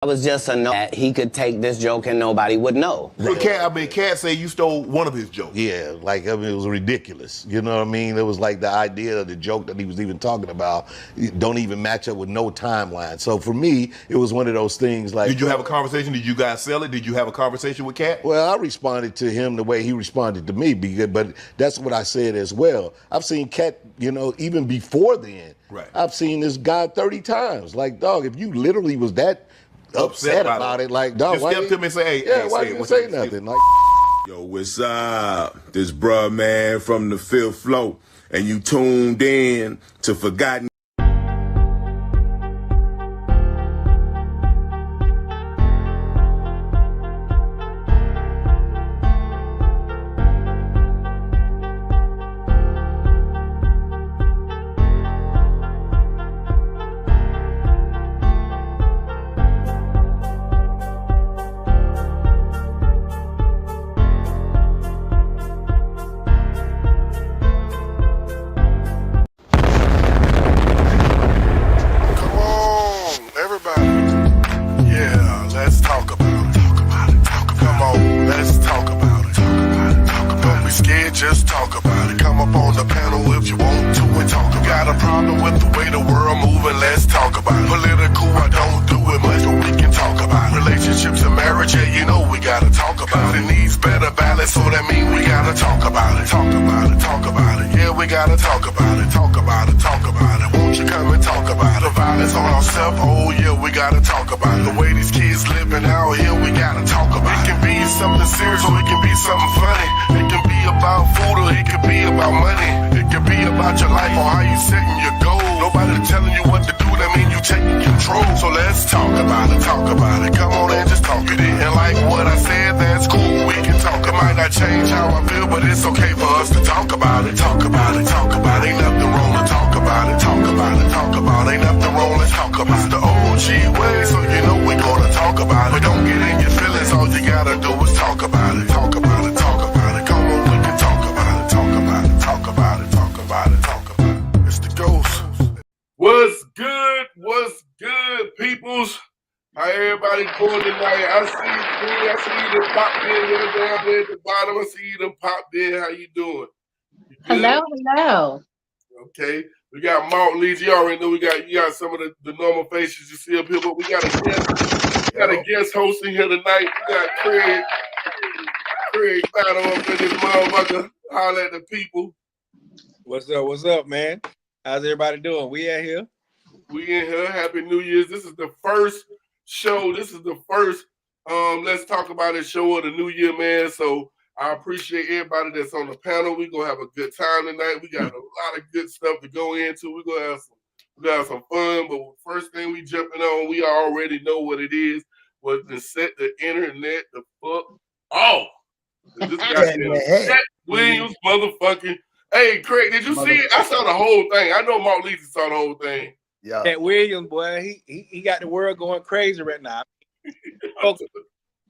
was just a no that he could take this joke and nobody would know. So Katt say you stole one of his jokes. Yeah, like, I mean, it was ridiculous. You know what I mean? It was like the idea of the joke that he was even talking about don't even match up with no timeline. So for me, it was one of those things like... Did you have a conversation? Did you guys sell it? Did you have a conversation with Katt? Well, I responded to him the way he responded to me, but that's what I said as well. I've seen Katt, you know, even before then. Right. I've seen this guy 30 times. Like, dog, if you literally was that upset about it, like, dog, just step to me and say, hey, yeah, hey, why didn't you say nothing? Like, yo, what's up? This bruh man from the fifth floor, and you tuned in to Forgotten. Just talk about it. Come up on the panel if you want to and talk about it. Got a problem with the way the world moving, let's talk about it. Political, I don't do it much, but we can talk about it. Relationships and marriage, yeah, you know we gotta talk about it. It needs better balance, so that means we gotta talk about it. Talk about it, talk about it. Yeah, we gotta talk about it. Talk about it, talk about it. Won't you come and talk about it? The violence on ourselves, oh yeah, we gotta talk about it. The way these kids living out here, we gotta talk about it. It can be something serious or it can be something funny. It can be about food or it could be about money. It could be about your life or how you setting your goals. Nobody telling you what to do, that mean you taking control. So let's talk about it, talk about it. Come on and just talk. You didn't like what I said, that's cool, we can talk. It might not change how I feel, but it's okay for us to talk about it. Talk about it, talk about it. Ain't nothing wrong to talk about it. Talk about it, talk about it. Ain't nothing wrong, let's talk about it. It's the OG way, so you know we gonna talk about it. But don't get in your feelings, all you gotta do is talk about it. Talk about it, talk about it. Come on, we can talk about it. Talk about it, talk about it, talk about it, talk about it. It's the ghost. What's good? What's good, peoples? How everybody doing tonight? I see you that popped in there down there at the bottom. I see you that popped in. How you doing? You hello, hello. Okay. We got Malt Leeds. You already know you got some of the normal faces you see up here, but we got a guest hosting here tonight. We got Craig Battle up in this motherfucker. Holler at the people. What's up, man? How's everybody doing? We in here. We in here. Happy New Year's. This is the first show. This is the first Let's Talk About It show of the new year, man. So I appreciate everybody that's on the panel. We're gonna have a good time tonight. We got a lot of good stuff to go into. We're gonna have some fun. But first thing we jumping on, we already know what it is. Was to set the internet the fuck off. This guy Katt Williams, motherfucking. Hey, Craig, did you see it? I saw the whole thing. I know Mark Leach saw the whole thing. Yeah. Katt Williams, boy, he got the world going crazy right now. Folks,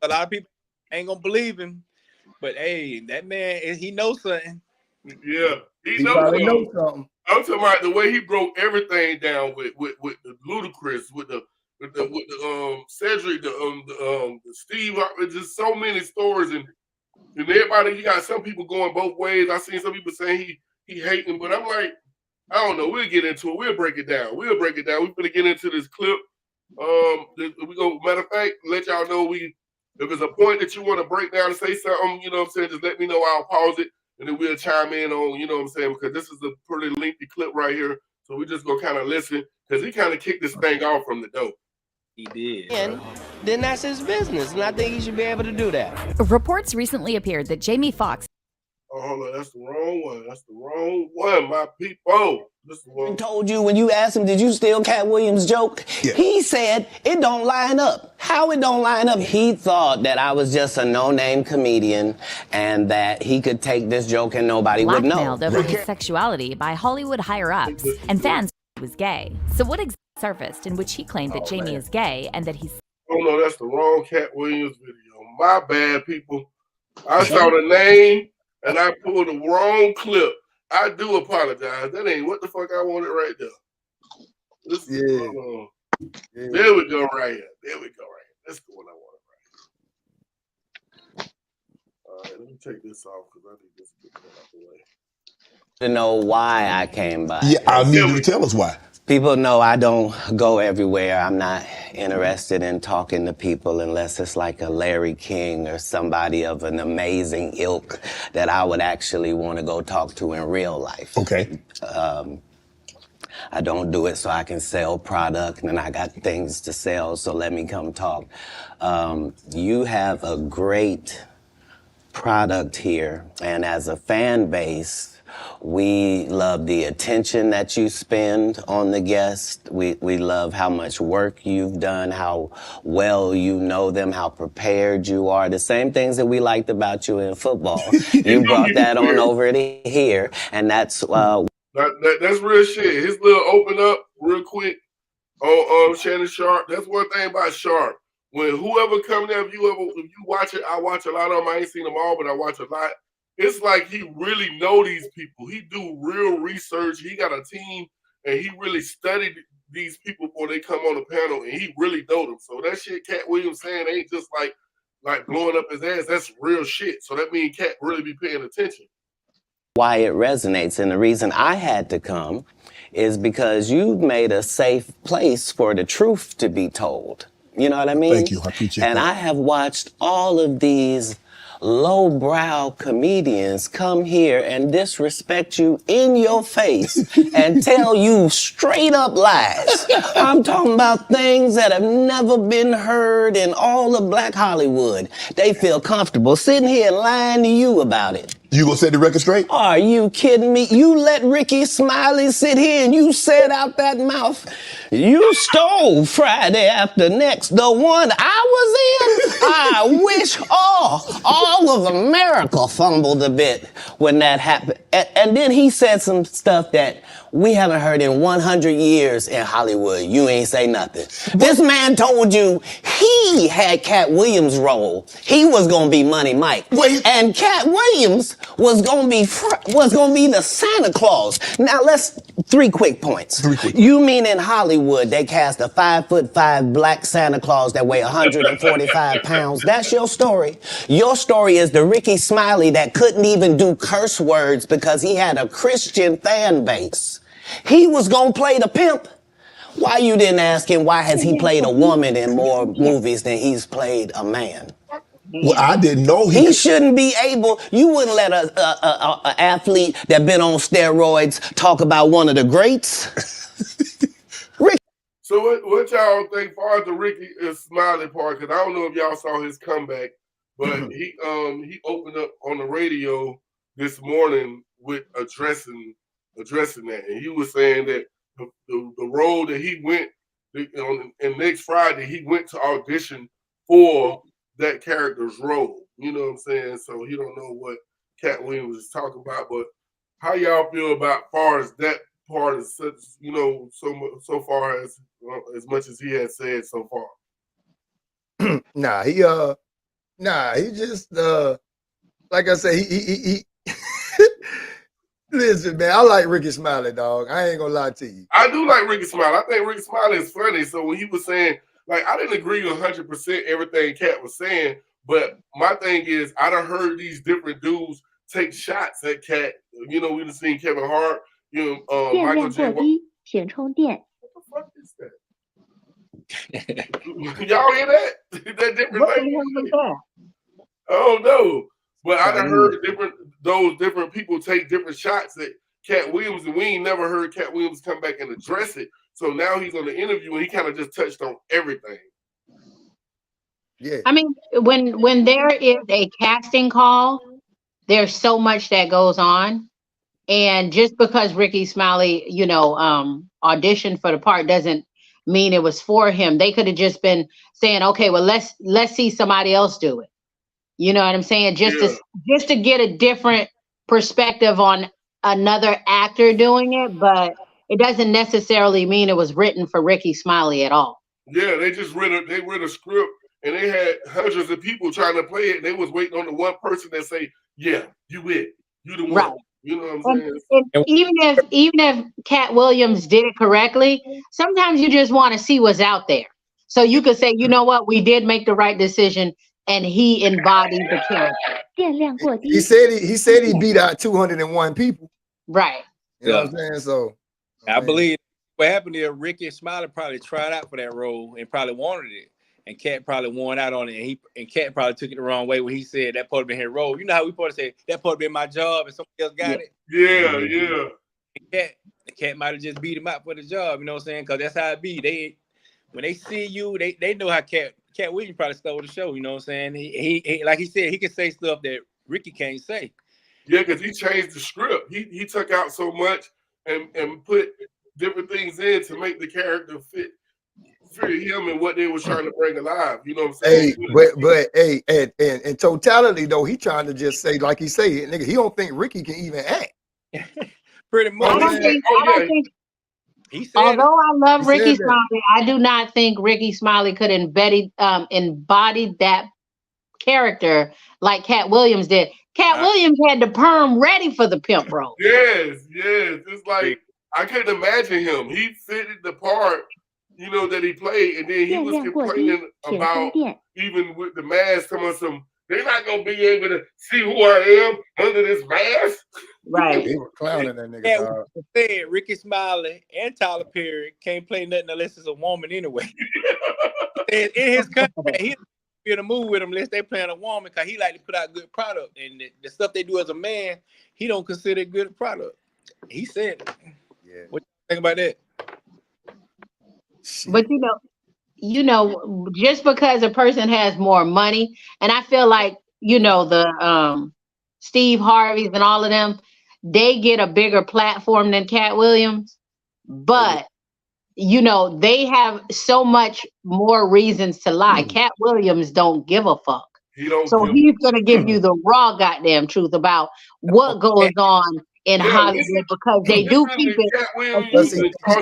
a lot of people ain't gonna believe him, but hey, that man, he knows something. Yeah, he knows something. I'm talking about the way he broke everything down with the Ludacris, with the Cedric, the Steve. Just so many stories and everybody. You got some people going both ways. I seen some people saying he hating, but I'm like, I don't know. We'll get into it. We'll break it down. We're gonna get into this clip. We go. Matter of fact, let y'all know if it's a point that you want to break down and say something, you know what I'm saying, just let me know. I'll pause it and then we'll chime in on, you know what I'm saying, because this is a pretty lengthy clip right here. So we just gonna kind of listen because he kind of kicked this thing off from the dope. He did. And then that's his business, and I think he should be able to do that. Reports recently appeared that Jamie Foxx. Oh, hold on, that's the wrong one. That's the wrong one, my people. This is the one. I told you when you asked him, did you steal Katt Williams' joke? Yeah. He said it don't line up. How it don't line up? He thought that I was just a no-name comedian and that he could take this joke and nobody would know. Blackmailed over his sexuality by Hollywood higher-ups, and fans he was gay. So what exactly surfaced in which he claimed that Jamie is gay and that he's... Oh, no, that's the wrong Katt Williams video. My bad, people. I saw the name and I pulled the wrong clip. I do apologize. That ain't what the fuck I wanted right there. There we go right here. There we go right take this off because I think this is get out the way. To know why I came by. Yeah, I need you to tell us why. People know I don't go everywhere. I'm not interested in talking to people unless it's like a Larry King or somebody of an amazing ilk that I would actually want to go talk to in real life. Okay. I don't do it so I can sell product, and I got things to sell, so let me come talk. You have a great product here, and as a fan base, we love the attention that you spend on the guest. We love how much work you've done, how well you know them, how prepared you are. The same things that we liked about you in football. You brought that on over to here, and that's that's real shit. His little open up real quick on Shannon Sharp. That's one thing about Sharp. When whoever coming there, if you watch it, I watch a lot of them. I ain't seen them all, but I watch a lot. It's like he really know these people. He do real research. He got a team, and he really studied these people before they come on the panel, and he really know them. So that shit Katt Williams saying ain't just like blowing up his ass. That's real shit. So that means Katt really be paying attention. Why it resonates, and the reason I had to come is because you've made a safe place for the truth to be told. You know what I mean? Thank you. I appreciate that. And I have watched all of these lowbrow comedians come here and disrespect you in your face and tell you straight up lies. I'm talking about things that have never been heard in all of Black Hollywood. They feel comfortable sitting here and lying to you about it. You gonna set the record straight? Are you kidding me? You let Ricky Smiley sit here and you said out that mouth, you stole Friday After Next, the one I was in. I wish all of America fumbled a bit when that happened. And then he said some stuff that we haven't heard in 100 years in Hollywood. You ain't say nothing. This man told you he had Katt Williams' role. He was gonna be Money Mike. And Katt Williams was gonna be the Santa Claus. Now three quick points. You mean in Hollywood they cast a 5'5" black Santa Claus that weigh 145 pounds? That's your story. Your story is the Ricky Smiley that couldn't even do curse words because he had a Christian fan base. He was gonna play the pimp. Why you didn't ask him why has he played a woman in more movies than he's played a man? Well, I didn't know he shouldn't be able. You wouldn't let a athlete that been on steroids talk about one of the greats. So what y'all think far as the Ricky Smiley part? Because I don't know if y'all saw his comeback, but he opened up on the radio this morning with addressing that, and he was saying that the role that he went on, and next Friday he went to audition for that character's role. You know what I'm saying? So he don't know what Katt Williams is talking about. But how y'all feel about far as that part is such, you know, so far as much as he has said so far? He just like I say, he listen, man, I like Ricky Smiley, dog. I ain't gonna lie to you. I do like Ricky Smiley. I think Ricky Smiley is funny. So when he was saying, like, I didn't agree with 100% everything Katt was saying, but my thing is, I done heard these different dudes take shots at Katt. You know, we done seen Kevin Hart, you know, Michael J. What the fuck is that? Y'all hear that? That different language? Oh no. But I done heard those different people take different shots at Katt Williams, and we ain't never heard Katt Williams come back and address it. So now he's on the interview, and he kind of just touched on everything. Yeah. I mean, when there is a casting call, there's so much that goes on. And just because Ricky Smiley, you know, auditioned for the part doesn't mean it was for him. They could have just been saying, okay, well, let's see somebody else do it. You know what I'm saying? Just to get a different perspective on another actor doing it, but it doesn't necessarily mean it was written for Ricky Smiley at all. Yeah, they just read a script, and they had hundreds of people trying to play it. They was waiting on the one person that say, "Yeah, you the one." Right. You know what I'm saying? And even if Katt Williams did it correctly, sometimes you just want to see what's out there. So you could say, you know what, we did make the right decision and he embodied the character. He said he beat out 201 people. Right. You know what I'm saying? So I believe what happened is Ricky Smiley probably tried out for that role and probably wanted it. And Katt probably won out on it. And Katt probably took it the wrong way when he said that part of been his role. You know how we supposed to say that part been my job and somebody else got it? Yeah. And Katt might have just beat him out for the job, you know what I'm saying? Because that's how it be. When they see you, they know how Katt Williams probably stole the show, you know what I'm saying? He like he said, he can say stuff that Ricky can't say. Yeah, because he changed the script. He took out so much and put different things in to make the character fit him and what they were trying to bring alive. You know what I'm saying? Hey, but in totality though, he trying to just say, like he say, nigga, he don't think Ricky can even act. Pretty much. I don't think although I love Ricky Smiley, I do not think Ricky Smiley could embody that character like Katt Williams did. Katt Williams had the perm ready for the pimp role. Yes. It's like I couldn't imagine him. He fitted the part, you know, that he played, and then he was complaining about even with the mask coming some. They're not gonna be able to see who I am under this mask. Right. He was clowning that nigga. Said Ricky Smiley and Tyler Perry can't play nothing unless it's a woman anyway. In his contract, he be in a movie with him unless they playing a woman because he like to put out good product. And the stuff they do as a man, he don't consider it good product. He said it. Yeah. What you think about that? But you know, just because a person has more money, and I feel like, you know, the Steve Harveys and all of them, they get a bigger platform than Katt Williams, but you know, they have so much more reasons to lie. Katt Williams don't give a fuck. So he's gonna give you the raw goddamn truth about what goes on in Hollywood because they do keep it.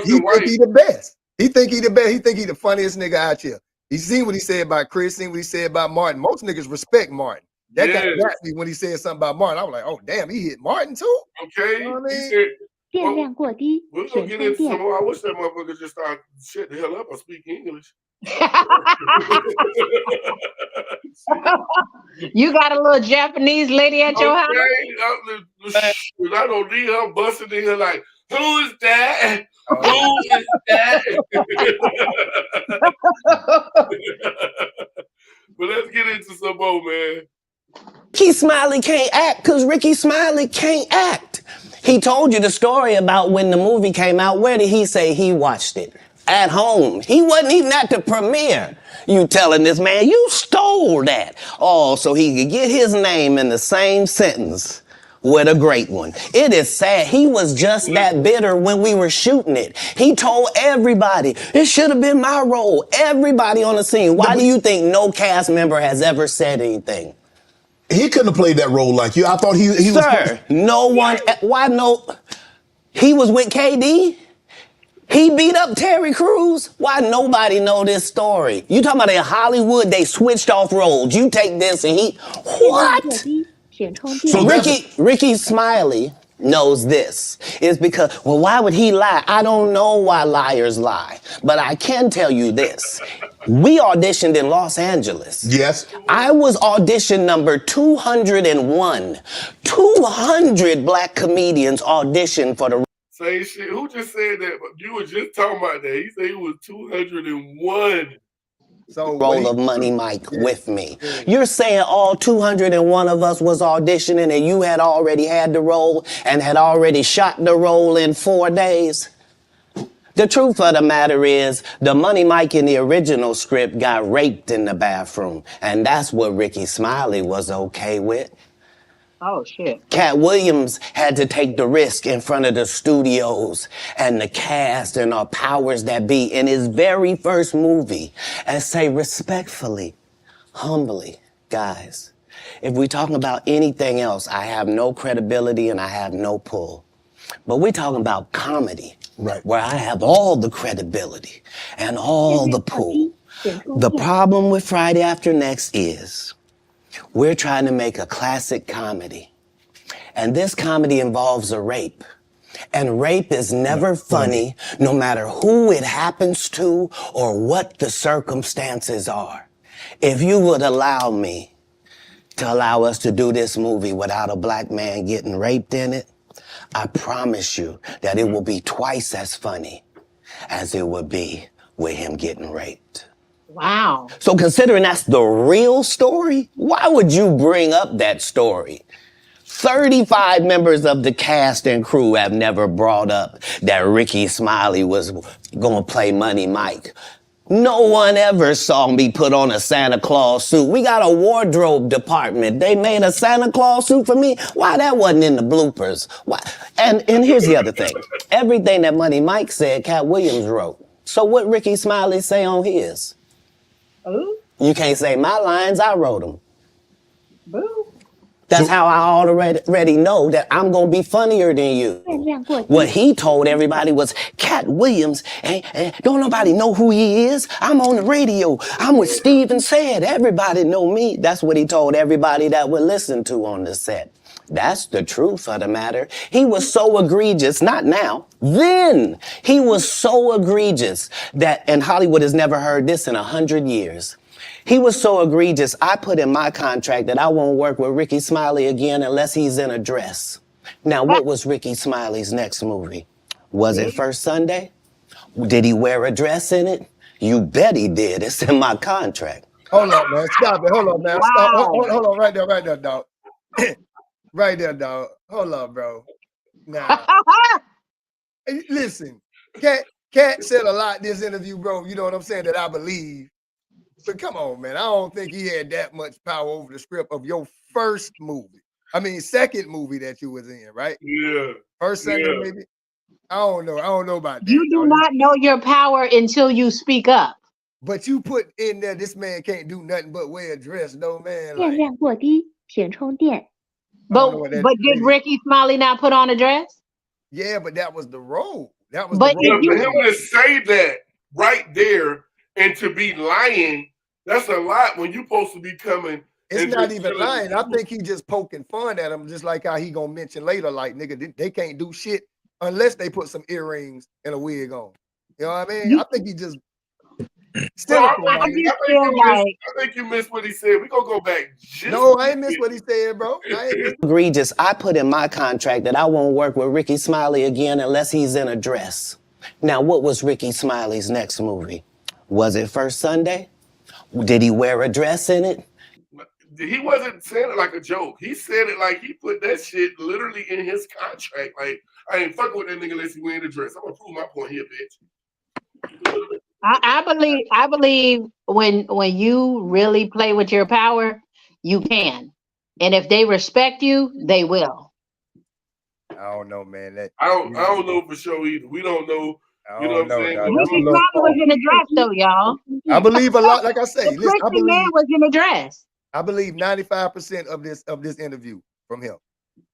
He think he the best. He think he the best. He think he the funniest nigga out here. He seen what he said about Chris, seen what he said about Martin. Most niggas respect Martin. That guy got me when he said something about Martin. I was like, oh damn, he hit Martin too. Okay. You know what I mean? We're gonna get into some more. I wish that motherfucker just started shut the hell up or speak English. You got a little Japanese lady at your house? I don't need her busting in here like, who is that? Who is that? But let's get into some more, man. Ricky Smiley can't act because Ricky Smiley can't act. He told you the story about when the movie came out. Where did he say he watched it? At home. He wasn't even at the premiere. You telling this man, you stole that. Oh, so he could get his name in the same sentence with a great one. It is sad. He was just that bitter when we were shooting it. He told everybody, it should have been my role. Everybody on the scene. Why do you think no cast member has ever said anything? He couldn't have played that role like you. I thought he was. Sir, no one. Why no? He was with KD. He beat up Terry Crews. Why nobody know this story? You talking about in Hollywood? They switched off roles. You take this and he. What? So Ricky Smiley knows this. It's because, well, why would he lie? I don't know why liars lie, but I can tell you this. We auditioned in Los Angeles. Yes. I was audition number 201. 200 black comedians auditioned for the Same shit. Who just said that? You were just talking about that. He said he was 201. role of Money Mike with me. You're saying all 201 of us was auditioning and you had already had the role and had already shot the role in 4 days? The truth of the matter is, the Money Mike in the original script got raped in the bathroom, and that's what Ricky Smiley was okay with. Oh, shit. Katt Williams had to take the risk in front of the studios and the cast and our powers that be in his very first movie and say respectfully, humbly, guys, if we're talking about anything else, I have no credibility and I have no pull. But we're talking about comedy, right, where I have all the credibility and all the pull. The problem with Friday After Next is we're trying to make a classic comedy. And this comedy involves a rape. And rape is never funny, no matter who it happens to or what the circumstances are. if you would allow me to allow us to do this movie without a black man getting raped in it, I promise you that it will be twice as funny as it would be with him getting raped. Wow. So considering that's the real story, why would you bring up that story? 35 members of the cast and crew have never brought up that Ricky Smiley was gonna play Money Mike. No one ever saw me put on a Santa Claus suit. We got a wardrobe department. They made a Santa Claus suit for me. Why that wasn't in the bloopers? Why? And here's the other thing. Everything that Money Mike said, Katt Williams wrote. So what Ricky Smiley say on his? Ooh. You can't say my lines, I wrote them. Boo. That's how I already know that I'm gonna be funnier than you. What he told everybody was, Katt Williams, and don't nobody know who he is. I'm on the radio. I'm with Steven Said. Everybody know me. That's what he told everybody that would listen to on the set. That's the truth of the matter. He was so egregious, not now, then. He was so egregious that, and Hollywood has never heard this in 100 years. He was so egregious, I put in my contract that I won't work with Ricky Smiley again unless he's in a dress. Now, what was Ricky Smiley's next movie? Was it First Sunday? Did he wear a dress in it? You bet he did. It's in my contract. Hold on, man. Stop it. Hold on, man. Stop. Hold on. Right there, dog. Right there, dog. Hold on, bro. Nah. Hey, listen, Katt said a lot in this interview, bro. You know what I'm saying? That I believe. But come on, man. I don't think he had that much power over the script of your first movie. I mean, second movie that you was in, right? Yeah. First, second, maybe. I don't know. I don't know about that. You do not know your power until you speak up. But you put in there, this man can't do nothing but wear a dress, though, man. 电 Like, 量过低，请充电。 But did Ricky Smiley not put on a dress? yeah, but that was the role. That was But the role. if you For him to say that right there and to be lying, that's a lot when you're supposed to be coming. It's not even lying. I think he just poking fun at him, just like how he gonna mention later, like, nigga, they can't do shit unless they put some earrings and a wig on. You know what I mean? I think he just still. I think you missed what he said. We're gonna go back. No, I ain't missed what he said, bro. Egregious. I put in my contract that I won't work with Ricky Smiley again unless he's in a dress. Now, what was Ricky Smiley's next movie? Was it First Sunday? Did he wear a dress in it? He wasn't saying it like a joke. He said it like he put that shit literally in his contract. Like, I ain't fucking with that nigga unless he wearing a dress. I'm gonna prove my point here, bitch. I believe when you really play with your power, you can. And if they respect you, they will. I don't know, man. I don't know for sure either. We don't know. You know what I'm saying? Ricky Smiley was in a dress though, y'all. I believe a lot, like I say, listen, I believe man was in a dress. I believe 95% of this interview from him.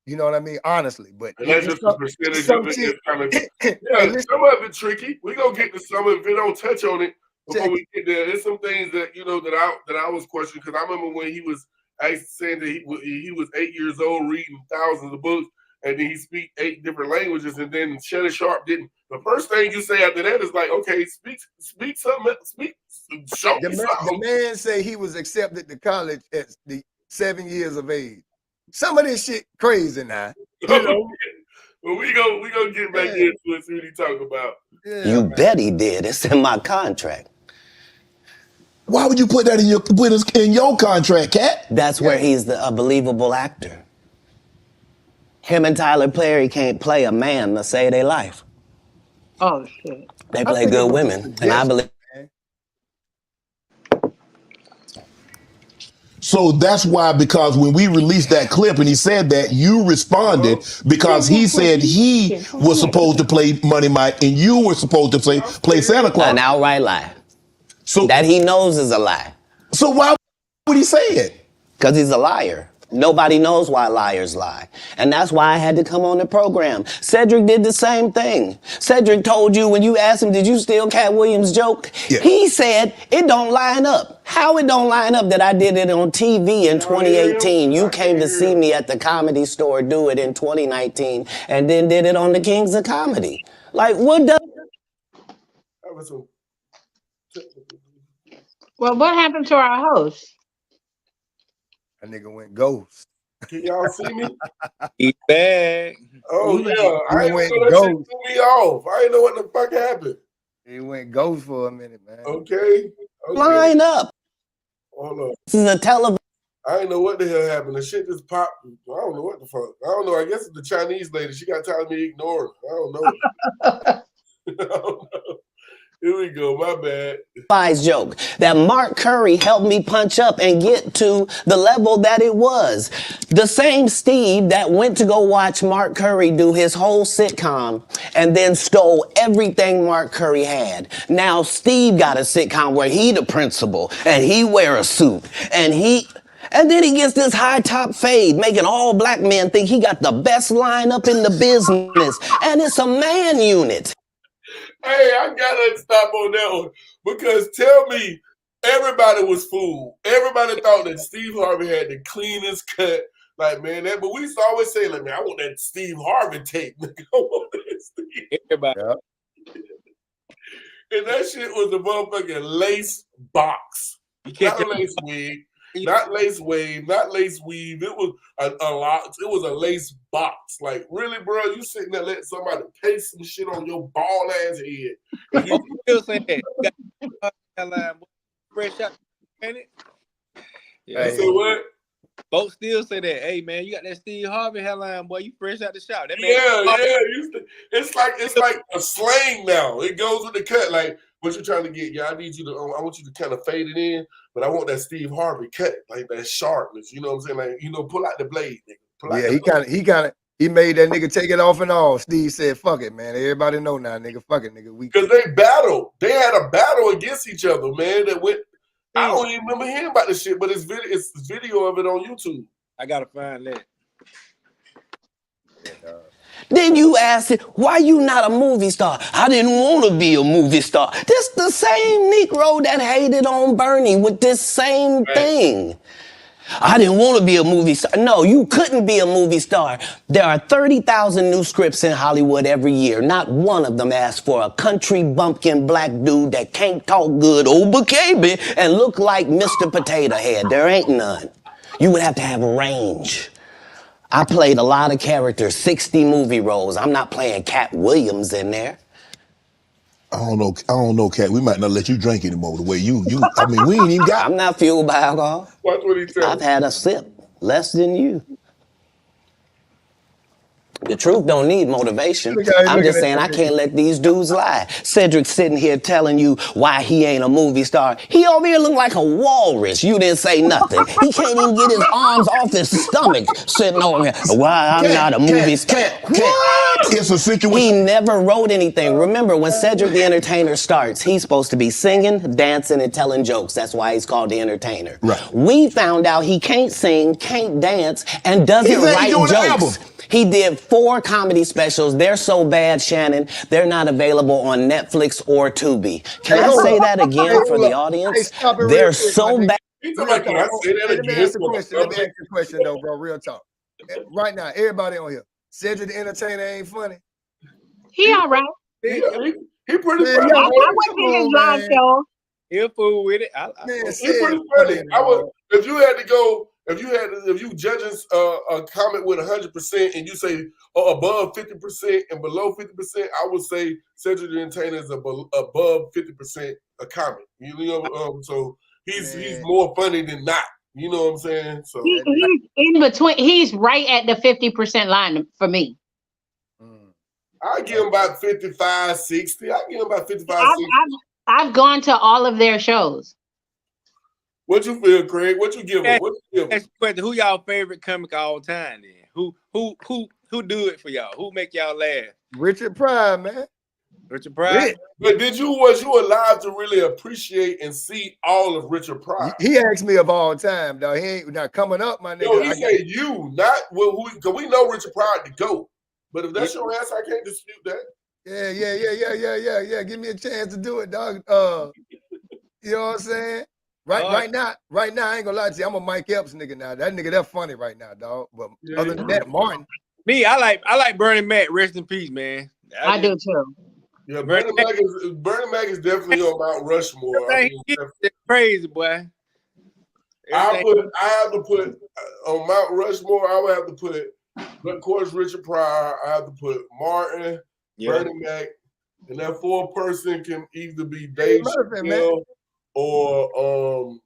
You know what I mean? Honestly, but and that's just a percentage of it. Kind of, yeah, some of it tricky. We're gonna get to some of it if we don't touch on it before we get there. There's some things that that I was questioning because I remember when he was saying that he was 8 years old reading thousands of books and then he speak 8 different languages and then Shannon Sharp didn't. The first thing you say after that is like, okay, speak something, show me something. The man say he was accepted to college at the 7 years of age. Some of this shit crazy now. You know? Well, we gonna get back into it, see what he talk about. Yeah, you bet he did. It's in my contract. Why would you put that in your contract, Katt? That's where he's a believable actor. Him and Tyler Perry can't play a man to save their life. Oh shit! They play good women, and I believe. So that's why, because when we released that clip and he said that, you responded because he said he was supposed to play Money Mike and you were supposed to play Santa Claus. An outright lie. So that he knows is a lie. So why would he say it? Because he's a liar. Nobody knows why liars lie. And that's why I had to come on the program. Cedric did the same thing. Cedric told you when you asked him, did you steal Katt Williams' joke? Yeah. He said, it don't line up. How it don't line up that I did it on TV in 2018? You came to see me at the Comedy Store do it in 2019 and then did it on the Kings of Comedy. Like, what does... Well, what happened to our host? That nigga went ghost. Can y'all see me? He's back. Oh He yeah, I didn't went know that shit ghost. threw me off. I didn't know what the fuck happened. He went ghost for a minute, man. Okay. Line up. Hold on. This is a television. I didn't know what the hell happened. The shit just popped. I don't know what the fuck. I don't know. I guess it's the Chinese lady. She got tired of me ignoring her. I don't know. I don't know. Here we go. My bad. Joke that Mark Curry helped me punch up and get to the level that it was. The same Steve that went to go watch Mark Curry do his whole sitcom and then stole everything Mark Curry had. Now Steve got a sitcom where he the principal and he wear a suit and then he gets this high top fade, making all black men think he got the best lineup in the business. And it's a man unit. Hey, I gotta stop on that one because tell me, everybody was fooled. Everybody thought that Steve Harvey had the cleanest cut. Like, man, but we used to always say, like, man, I want that Steve Harvey tape. I want that Steve. Everybody. And that shit was a motherfucking lace box. Not a lace wig, not lace wave, not lace weave. It was a lot. It was a lace box. Like, really, bro? You sitting there letting somebody paste some shit on your bald ass head. You still saying that? Fresh out, ain't it? Yeah. So what? Folks still say that. Hey man, you got that Steve Harvey hairline, boy. You fresh out the shop. That man, It's like a slang now. It goes with the cut. Like, what you trying to get? Yeah, I need you to. I want you to kind of fade it in, but I want that Steve Harvey cut, like that sharpness. You know what I'm saying? Like, pull out the blade, nigga. He made that nigga take it off and all. Steve said, "Fuck it, man. Everybody know now, nigga. Fuck it, nigga." Because they battled. They had a battle against each other, man. That went. I don't even remember hearing about this shit, but it's video of it on YouTube. I gotta find that. Then you asked it, why you not a movie star? I didn't want to be a movie star. This the same Negro that hated on Bernie with this same thing. I didn't want to be a movie star. No, you couldn't be a movie star. There are 30,000 new scripts in Hollywood every year. Not one of them asks for a country bumpkin black dude that can't talk good Oba-Kaby and look like Mr. Potato Head. There ain't none. You would have to have range. I played a lot of characters, 60 movie roles. I'm not playing Katt Williams in there. I don't know, Katt. We might not let you drink anymore the way you I mean, we ain't even got. I'm not fueled by alcohol. Watch what he said. I've had a sip, less than you. The truth don't need motivation. I'm just saying I can't let these dudes lie. Cedric's sitting here telling you why he ain't a movie star. He over here look like a walrus. You didn't say nothing. He can't even get his arms off his stomach sitting over here. Why I'm not a movie star. What? It's a situation. He never wrote anything. Remember, when Cedric the Entertainer starts, he's supposed to be singing, dancing, and telling jokes. That's why he's called the Entertainer. Right. We found out he can't sing, can't dance, and doesn't write jokes. He did 4 comedy specials. They're so bad, Shannon, they're not available on Netflix or Tubi. Can I say that again for the audience? They're so bad. Let me ask you a question, though, bro. Real talk. Right now, everybody on here, Cedric the Entertainer ain't funny. He all right. He pretty funny. I went to his live show. He'll fool with it. He pretty funny. If you had to go. If you judging a comment with 100% and you say above 50% and below 50%, I would say Cedric the Entertainer is above 50% a comment. You know, so he's more funny than not. You know what I'm saying? So he's in between. He's right at the 50% line for me. I give him about 55, 60. I give him about 55, 60. I've gone to all of their shows. What you feel, Craig? What you give him? Who y'all favorite comic all time? Then who do it for y'all? Who make y'all laugh? Richard Pryor, man. Richard Pryor. But was you alive to really appreciate and see all of Richard Pryor? He asked me of all time, though. He ain't not coming up, my nigga. No, he said you, not who. Because we know Richard Pryor to go. But if that's your answer, I can't dispute that. Yeah. Give me a chance to do it, dog. You know what I'm saying? Right now, I ain't gonna lie to you. I'm a Mike Epps nigga now. That nigga, that's funny right now, dog. But other than that, Martin. Me, I like Bernie Mac. Rest in peace, man. I do too. Yeah, Bernie Mac is definitely on Mount Rushmore. I mean, it's crazy, boy. I have to put on Mount Rushmore. I would have to put, of course, Richard Pryor. I have to put Martin, Bernie Mac, and that fourth person can either be Dave Chappelle or oh,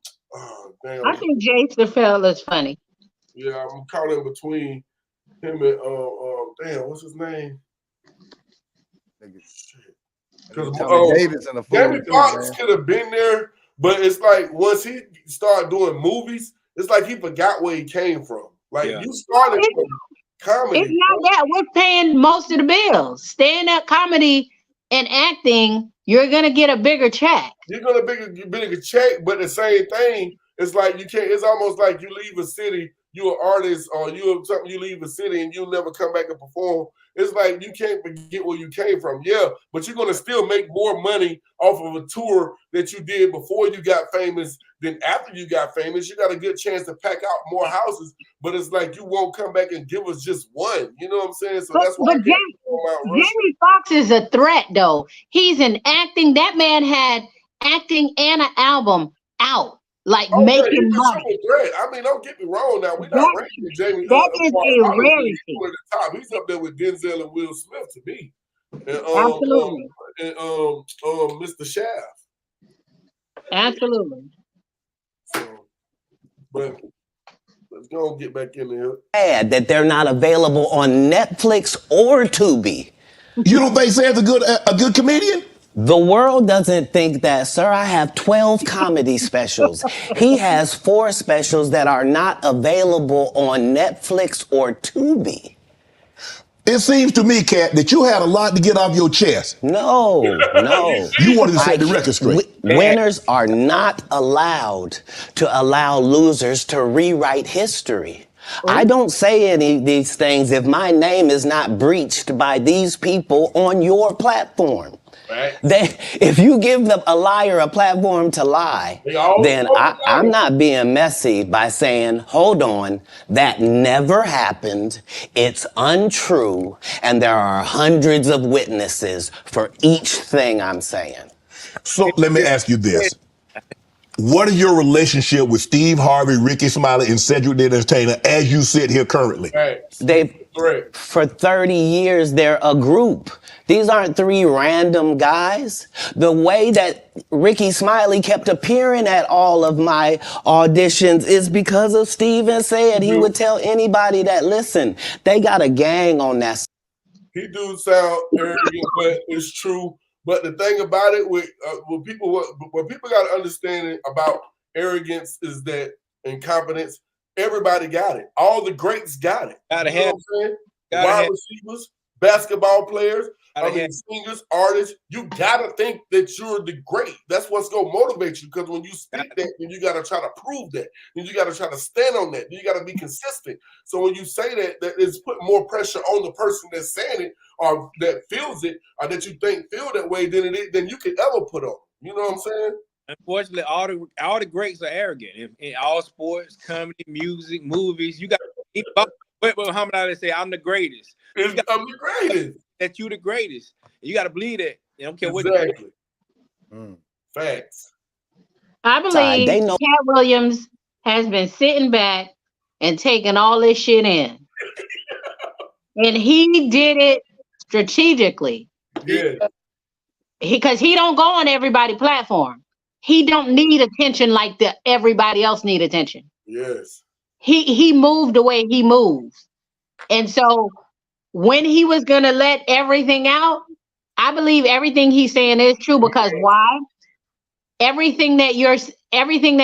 damn. I think Jay Chappelle is funny. Yeah, I'm caught in between him and damn, what's his name? Because Jamie Foxx could have been there, but it's like once he started doing movies, it's like he forgot where he came from. Like you started from comedy. It's not that we're paying most of the bills. Stand-up comedy and acting, you're gonna get a bigger check. You're gonna get a bigger check, but the same thing, it's like you can't. It's almost like you leave a city, you're an artist, or you leave a city and you'll never come back and perform. It's like you can't forget where you came from. Yeah, but you're gonna still make more money off of a tour that you did before you got famous than after you got famous. You got a good chance to pack out more houses, but it's like you won't come back and give us just one. You know what I'm saying? So that's why. Jamie Foxx is a threat, though. He's in acting. That man had acting and an album out. Like making money. I mean, don't get me wrong. Now we're not ranking Jamie. That is a rarity. At the top. He's up there with Denzel and Will Smith to me. And, Absolutely. Mr. Shaft. Absolutely. So, but let's go and get back in there. Bad that they're not available on Netflix or Tubi. You don't think Sam's a good comedian? The world doesn't think that, sir. I have 12 comedy specials. He has 4 specials that are not available on Netflix or Tubi. It seems to me, Katt, that you had a lot to get off your chest. No. You wanted to set the record straight. Winners are not allowed to allow losers to rewrite history. I don't say any of these things if my name is not breached by these people on your platform. Right. If you give a liar a platform to lie, then I'm not being messy by saying, hold on, that never happened, it's untrue, and there are hundreds of witnesses for each thing I'm saying. So let me ask you this. What is your relationship with Steve Harvey, Ricky Smiley, and Cedric the Entertainer as you sit here currently? For 30 years, they're a group. These aren't 3 random guys. The way that Ricky Smiley kept appearing at all of my auditions is because of Steven said he would tell anybody that, listen, they got a gang on that. He do sound arrogant, but it's true. But the thing about it, what people got to understand about arrogance is that incompetence, everybody got it. All the greats got it. You know what I'm saying? Wide receivers, basketball players, singers, artists. You gotta think that you're the great. That's what's gonna motivate you. Because when you speak that, then you gotta try to prove that. Then you gotta try to stand on that. Then you gotta be consistent. So when you say that it's putting more pressure on the person that's saying it, or that feels it, or that you think feel that way than you could ever put on. You know what I'm saying? Unfortunately, all the greats are arrogant in all sports, comedy, music, movies. You got Muhammad Ali say, "I'm the greatest." I'm the greatest. That you the greatest. You got to believe that. You don't care what. Facts. I believe Katt Williams has been sitting back and taking all this shit in, and he did it strategically. Yeah. Because he don't go on everybody's platform. He don't need attention like everybody else need attention. Yes. He moved the way he moves. And so when he was gonna let everything out, I believe everything he's saying is true, because why? Everything that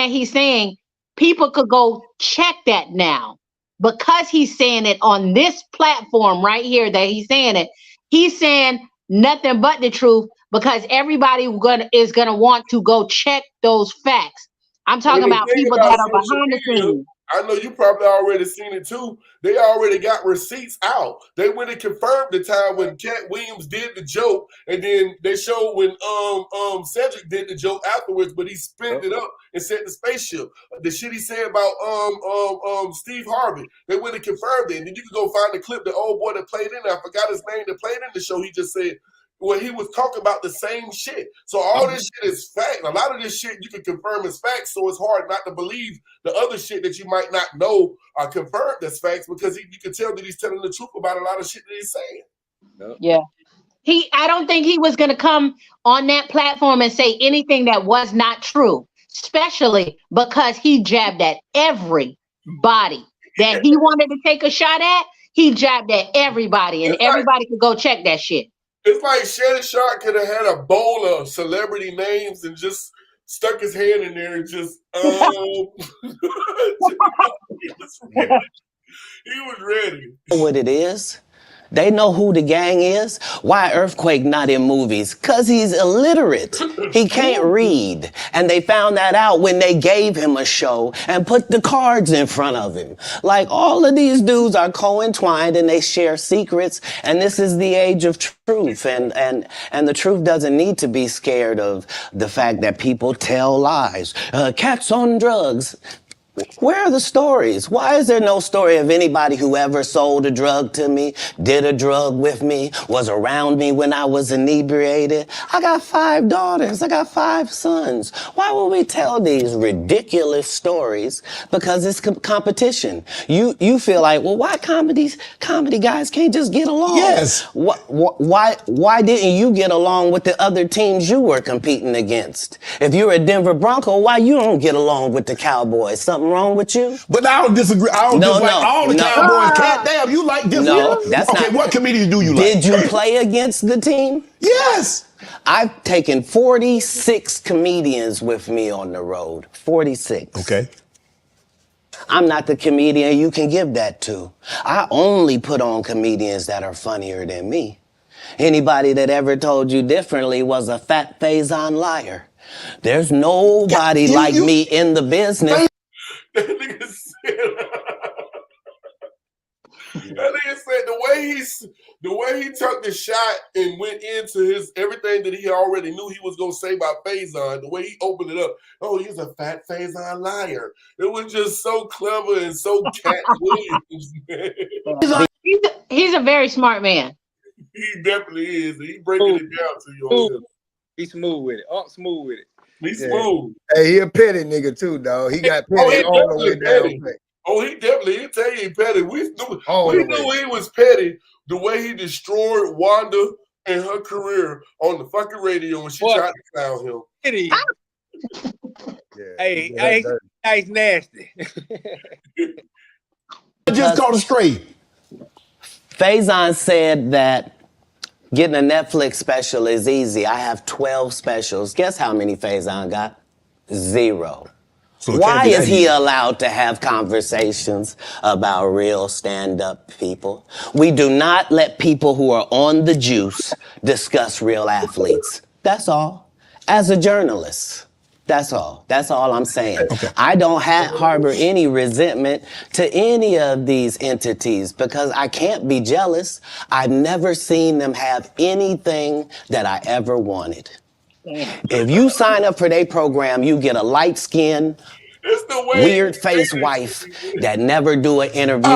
he's saying, people could go check that now. Because he's saying it on this platform right here that he's saying nothing but the truth, because everybody is gonna want to go check those facts. I'm talking about people that are behind the scenes. I know you probably already seen it too. They already got receipts out. They went and confirmed the time when Katt Williams did the joke, and then they showed when Cedric did the joke afterwards, but he spinned it up and said the spaceship. The shit he said about Steve Harvey. They went and confirmed it. And then you can go find the clip, the old boy that played in there. I forgot his name that played in the show. He just said, where he was talking about the same shit. So all this shit is fact. A lot of this shit you can confirm as facts, so it's hard not to believe the other shit that you might not know are confirmed as facts because you can tell that he's telling the truth about a lot of shit that he's saying. Yeah. I don't think he was going to come on that platform and say anything that was not true, especially because he jabbed at everybody that he wanted to take a shot at. He jabbed at everybody, and everybody could go check that shit. It's like ShayShay could have had a bowl of celebrity names and just stuck his hand in there and just he was ready. What it is? They know who the gang is. Why Earthquake not in movies? Cause he's illiterate. He can't read. And they found that out when they gave him a show and put the cards in front of him. Like all of these dudes are co-entwined and they share secrets. And this is the age of truth. And the truth doesn't need to be scared of the fact that people tell lies. Katt's on drugs. Where are the stories? Why is there no story of anybody who ever sold a drug to me, did a drug with me, was around me when I was inebriated? I got 5 daughters. I got 5 sons. Why would we tell these ridiculous stories? Because it's competition. You feel like, well, why comedy guys can't just get along? Yes. Why didn't you get along with the other teams you were competing against? If you're a Denver Bronco, why you don't get along with the Cowboys? Something wrong with you? But I don't disagree. I don't dislike all the Cowboys. Katt, damn, you like this? No, that's okay, not. What comedians do you like? Did you play against the team? Yes. I've taken 46 comedians with me on the road. 46. Okay. I'm not the comedian you can give that to. I only put on comedians that are funnier than me. Anybody that ever told you differently was a fat Faison liar. There's nobody like me in the business. That nigga said the way he took the shot and went into his everything that he already knew he was gonna say about Faison, the way he opened it up, oh, he's a fat Faison liar. It was just so clever and so Katt Williams. He's a very smart man. He definitely is. He breaking it down to you. He's smooth with it. Smooth with it. He's smooth. Hey, he a petty nigga too, dog. He got petty all the way down. He'll tell you he petty. We knew he was petty the way he destroyed Wanda and her career on the fucking radio when she tried to clown him. Hey, he's nasty. I just caught it straight. Faison said that getting a Netflix special is easy. I have 12 specials. Guess how many Faison got? 0. So why is he allowed to have conversations about real stand-up people? We do not let people who are on the juice discuss real athletes. That's all. As a journalist. That's all. That's all I'm saying. Okay. I don't harbor any resentment to any of these entities because I can't be jealous. I've never seen them have anything that I ever wanted. If you sign up for their program, you get a light-skinned, weird-faced wife that never do an interview.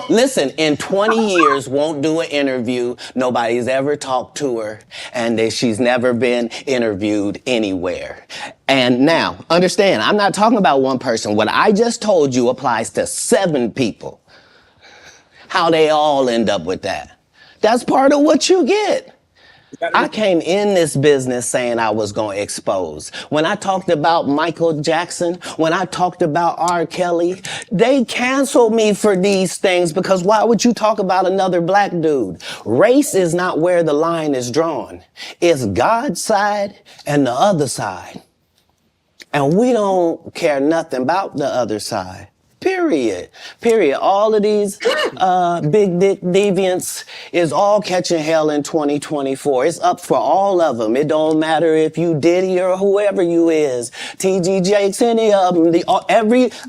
Listen, in 20 years, won't do an interview. Nobody's ever talked to her, and she's never been interviewed anywhere. And now, understand, I'm not talking about one person. What I just told you applies to 7 people. How they all end up with that. That's part of what you get. I came in this business saying I was going to expose. When I talked about Michael Jackson, when I talked about R. Kelly, they canceled me for these things because why would you talk about another black dude? Race is not where the line is drawn. It's God's side and the other side. And we don't care nothing about the other side. Period. All of these big dick deviants is all catching hell in 2024. It's up for all of them. It don't matter if you Diddy or whoever you is. T.G. Jakes, any of them.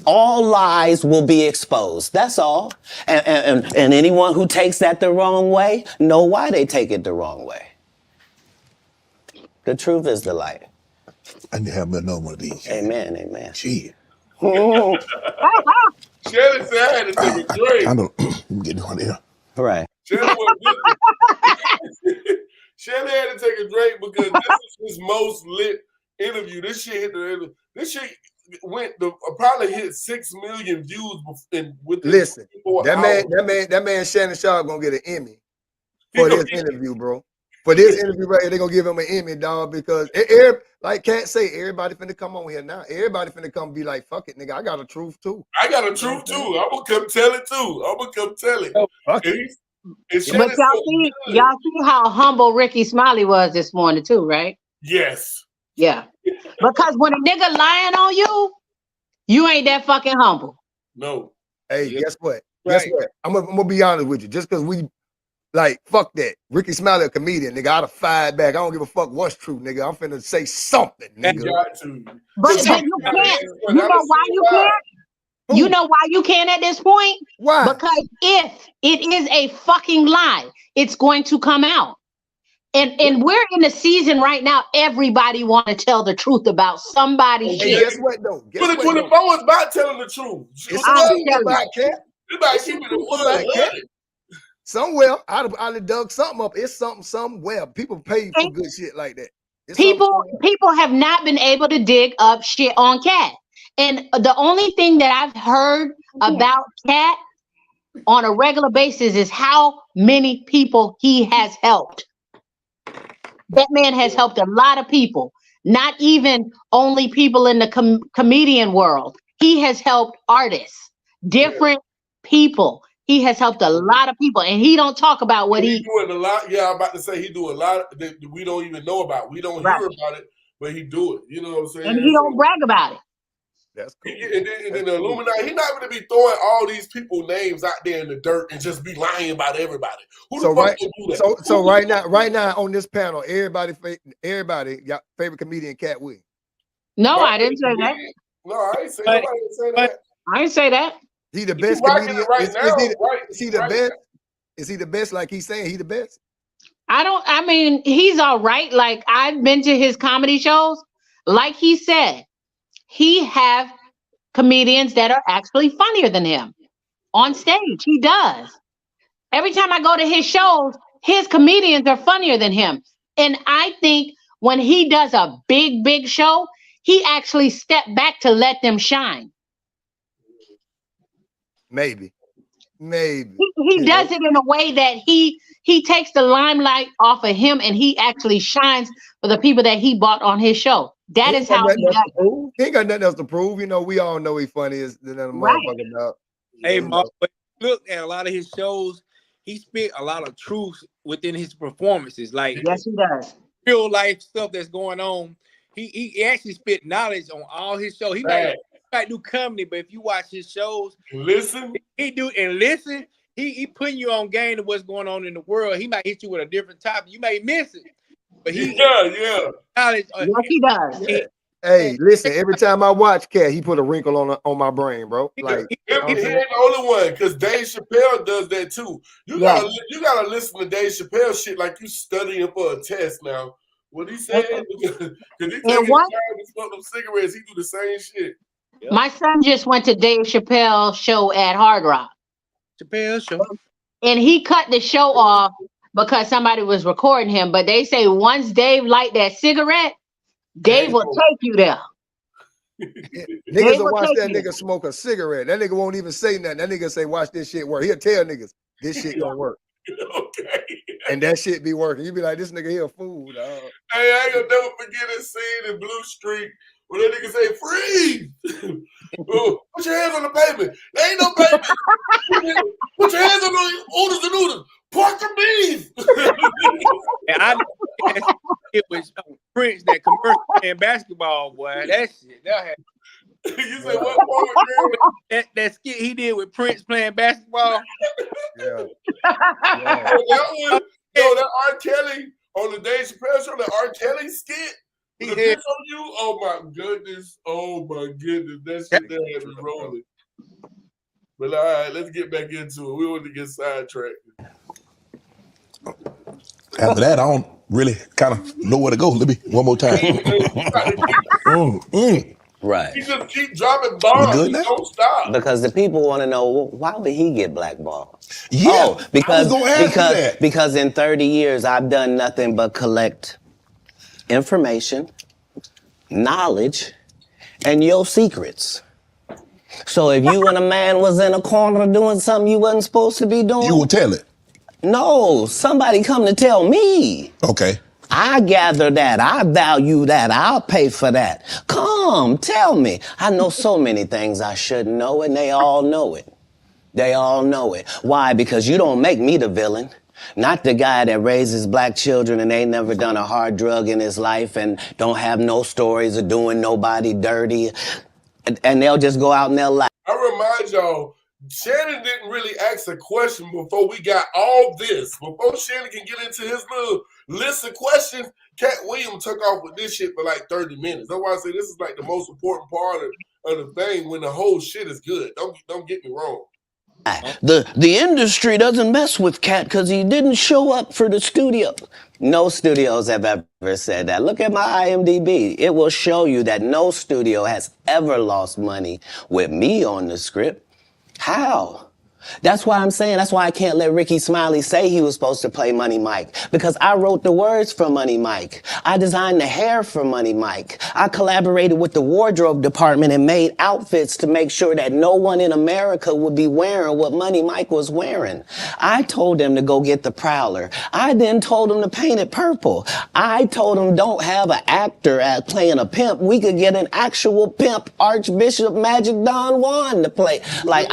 All lies will be exposed. That's all. And anyone who takes that the wrong way, know why they take it the wrong way. The truth is the light. I need to have another one of these. Amen, amen. Gee. Shelly said I had to take a drink. Let me get one here. Right. Shelly Shelly had to take a break because this is his most lit interview. This shit probably hit 6 million views within. Listen, that man Shannon Sharp gonna get an Emmy for this interview, bro. For this interview right here, they gonna give him an Emmy, dog, because like Katt say, everybody finna come on here now. Everybody finna come be like, fuck it, nigga, I got a truth too. I got a truth too. I'm gonna come tell it too. I'm gonna come tell it. But y'all see how humble Ricky Smiley was this morning too, right? Yes. Yeah. Because when a nigga lying on you, you ain't that fucking humble. No. Hey, guess what? Guess what? I'm gonna be honest with you. Just because we like fuck that. Ricky Smiley a comedian, nigga. I'd have fired back. I don't give a fuck what's true, nigga. I'm finna say something, nigga. But you can't. You know why you can't? You know why you can't at this point? Why? Because if it is a fucking lie, it's going to come out. And we're in a season right now, everybody want to tell the truth about somebody's shit. Guess what though? Guess what, 2024 is about telling the truth. It's about Katt. It's about Katt. Somewhere I'd have dug something up. It's something somewhere. People pay for good shit like that. People have not been able to dig up shit on Katt. And the only thing that I've heard about Katt on a regular basis is how many people he has helped. That man has helped a lot of people, not even only people in the comedian world. He has helped artists, different people. He has helped a lot of people, and he don't talk about what he doing a lot. Yeah, I'm about to say he do a lot that we don't even know about. We don't hear about it, but he do it. You know what I'm saying? And he don't brag about it. That's cool. And then the Illuminati, he's not going to be throwing all these people names out there in the dirt and just be lying about everybody. Who the fuck would do that? So right now on this panel, everybody got favorite comedian Katt Williams. No, I didn't say that. No, I ain't say that. I didn't say that. He the best comedian. Is he the best? Is he the best? Like he's saying he the best? I mean, he's all right. Like I've been to his comedy shows. Like he said, he have comedians that are actually funnier than him on stage. He does. Every time I go to his shows, his comedians are funnier than him. And I think when he does a big show, he actually stepped back to let them shine. Maybe. He does it in a way that he takes the limelight off of him and he actually shines for the people that he bought on his show. That is how he does it. He ain't got nothing else to prove. You know, we all know he's funniest than a motherfucker now. Hey, Mark, but look at a lot of his shows, he spit a lot of truth within his performances. Like, yes, he does. Real life stuff that's going on. He actually spit knowledge on all his shows. He might do comedy, but if you watch his shows, listen, he putting you on game to what's going on in the world. He might hit you with a different topic. You may miss it, but knowledge. Yes, he does. Hey, listen, every time I watch Katt, he put a wrinkle on my brain, bro. Like he ain't the only one, because Dave Chappelle does that too. You gotta listen to Dave Chappelle shit like you studying for a test now. What he said, because he takes time to smoke them cigarettes, he do the same shit. Yep. My son just went to Dave Chappelle's show at Hard Rock. Chappelle show. And he cut the show off because somebody was recording him. But they say once Dave light that cigarette, Dave will take you there. Niggas will watch that nigga smoke a cigarette. That nigga won't even say nothing. That nigga say, watch this shit work. He'll tell niggas, this shit gonna work. Okay. And that shit be working. You be like, this nigga here a fool, dog. Hey, I ain't gonna never forget this scene in Blue Street when that nigga say, freeze! Put your hands on the pavement. There ain't no pavement. Put your hands on the oodles and noodles. Pork and beef. And I know it was Prince, that commercial playing basketball, boy. That shit. You say what? That skit he did with Prince playing basketball. Yeah. That R. Kelly on the Dave Chappelle show, that R. Kelly skit. The bitch on you, oh my goodness, that shit there had me rolling. But all right, let's get back into it. We want to get sidetracked. After that, I don't really kind of know where to go. Let me one more time. Right. He just keep dropping bombs. good He now? don't stop. Because the people want to know, well, why would he get blackballed? Yeah, Oh, I because was gonna ask you that. because in 30 years I've done nothing but collect information, knowledge, and your secrets. So if you and a man was in a corner doing something you wasn't supposed to be doing, You will tell it. no, somebody come to tell me. Okay. I gather that. I value that. I'll pay for that. Come, tell me. I know so many things I shouldn't know, and they all know it. They all know it. Why? Because you don't make me the villain. Not the guy that raises black children and ain't never done a hard drug in his life and don't have no stories of doing nobody dirty. And they'll just go out and they'll lie. I remind y'all, Shannon didn't really ask a question before we got all this. Before Shannon can get into his little list of questions, Katt Williams took off with this shit for like 30 minutes. That's why I say this is like the most important part of the thing when the whole shit is good. Don't get me wrong. The industry doesn't mess with Katt because he didn't show up for the studio. No studios have ever said that. Look at my IMDb. It will show you that no studio has ever lost money with me on the script. How? That's why I'm saying, that's why I can't let Ricky Smiley say he was supposed to play Money Mike. Because I wrote the words for Money Mike. I designed the hair for Money Mike. I collaborated with the wardrobe department and made outfits to make sure that no one in America would be wearing what Money Mike was wearing. I told them to go get the Prowler. I then told them to paint it purple. I told them don't have an actor playing a pimp. We could get an actual pimp, Archbishop Magic Don Juan to play. Like,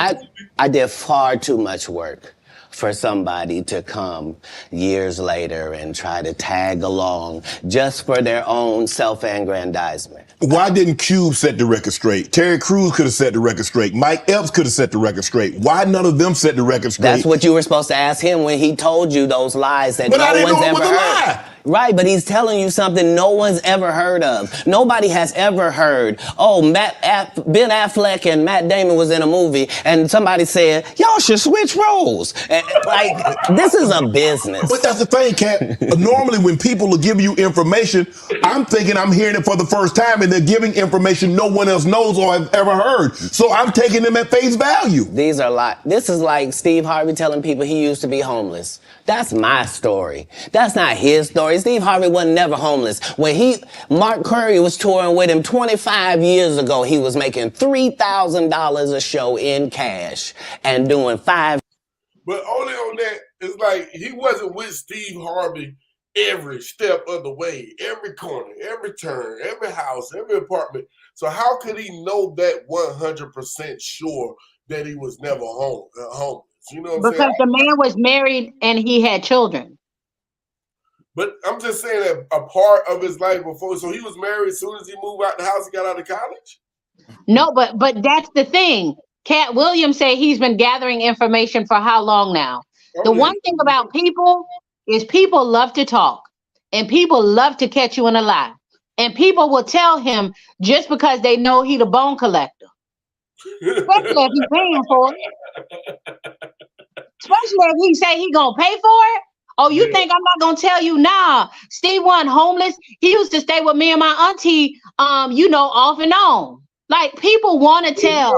I did far too much work for somebody to come years later and try to tag along just for their own self-aggrandizement. Why didn't Cube set the record straight? Terry Crews could have set the record straight. Mike Epps could have set the record straight. Why none of them set the record straight? That's what you were supposed to ask him when he told you those lies that But I no didn't one's know it ever was a heard. lie. Right, but he's telling you something no one's ever heard of. Nobody has ever heard, oh, Ben Affleck and Matt Damon was in a movie and somebody said, y'all should switch roles. And, like, this is a business. But that's the thing, Katt. Normally when people will give you information, I'm thinking I'm hearing it for the first time and they're giving information no one else knows or have ever heard. So I'm taking them at face value. These are like, this is like Steve Harvey telling people he used to be homeless. That's my story. That's not his story. Steve Harvey wasn't never homeless. When Mark Curry was touring with him 25 years ago, he was making $3,000 a show in cash and doing 5. But only on that, it's like he wasn't with Steve Harvey every step of the way, every corner, every turn, every house, every apartment. So how could he know that 100% sure that he was never homeless? You know what I'm saying? Because the man was married and he had children. But I'm just saying that a part of his life before, so he was married as soon as he moved out the house, he got out of college? No, but that's the thing. Katt Williams said he's been gathering information for how long now? The one thing about people is people love to talk and people love to catch you in a lie. And people will tell him just because they know he the bone collector. Especially if he's paying for it. Especially if he say he gonna pay for it. Oh, you think I'm not gonna tell you? Nah, Steve wasn't homeless. He used to stay with me and my auntie, off and on. Like, people want to tell.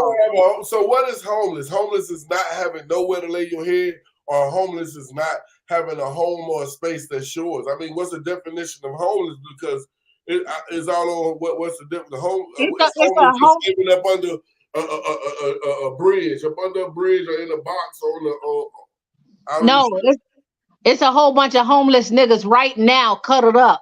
So what is homeless? Homeless is not having nowhere to lay your head, or homeless is not having a home or a space that's yours. I mean, what's the definition of homeless? Because it's all on what's the difference. Homeless is living up under a bridge, up under a bridge, or in a box It's a whole bunch of homeless niggas right now cuddled up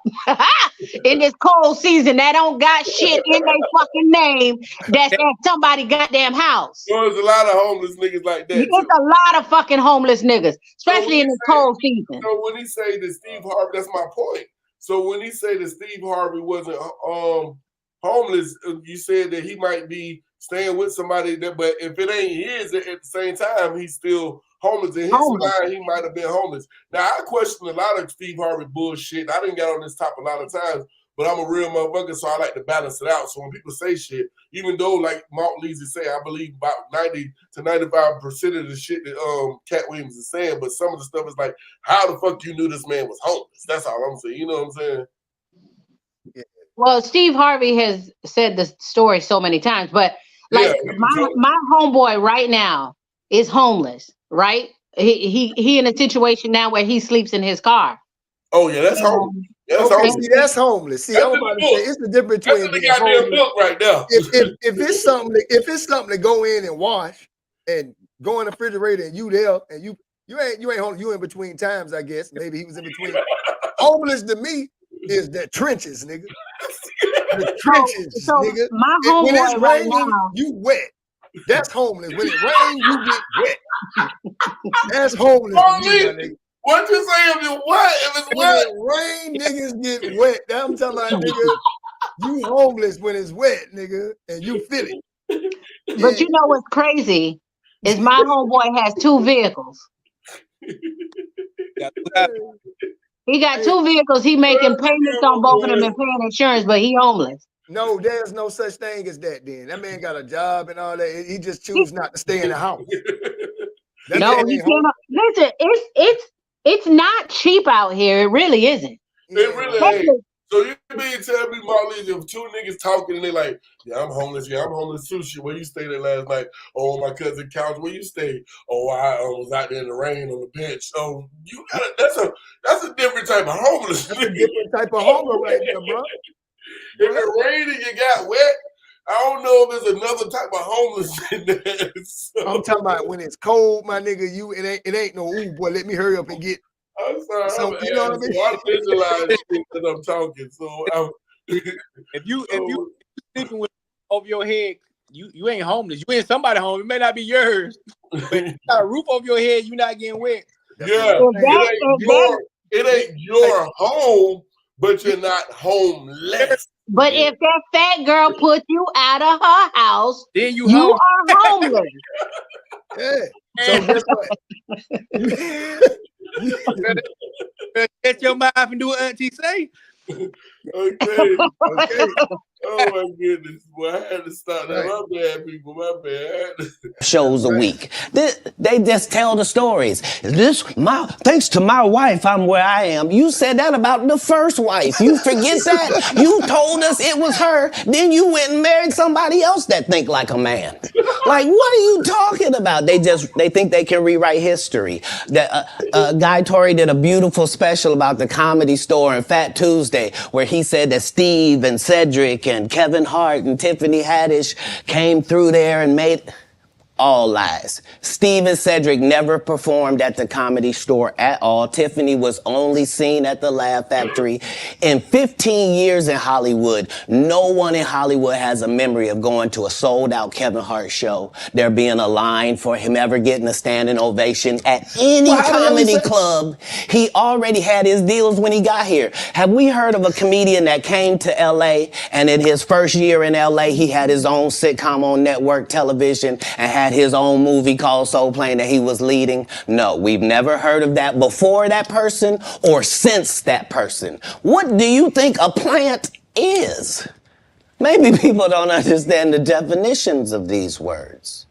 in this cold season that don't got shit in their fucking name that's at somebody's goddamn house. There's a lot of homeless niggas like that. There's a lot of fucking homeless niggas, especially in this cold season. So when he say that Steve Harvey, that's my point. So when he say that Steve Harvey wasn't homeless, you said that he might be staying with somebody that, but if it ain't his, at the same time, he's still homeless. In his mind, he might have been homeless. Now, I question a lot of Steve Harvey bullshit. I didn't get on this topic a lot of times, but I'm a real motherfucker, so I like to balance it out. So when people say shit, even though, like Mark Leasy say, I believe about 90 to 95% of the shit that Katt Williams is saying, but some of the stuff is like, how the fuck you knew this man was homeless? That's all I'm saying. You know what I'm saying? Yeah. Well, Steve Harvey has said the story so many times, but like my homeboy right now is homeless, right? He in a situation now where he sleeps in his car. Oh yeah, that's homeless. That's okay, homeless. see, that's homeless. See, That's I'm about to say it's the difference between the goddamn book right now. If it's something to go in and wash and go in the refrigerator and you there and you ain't home, you in between times, I guess. Maybe he was in between. Homeless to me is the trenches, nigga. The trenches, nigga. My When it's homeboy right raining, now, you wet. That's homeless. When it rains, you get wet. That's homeless to me, my nigga. What you say if you wet? If it's When wet, it rain, niggas get wet. I'm talking about, nigga, you homeless when it's wet, nigga, and you feel it. but you know what's crazy is my homeboy has 2 vehicles. He got 2 vehicles. He making payments on both of them and paying insurance, but he homeless. No, there's no such thing as that. Then that man got a job and all that. He just choose not to stay in the house. No, you cannot. Listen, it's not cheap out here. It really isn't. it really ain't. So you mean tell me, Marley, if 2 niggas talking and they like, yeah, I'm homeless. Yeah, I'm homeless too. Shit, where you stayed at last night? Oh, my cousin couch. Where you stayed? Oh, I was out there in the rain on the bench. Oh, you got that's a different type of homeless. That's a different type of homeless right there, bro. If it rained and you got wet, I don't know if there's another type of homeless in there. So. I'm talking about when it's cold, my nigga. It ain't no ooh boy. Let me hurry up and get. I'm sorry. So, you know what I mean? So I visualize shit that I'm talking. So if you sleeping with over your head, you ain't homeless. You ain't somebody home. It may not be yours, but you got a roof over your head. You not getting wet. Yeah, it ain't your home, but you're not homeless. But if that fat girl puts you out of her house, then you are homeless. Yeah. So guess what? Get your mouth and do what Auntie say. Okay. Oh my goodness. Well, I had to stop that. My bad, people. My bad. Shows a week. They just tell the stories. Thanks to my wife, I'm where I am. You said that about the first wife. You forget that? You told us it was her. Then you went and married somebody else that think like a man. Like, what are you talking about? They think they can rewrite history. Guy Torrey did a beautiful special about the Comedy Store and Fat Tuesday, where he said that Steve and Cedric and Kevin Hart and Tiffany Haddish came through there and made all lies. Steve and Cedric never performed at the Comedy Store at all. Tiffany was only seen at the Laugh Factory. In 15 years in Hollywood, no one in Hollywood has a memory of going to a sold-out Kevin Hart show, there being a line for him ever getting a standing ovation at any comedy club. He already had his deals when he got here. Have we heard of a comedian that came to L.A. and in his first year in L.A. he had his own sitcom on network television and had his own movie called Soul Plane that he was leading? No, we've never heard of that before that person or since that person. What do you think a plant is? Maybe people don't understand the definitions of these words.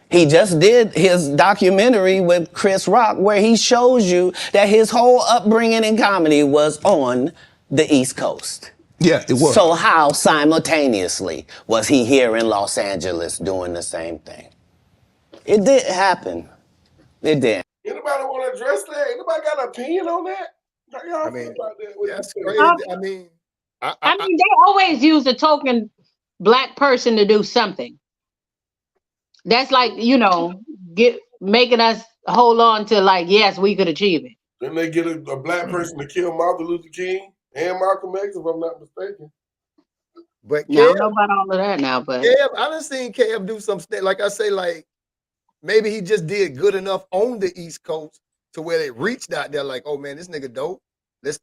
He just did his documentary with Chris Rock where he shows you that his whole upbringing in comedy was on the East Coast. Yeah, it was. So how simultaneously was he here in Los Angeles doing the same thing? It did happen. It did. Anybody want to address that? Anybody got an opinion on that? How y'all feel about that? That's crazy. I mean, I mean, they always use a token black person to do something. That's like, making us hold on to like, yes, we could achieve it. Then they get a black person to kill Martin Luther King and Malcolm X, if I'm not mistaken. But I don't know about all of that now, but Kev, I done seen Kev do some stuff. Like I say, like maybe he just did good enough on the East Coast to where they reached out there. Like, oh man, this nigga dope. Let's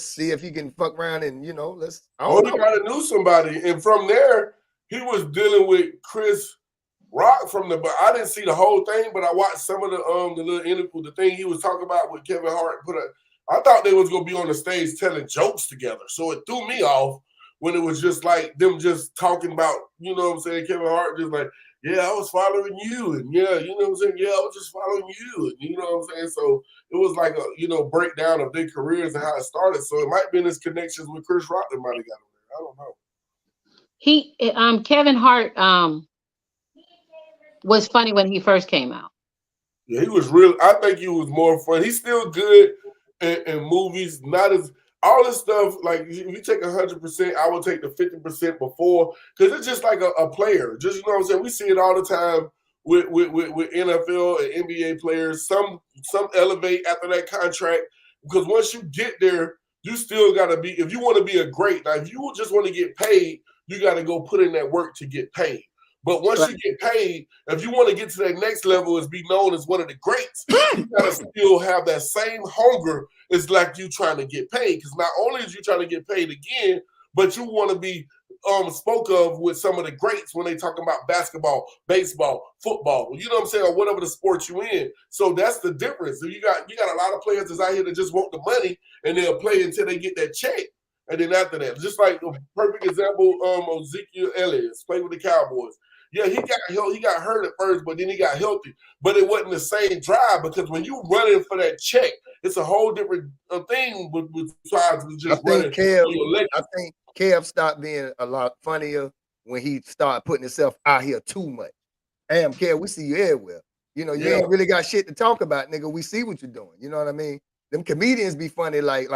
see if he can fuck around and let's. Only gotta knew somebody, and from there he was dealing with Chris Rock but I didn't see the whole thing, but I watched some of the little interview, the thing he was talking about with Kevin Hart. I thought they was gonna be on the stage telling jokes together, so it threw me off. when it was just like them just talking about, you know what I'm saying, Kevin Hart just like, yeah, I was following you, and yeah, you know what I'm saying, yeah, I was just following you, and you know what I'm saying. So it was like a, you know, breakdown of their careers and how it started. So it might have been his connections with Chris Rock that might have got him there. I don't know. Kevin Hart was funny when he first came out. Yeah, he was real. I think he was more fun. He's still good in movies, not as all this stuff. Like if you take 100%, I will take the 50% before, because it's just like a player. Just, you know what I'm saying. We see it all the time with NFL and NBA players. Some elevate after that contract, because once you get there, you still got to be. If you want to be a great, now if you just want to get paid, you got to go put in that work to get paid. But once you get paid, if you want to get to that next level as be known as one of the greats, you gotta still have that same hunger as like you trying to get paid. Because not only is you trying to get paid again, but you want to be spoke of with some of the greats when they talking about basketball, baseball, football, you know what I'm saying, or whatever the sport you in. So that's the difference. You got a lot of players that's out here that just want the money and they'll play until they get that check. And then after that, just like a perfect example, Ezekiel Elliott played with the Cowboys. Yeah, he got hurt at first, but then he got healthy. But it wasn't the same drive, because when you running for that check, it's a whole different thing besides just running. I think Kev stopped being a lot funnier when he started putting himself out here too much. Damn, Kev, we see you everywhere. You know, you ain't really got shit to talk about, nigga. We see what you're doing. You know what I mean? Them comedians be funny like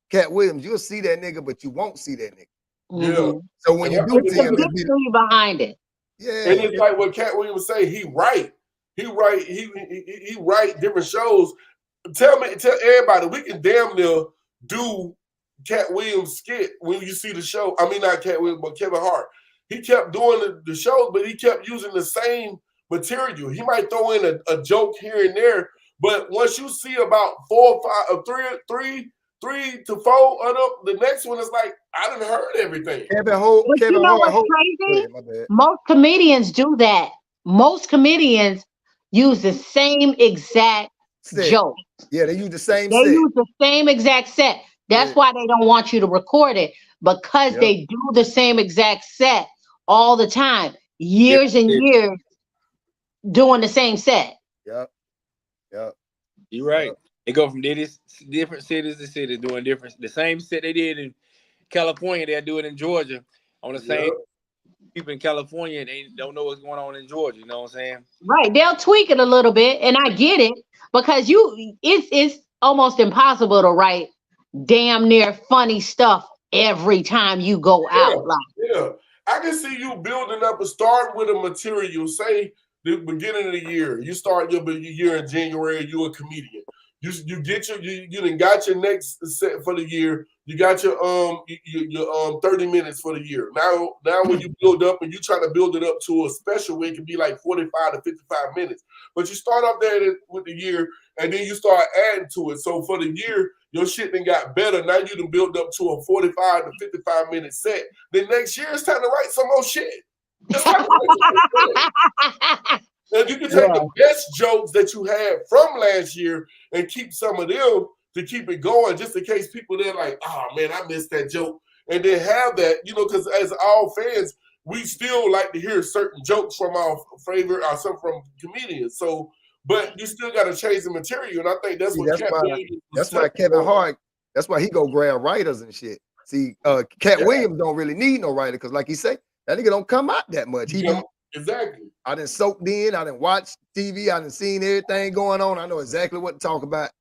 Katt Williams. You'll see that nigga, but you won't see that nigga. Yeah. So when you do see him, behind it. Yeah, and it's like what Katt Williams say. He write different shows. Tell everybody, we can damn near do Katt Williams skit when you see the show. I mean, not Katt Williams, but Kevin Hart. He kept doing the shows, but he kept using the same material. He might throw in a joke here and there, but once you see about 4 or 5, 3 to 4 the next one is like, I done heard everything. Kevin Hart, crazy? Most comedians do that. Most comedians use the same exact joke. Yeah, they use the same set. They use the same exact set. That's why they don't want you to record it, because they do the same exact set all the time, years and years doing the same set. Yep. You're right. They go from different cities to cities doing the same set they did in California. They'll do it in Georgia on the same people in California, and they don't know what's going on in Georgia. You know what I'm saying? Right. They'll tweak it a little bit, and I get it, because it's almost impossible to write damn near funny stuff every time you go out. I can see you building up and starting with a material. Say the beginning of the year, you start your year in January. You're a comedian. You get you done got your next set for the year. You got your 30 minutes for the year. Now when you build up and you try to build it up to a special, it can be like 45 to 55 minutes. But you start off there with the year, and then you start adding to it. So for the year, your shit then got better. Now you done build up to a 45 to 55 minute set. Then next year it's time to write some more shit. And you can take the best jokes that you had from last year and keep some of them to keep it going, just in case people they're like, oh man, I missed that joke. And then have that, because as all fans, we still like to hear certain jokes from our favorite or some from comedians. So, but you still got to change the material. And I think that's what that's why Kevin Hart, that's why he go grab writers and shit. See, Katt Williams don't really need no writer, because like he say, that nigga don't come out that much. Exactly. I done soaked in, I done watched TV, I done seen everything going on. I know exactly what to talk about.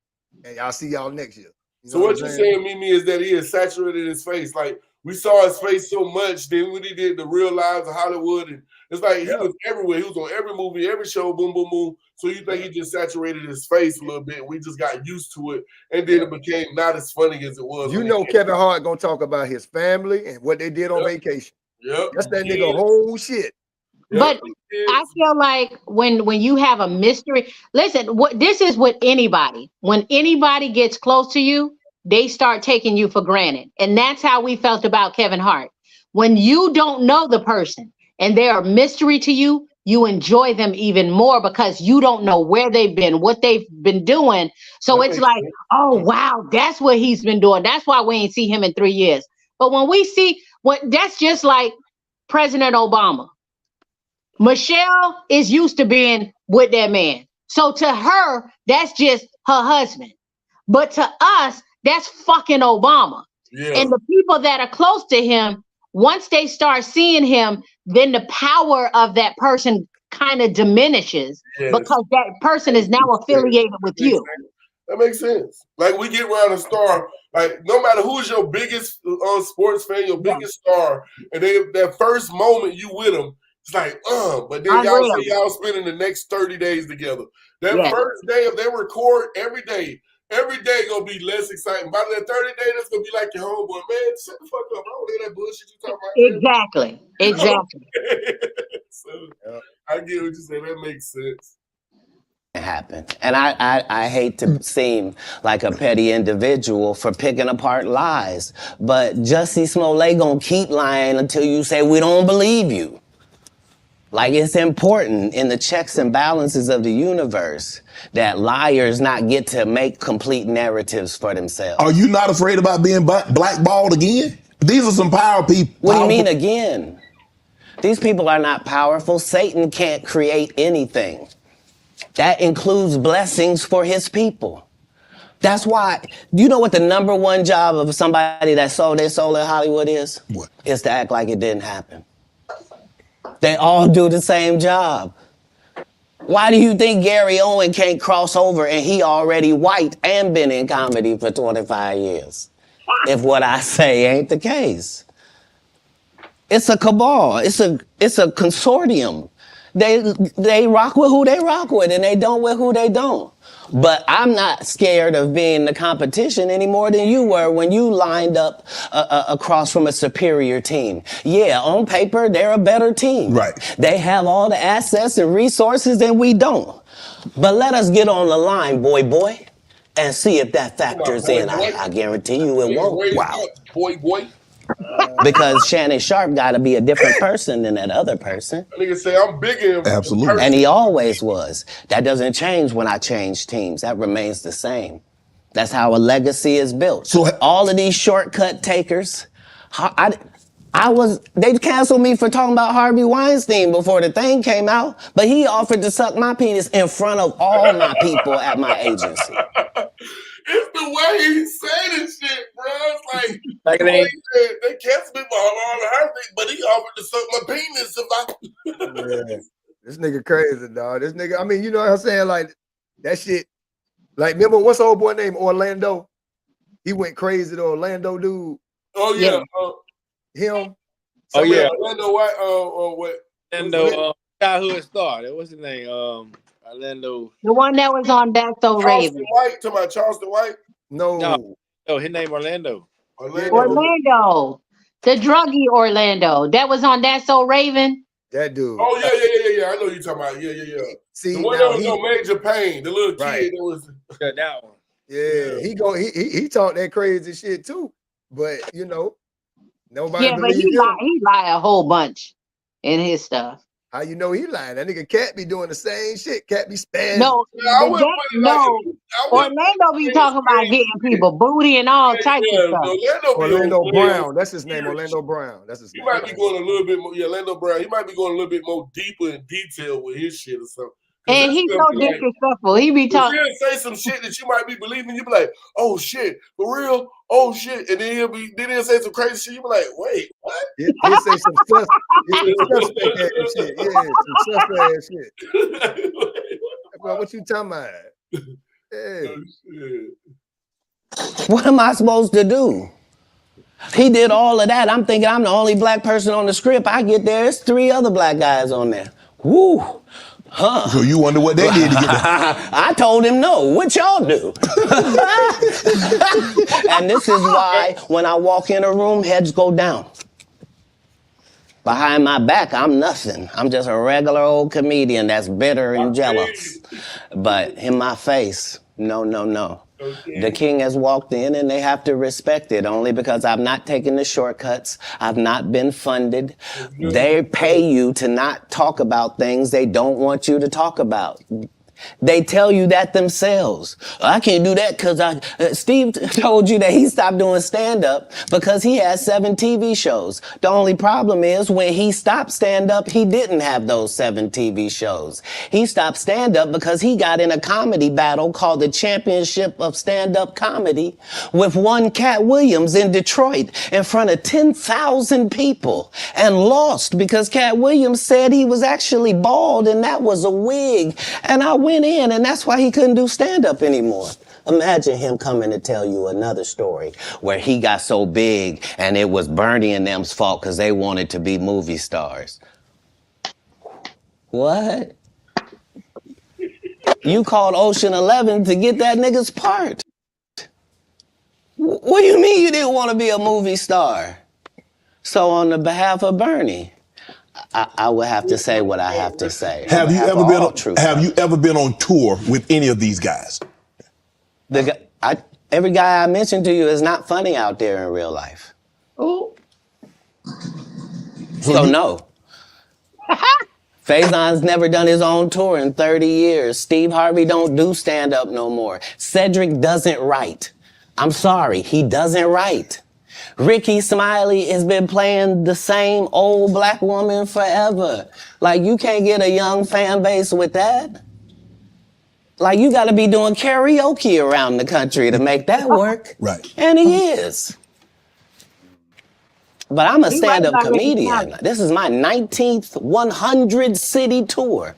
And I'll see y'all next year. So what you're saying, Mimi, is that he has saturated his face. Like, we saw his face so much, then when he did The Real Lives of Hollywood, and it's like he was everywhere. He was on every movie, every show, boom, boom, boom. So you think he just saturated his face a little bit, and we just got used to it, and then it became not as funny as it was. You know Kevin Hart gonna talk about his family and what they did on vacation. That's that nigga whole shit. But I feel like when you have a mystery, listen, this is with anybody. When anybody gets close to you, they start taking you for granted. And that's how we felt about Kevin Hart. When you don't know the person and they're a mystery to you, you enjoy them even more, because you don't know where they've been, what they've been doing. So it's like, oh, wow, that's what he's been doing. That's why we ain't see him in 3 years. But when we see, That's just like President Obama. Michelle is used to being with that man. So to her, that's just her husband. But to us, that's fucking Obama. Yeah. And the people that are close to him, once they start seeing him, then the power of that person kind of diminishes because that person is now affiliated with you. That makes sense. Like we get around a star, like no matter who's your biggest sports fan, your biggest star, and that first moment you with them, it's like, but then y'all say y'all spending the next 30 days together. That first day of their record, every day gonna be less exciting. By that 30 day, that's gonna be like your homeboy, man. Shut the fuck up. I don't hear that bullshit you talking about. Exactly. So I get what you say. That makes sense. Happen. And I hate to seem like a petty individual for picking apart lies, but Jussie Smollett gonna keep lying until you say we don't believe you. Like, it's important in the checks and balances of the universe that liars not get to make complete narratives for themselves. Are you not afraid about being blackballed again? These are some power people. What do you mean again? These people are not powerful. Satan can't create anything. That includes blessings for his people. That's why, you know what the number one job of somebody that sold their soul in Hollywood is? What? Is to act like it didn't happen. They all do the same job. Why do you think Gary Owen can't cross over and he already white and been in comedy for 25 years? If what I say ain't the case. It's a cabal. It's a consortium. They rock with who they rock with and they don't with who they don't. But I'm not scared of being the competition any more than you were when you lined up across from a superior team. Yeah, on paper, they're a better team. Right. They have all the assets and resources and we don't. But let us get on the line, boy, and see if that factors in. I guarantee you it won't. Wow. Boy. Because Shannon Sharp got to be a different person than that other person. That nigga say I'm bigger. Absolutely. And he always was. That doesn't change when I change teams. That remains the same. That's how a legacy is built. So all of these shortcut takers, they canceled me for talking about Harvey Weinstein before the thing came out, but he offered to suck my penis in front of all my people at my agency. It's the way he said this shit, bro. It's like they canceled me for Harvey, but he offered to suck my penis Yeah. This nigga crazy, dog. This nigga, I mean, you know what I'm saying? Like, that shit. Like, remember, what's the old boy named Orlando? He went crazy, the Orlando dude. Oh, yeah. Him. Oh, yeah. Orlando White, what? Orlando, childhood star. What's his name? Orlando. The one that was on That's So Raven. White, talking about Charleston White? No, his name Orlando. Orlando. The druggy Orlando. That was on That's So Raven. That dude. Oh, yeah. I know you're talking about. Yeah. See, the one that was on Major Pain, the little kid that was. That one. Yeah, he talked that crazy shit too. But, you know, nobody but he lied a whole bunch in his stuff. How you know he lying? That nigga Katt be doing the same shit. Katt be spazzing. No. Orlando be talking about getting people booty and all types of stuff. Orlando Brown. That's his name. Orlando Brown. That's his name. He might be going a little bit more. Yeah, Orlando Brown. He might be going a little bit more deeper in detail with his shit or something. And he's so disrespectful. He be talking. He'll say some shit that you might be believing. You be like, "Oh shit, for real? Oh shit!" And then he'll say some crazy shit. You be like, "Wait, what?" He'll say some stuff. Suspect ass shit. Yeah, some suspect ass shit. Well, what you talking about? Hey. What am I supposed to do? He did all of that. I'm thinking I'm the only black person on the script. I get there, there's 3 other black guys on there. Woo. Huh. So you wonder what they did to get there? I told him no. What y'all do? And this is why when I walk in a room, heads go down. Behind my back, I'm nothing. I'm just a regular old comedian that's bitter and jealous. But in my face, no. Okay. The king has walked in and they have to respect it only because I've not taken the shortcuts. I've not been funded. They pay you to not talk about things they don't want you to talk about. They tell you that themselves. I can't do that because Steve told you that he stopped doing stand-up because he had 7 TV shows. The only problem is when he stopped stand-up, he didn't have those 7 TV shows. He stopped stand-up because he got in a comedy battle called the Championship of Stand-Up Comedy with one Katt Williams in Detroit in front of 10,000 people and lost because Katt Williams said he was actually bald and that was a wig. And I went in, and that's why he couldn't do stand-up anymore. Imagine him coming to tell you another story where he got so big and it was Bernie and them's fault because they wanted to be movie stars. What? You called Ocean 11 to get that nigga's part. What do you mean you didn't want to be a movie star? So on the behalf of Bernie, I would have to say what I have to say. Have you ever been on tour with any of these guys? Every guy I mentioned to you is not funny out there in real life. Oh. So no. Faison's never done his own tour in 30 years. Steve Harvey don't do stand-up no more. Cedric doesn't write. I'm sorry, he doesn't write. Ricky Smiley has been playing the same old black woman forever. Like, you can't get a young fan base with that. Like, you gotta be doing karaoke around the country to make that work. Right. And he is. But I'm a stand-up comedian. This is my 19th 100-city tour.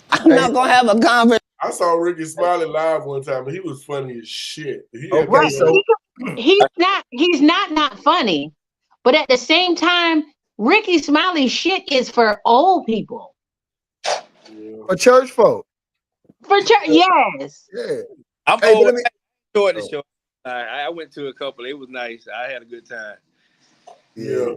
I'm not gonna have a conversation. I saw Ricky Smiley live one time, and he was funny as shit. Right. He's not funny, but at the same time, Ricky Smiley's shit is for old people. For church folk. For church, yes. Yeah. I'm old. I enjoyed the show. I went to a couple. It was nice. I had a good time. Yeah.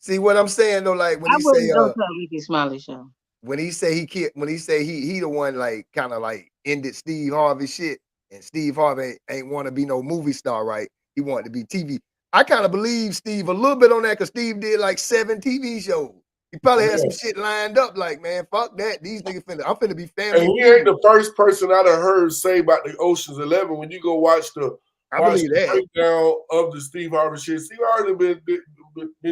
See what I'm saying though, like when I he wouldn't say go to a Ricky Smiley show. When he say he the one like kind of like ended Steve Harvey shit, and Steve Harvey ain't want to be no movie star, right? He wanted to be TV. I kind of believe Steve a little bit on that because Steve did like 7 TV shows. He probably had some shit lined up. Like, man, fuck that. These niggas I'm finna be family. And he ain't the first person I done heard say about the Ocean's 11. When you go watch the breakdown of the Steve Harvey shit, Steve Harvey been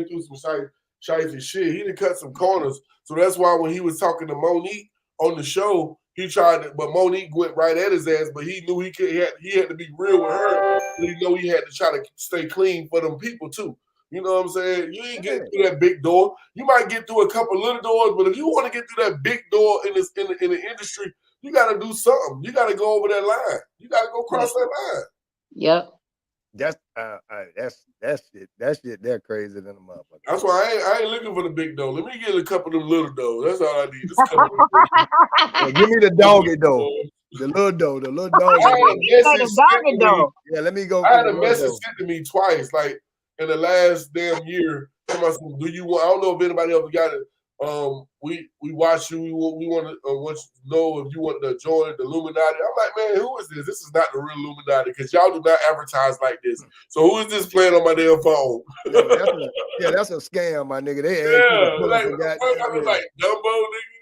through some shifty shit. He done cut some corners. So that's why when he was talking to Monique on the show, he tried to, but Monique went right at his ass, but he knew he had to be real with her. He know he had to try to stay clean for them people too. You know what I'm saying? You ain't getting through that big door. You might get through a couple little doors, but if you want to get through that big door in the industry, you got to do something. You got to go over that line. You got to go cross that line. Yep. That's shit. They're crazy than a motherfucker. That's why I ain't looking for the big door. Let me get a couple of them little doors. That's all I need. Just give me the doggy door. The little door. The little dog. Yeah, let me go. I had a message sent to me twice, like in the last damn year. Do you want? I don't know if anybody else got it. We watch you. We want to know if you want to join the Illuminati. I'm like, man, who is this? This is not the real Illuminati because y'all do not advertise like this. So who is this playing on my damn phone? That's a scam, my nigga. Like Dumbo, nigga.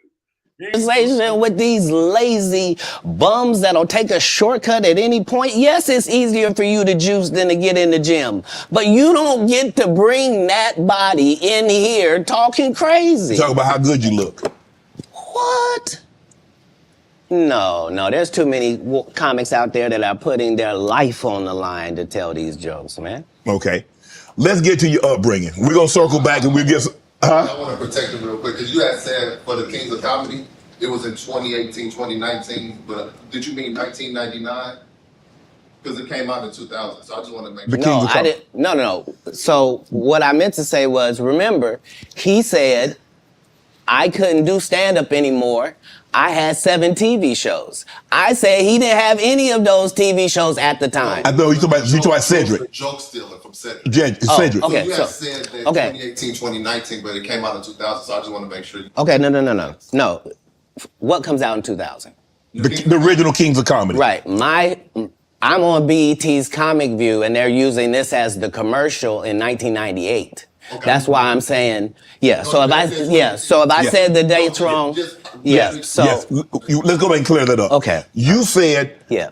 Conversation with these lazy bums that'll take a shortcut at any point. Yes, it's easier for you to juice than to get in the gym, but you don't get to bring that body in here talking crazy. Talk about how good you look. What? No, there's too many comics out there that are putting their life on the line to tell these jokes, man. Okay. Let's get to your upbringing. We're going to circle back and we'll get I want to protect him real quick because you had said for the Kings of Comedy, it was in 2018, 2019, but did you mean 1999? Because it came out in 2000, so I just want to make sure. No, I didn't. No. So what I meant to say was, remember, he said I couldn't do stand-up anymore. I had 7 TV shows. I said he didn't have any of those TV shows at the time. I know you talking about Cedric. Joke stealing from Cedric. Cedric. Okay, so you had said that 2018, 2019, but it came out in 2000, so I just want to make sure. Okay, no. What comes out in 2000? The original Kings of Comedy. Right. I'm on BET's Comic View, and they're using this as the commercial in 1998. Okay. That's why I'm saying, So if I said the dates wrong, Yeah. So yes. Let's go back and clear that up. Okay. You said yeah.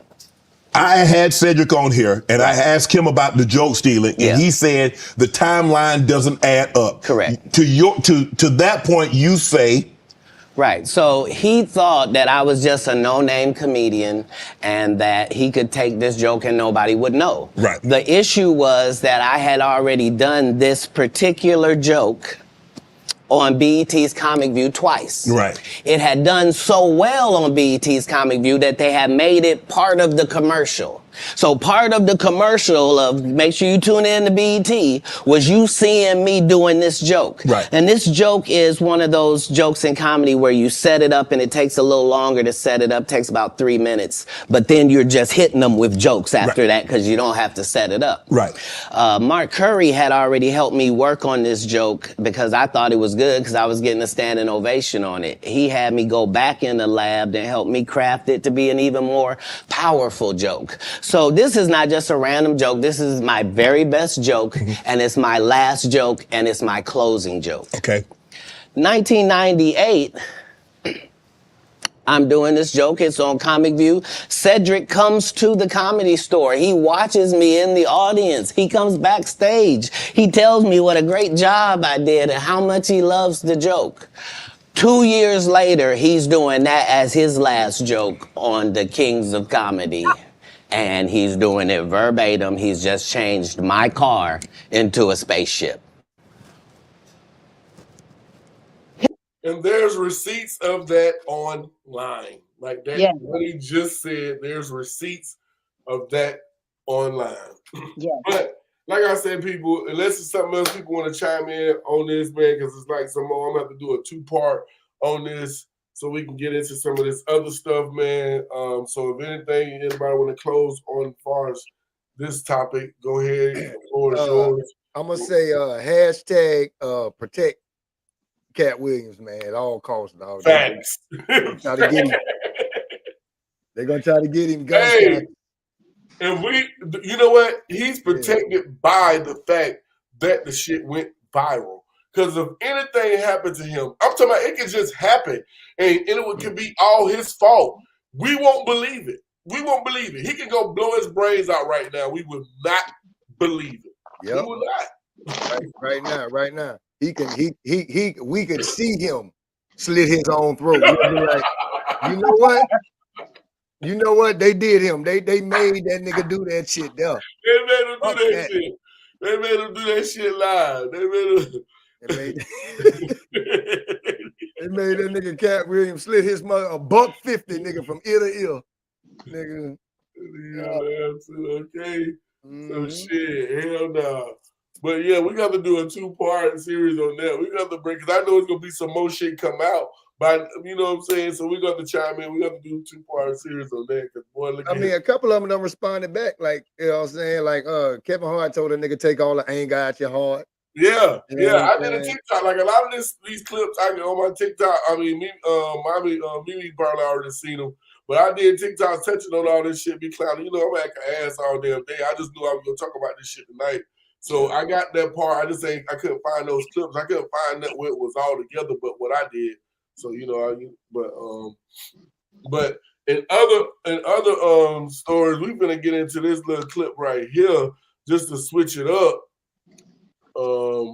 I had Cedric on here and I asked him about the joke stealing, and he said the timeline doesn't add up. Correct. To that point, you say. Right. So he thought that I was just a no-name comedian and that he could take this joke and nobody would know. Right. The issue was that I had already done this particular joke on BET's Comic View twice. Right. It had done so well on BET's Comic View that they had made it part of the commercial. So part of the commercial of make sure you tune in to BET was you seeing me doing this joke. Right. And this joke is one of those jokes in comedy where you set it up and it takes a little longer to set it up, takes about 3 minutes, but then you're just hitting them with jokes after that because you don't have to set it up. Right. Mark Curry had already helped me work on this joke because I thought it was good because I was getting a standing ovation on it. He had me go back in the lab and help me craft it to be an even more powerful joke. So this is not just a random joke. This is my very best joke, and it's my last joke, and it's my closing joke. Okay. 1998, I'm doing this joke. It's on Comic View. Cedric comes to the Comedy Store. He watches me in the audience. He comes backstage. He tells me what a great job I did and how much he loves the joke. 2 years later, he's doing that as his last joke on the Kings of Comedy. And he's doing it verbatim. He's just changed my car into a spaceship. And there's receipts of that online. Like that, what he just said, there's receipts of that online. Yeah. But like I said, people, unless it's something else people want to chime in on this, man, because it's like some more, I'm going to have to do a 2-part on this so we can get into some of this other stuff, man. So if anything, anybody want to close on as far as this topic, go ahead. The floor is yours. I'm going to say hashtag protect Katt Williams, man, at all costs. Facts. Try to get him. They're going to try to get him. Hey, and you know what? He's protected by the fact that the shit went viral. Because if anything happened to him, I'm talking about it could just happen. And it could be all his fault. We won't believe it. We won't believe it. He can go blow his brains out right now. We would not believe it. Yep. We will not. Right now. We could see him slit his own throat. We'll be like, you know what? You know what? They did him. They made that nigga do that shit there. They made him do that shit. They made him do that shit live. They made that nigga Katt Williams slit his mother $150 nigga from ear to ear. Nigga. Okay. So shit, hell no. But yeah, we got to do a 2-part series on that. We got to break, because I know it's gonna be some more shit come out. But you know what I'm saying? So we got to chime in. We got to do a 2-part series on that. Cause boy, look, I mean, a couple of them done responded back, like, you know what I'm saying? Like Kevin Hart told a nigga take all the anger out your heart. Yeah, I did a TikTok. Like a lot of these clips I get on my TikTok. I mean, Mimi probably already seen them, but I did TikTok touching on all this shit. Be clowning, you know, I'm acting ass all damn day. I just knew I was gonna talk about this shit tonight, so I got that part. I couldn't find those clips. I couldn't find that where it was all together, but what I did. So you know, but in other stories, we're gonna get into this little clip right here just to switch it up. Let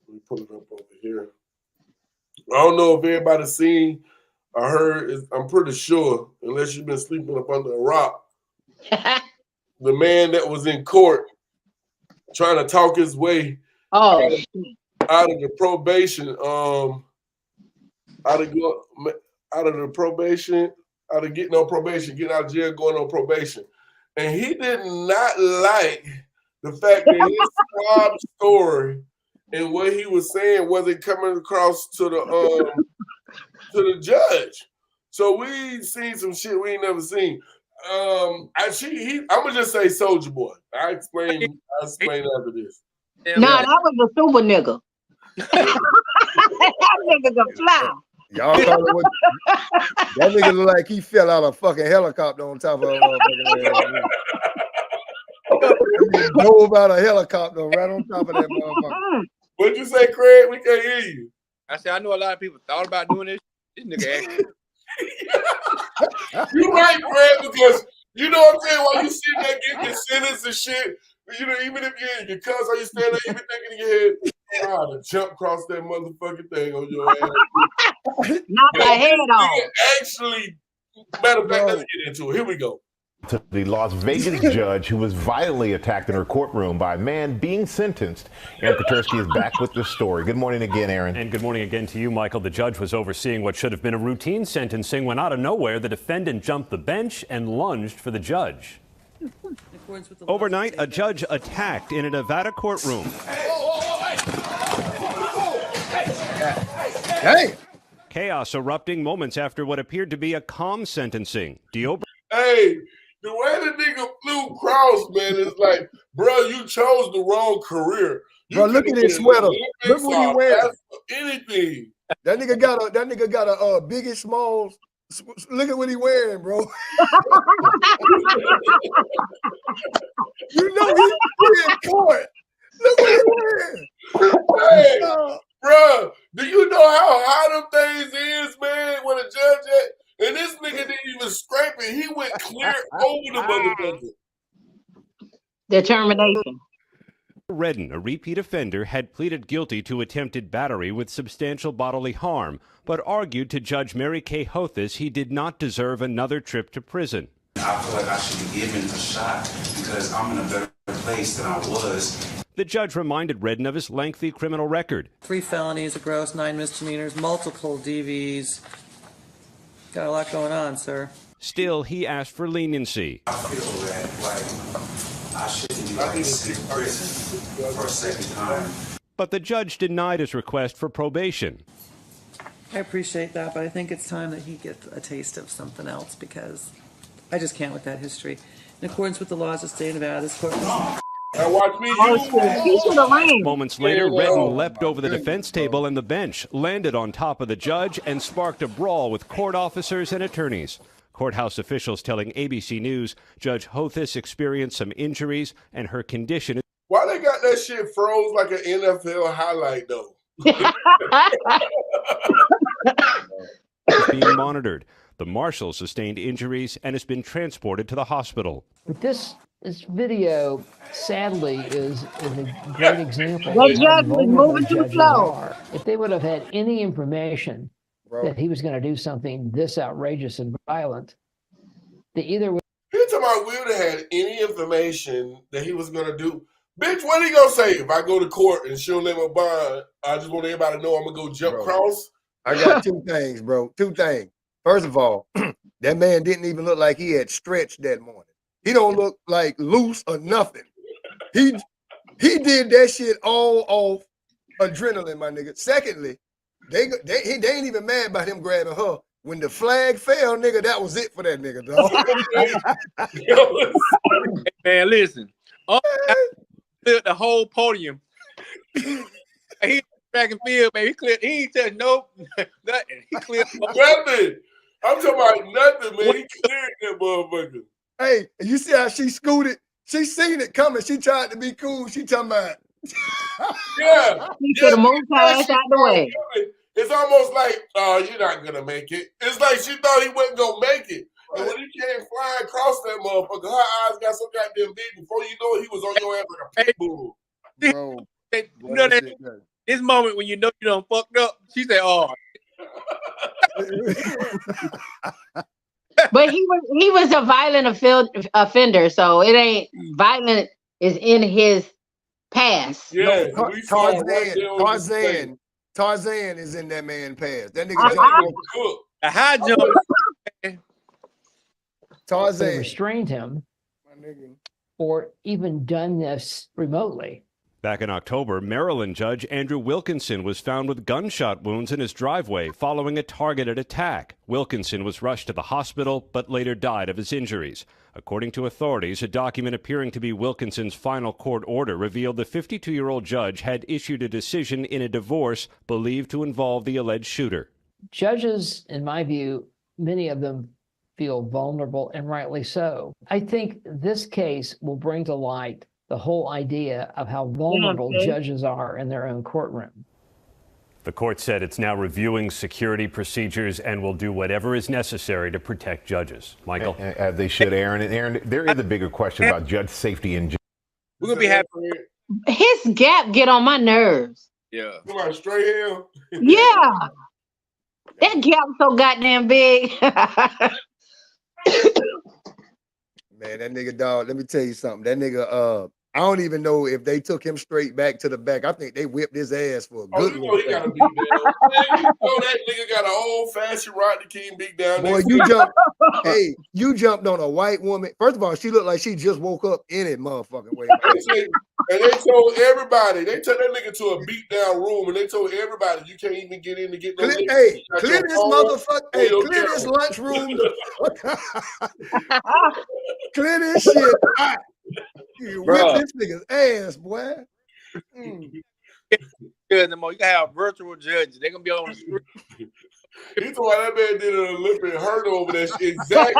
me pull it up over here. I don't know if everybody's seen or heard. I'm pretty sure, unless you've been sleeping up under a rock, the man that was in court trying to talk his way out of the probation, getting on probation, getting out of jail, going on probation. And he did not like the fact that his sob story and what he was saying wasn't coming across to the judge. So we seen some shit we ain't never seen. I'm gonna just say Soulja Boy. I explain after this. Nah, that was a super nigga. That nigga's a fly. Y'all call it what? That nigga look like he fell out of a fucking helicopter on top of a motherfucker. Dove out a helicopter right on top of that motherfucker. What'd you say, Craig? We can't hear you. I said, I know a lot of people thought about doing this. This nigga actually. You right, Craig, because you know what I'm saying? While you sitting there getting your sentence and shit, you know, even if you're in your cuss or you stand there, you be thinking in your head, to jump across that motherfucking thing on your ass. Knock my head off. Actually, matter of fact, let's get into it. Here we go. To the Las Vegas judge who was violently attacked in her courtroom by a man being sentenced. Aaron Katersky is back with this story. Good morning again, Aaron. And good morning again to you, Michael. The judge was overseeing what should have been a routine sentencing when out of nowhere, the defendant jumped the bench and lunged for the judge. Overnight, a judge attacked in a Nevada courtroom. Hey! Chaos erupting moments after what appeared to be a calm sentencing. Hey, the way the nigga flew cross, man, is like, bro, you chose the wrong career. Bro, look at his sweater. Look what he wearing. Anything. That nigga got a Biggie Smalls. Look at what he wearing, bro. You know he in court. Look what he wearing. Hey, bro, do you know how high them things is, man, when a judge at? And this nigga didn't even scrape it. He went clear over the motherfucker. Determination. Redden, a repeat offender, had pleaded guilty to attempted battery with substantial bodily harm, but argued to Judge Mary Kay Hothus he did not deserve another trip to prison. I feel like I should be given a shot because I'm in a better place than I was. The judge reminded Redden of his lengthy criminal record. 3 felonies, a gross, 9 misdemeanors, multiple DVs. Got a lot going on, sir. Still, he asked for leniency. I feel that, I shouldn't be in prison for a second time. But the judge denied his request for probation. I appreciate that, but I think it's time that he gets a taste of something else because I just can't with that history. In accordance with the laws of the state of Nevada, this court... Now watch me. Moments later, Redden leapt over the defense table and the bench, landed on top of the judge, and sparked a brawl with court officers and attorneys. Courthouse officials telling ABC News Judge Hothus experienced some injuries and her condition. Why they got that shit froze like an NFL highlight, though? Is being monitored. The marshal sustained injuries and has been transported to the hospital. But this video, sadly, is a great example. That judge was moving too slow. If they would have had any information that he was going to do something this outrageous and violent, they either would. He talking about we would have had any information that he was gonna do. Bitch, what he gonna say if I go to court and she'll let me bond? I just want everybody to know I'm gonna go jump cross. I got 2 things, bro. 2 things. First of all, that man didn't even look like he had stretched that morning. He don't look like loose or nothing. He did that shit all off adrenaline, my nigga. Secondly, they ain't even mad about him grabbing her. When the flag fell, nigga, that was it for that nigga, dog. Man, listen. The whole podium. He track and field, baby. He cleared. He ain't touched nothing. He cleared nothing. I'm talking about nothing, man. He cleared that motherfucker. Hey, you see how she scooted? She seen it coming. She tried to be cool. She talking about. Yeah. He should have moved her ass out the way. It's almost like, oh, you're not gonna make it. It's like she thought he wasn't gonna make it. And when he came flying across that motherfucker, her eyes got so goddamn big. Before you know it, he was on your ass like a pit bull. Bro, you know that this moment when you know you done fucked up, she said, "Oh." But he was a violent offender, so it ain't violent is in his past. Yeah, Tarzan is in that man's past. That nigga a high jump. Tarzan restrained him or even done this remotely. Back in October, Maryland Judge Andrew Wilkinson was found with gunshot wounds in his driveway following a targeted attack. Wilkinson was rushed to the hospital, but later died of his injuries. According to authorities, a document appearing to be Wilkinson's final court order revealed the 52-year-old judge had issued a decision in a divorce believed to involve the alleged shooter. Judges, in my view, many of them feel vulnerable, and rightly so. I think this case will bring to light the whole idea of how vulnerable judges are in their own courtroom. The court said it's now reviewing security procedures and will do whatever is necessary to protect judges. Michael? As they should, Aaron. And Aaron, there is a bigger question about judge safety in jail. We're going to be happy. His gap get on my nerves. Yeah. Come on, straight hair. Yeah. That gap so goddamn big. Man, that nigga, dog, let me tell you something. That nigga, I don't even know if they took him straight back to the back. I think they whipped his ass for a good you know he got to beat down. Man, you know that nigga got an old-fashioned Rodney King beat down. Boy, you jumped. Hey, you jumped on a white woman. First of all, she looked like she just woke up in it, motherfucking way. And they told everybody, they took that nigga to a beat down room, and they told everybody you can't even get in to get no. Hey, clear this motherfucker. Hey, clear this lunchroom. Clear this shit. You whip this nigga's ass, boy. Good, you can have virtual judges. They're gonna be on the screen. He told that man did an Olympic hurt over that shit. Exactly.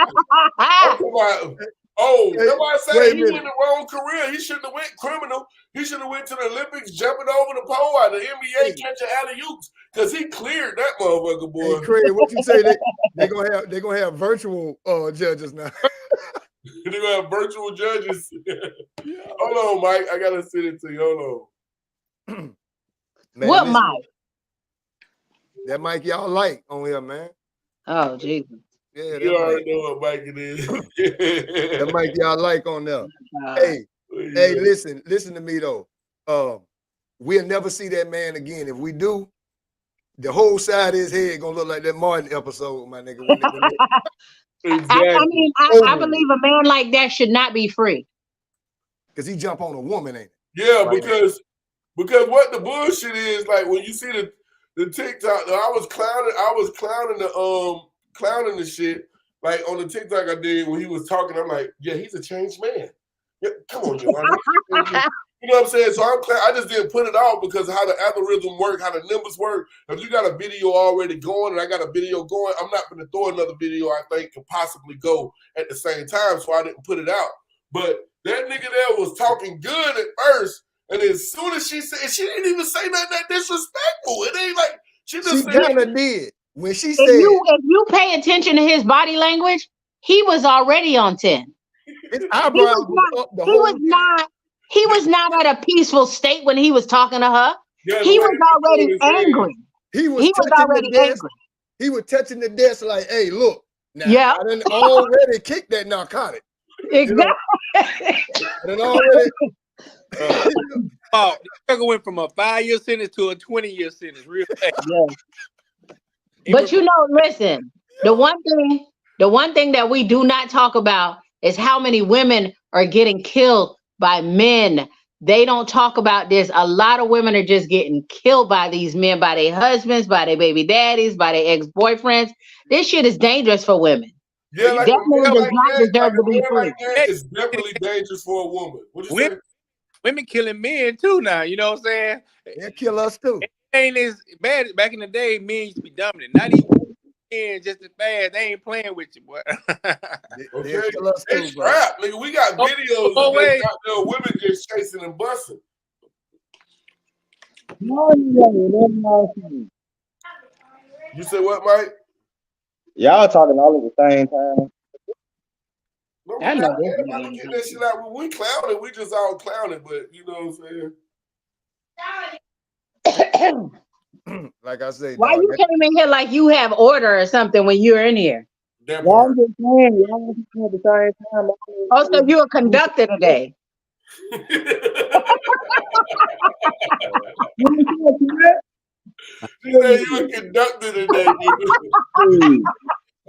I'm talking about, somebody said he went the wrong career. He shouldn't have went criminal. He should have went to the Olympics, jumping over the pole at the NBA, catching alley-oops, because he cleared that motherfucker, boy. Hey, Craig, what you say? They gonna have virtual judges now. They're gonna have virtual judges. Hold on, Mike. I gotta send it to you. Hold on. Man, what Mike? That Mike y'all like on here, man. Oh, Jesus. Yeah, you already know what Mike it is. That Mike y'all like on there. Hey, listen to me though. We'll never see that man again. If we do, the whole side of his head gonna look like that Martin episode, my nigga. Exactly. I mean, I believe a man like that should not be free. Because he jump on a woman, ain't it? Yeah, right. because what the bullshit is, like when you see the TikTok, I was clowning the shit, like on the TikTok I did when he was talking. I'm like, yeah, he's a changed man. Yeah, come on, you know what I'm saying? So I just didn't put it out because of how the algorithm work, how the numbers work. If you got a video already going and I got a video going, I'm not going to throw another video I think could possibly go at the same time, so I didn't put it out. But that nigga there was talking good at first, and as soon as she said, she didn't even say nothing that disrespectful. It ain't like she kind of did when she said. If you pay attention to his body language, he was already on 10. His eyebrows He was not at a peaceful state when he was talking to her. Yeah, he was already angry. He was already angry. He was touching the desk like, hey, look. Now, I done already kicked that narcotic. Exactly. You know? already. Oh, the nigga went from a 5-year sentence to a 20-year sentence real fast. Yeah. But you know, listen, the one thing that we do not talk about is how many women are getting killed by men. They don't talk about this. A lot of women are just getting killed by these men, by their husbands, by their baby daddies, by their ex-boyfriends. This shit is dangerous for women. Yeah, like that man does not deserve to be free. It's definitely dangerous for a woman. What you say? Women killing men too now, you know what I'm saying? They kill us too. It ain't as bad. Back in the day, men used to be dominant. Not even men just as bad. They ain't playing with you, boy. Okay, they strapped, nigga. We got videos of women just chasing and busting. You said what, Mike? Y'all talking all at the same time. No, everybody get that shit out. We clowning, we just all clowning, but you know what I'm saying? Like I say, why you came in here like you have order or something when you're in here? Y'all just saying, y'all at the same time. Oh, so you're a conductor today. She said you a conductor today.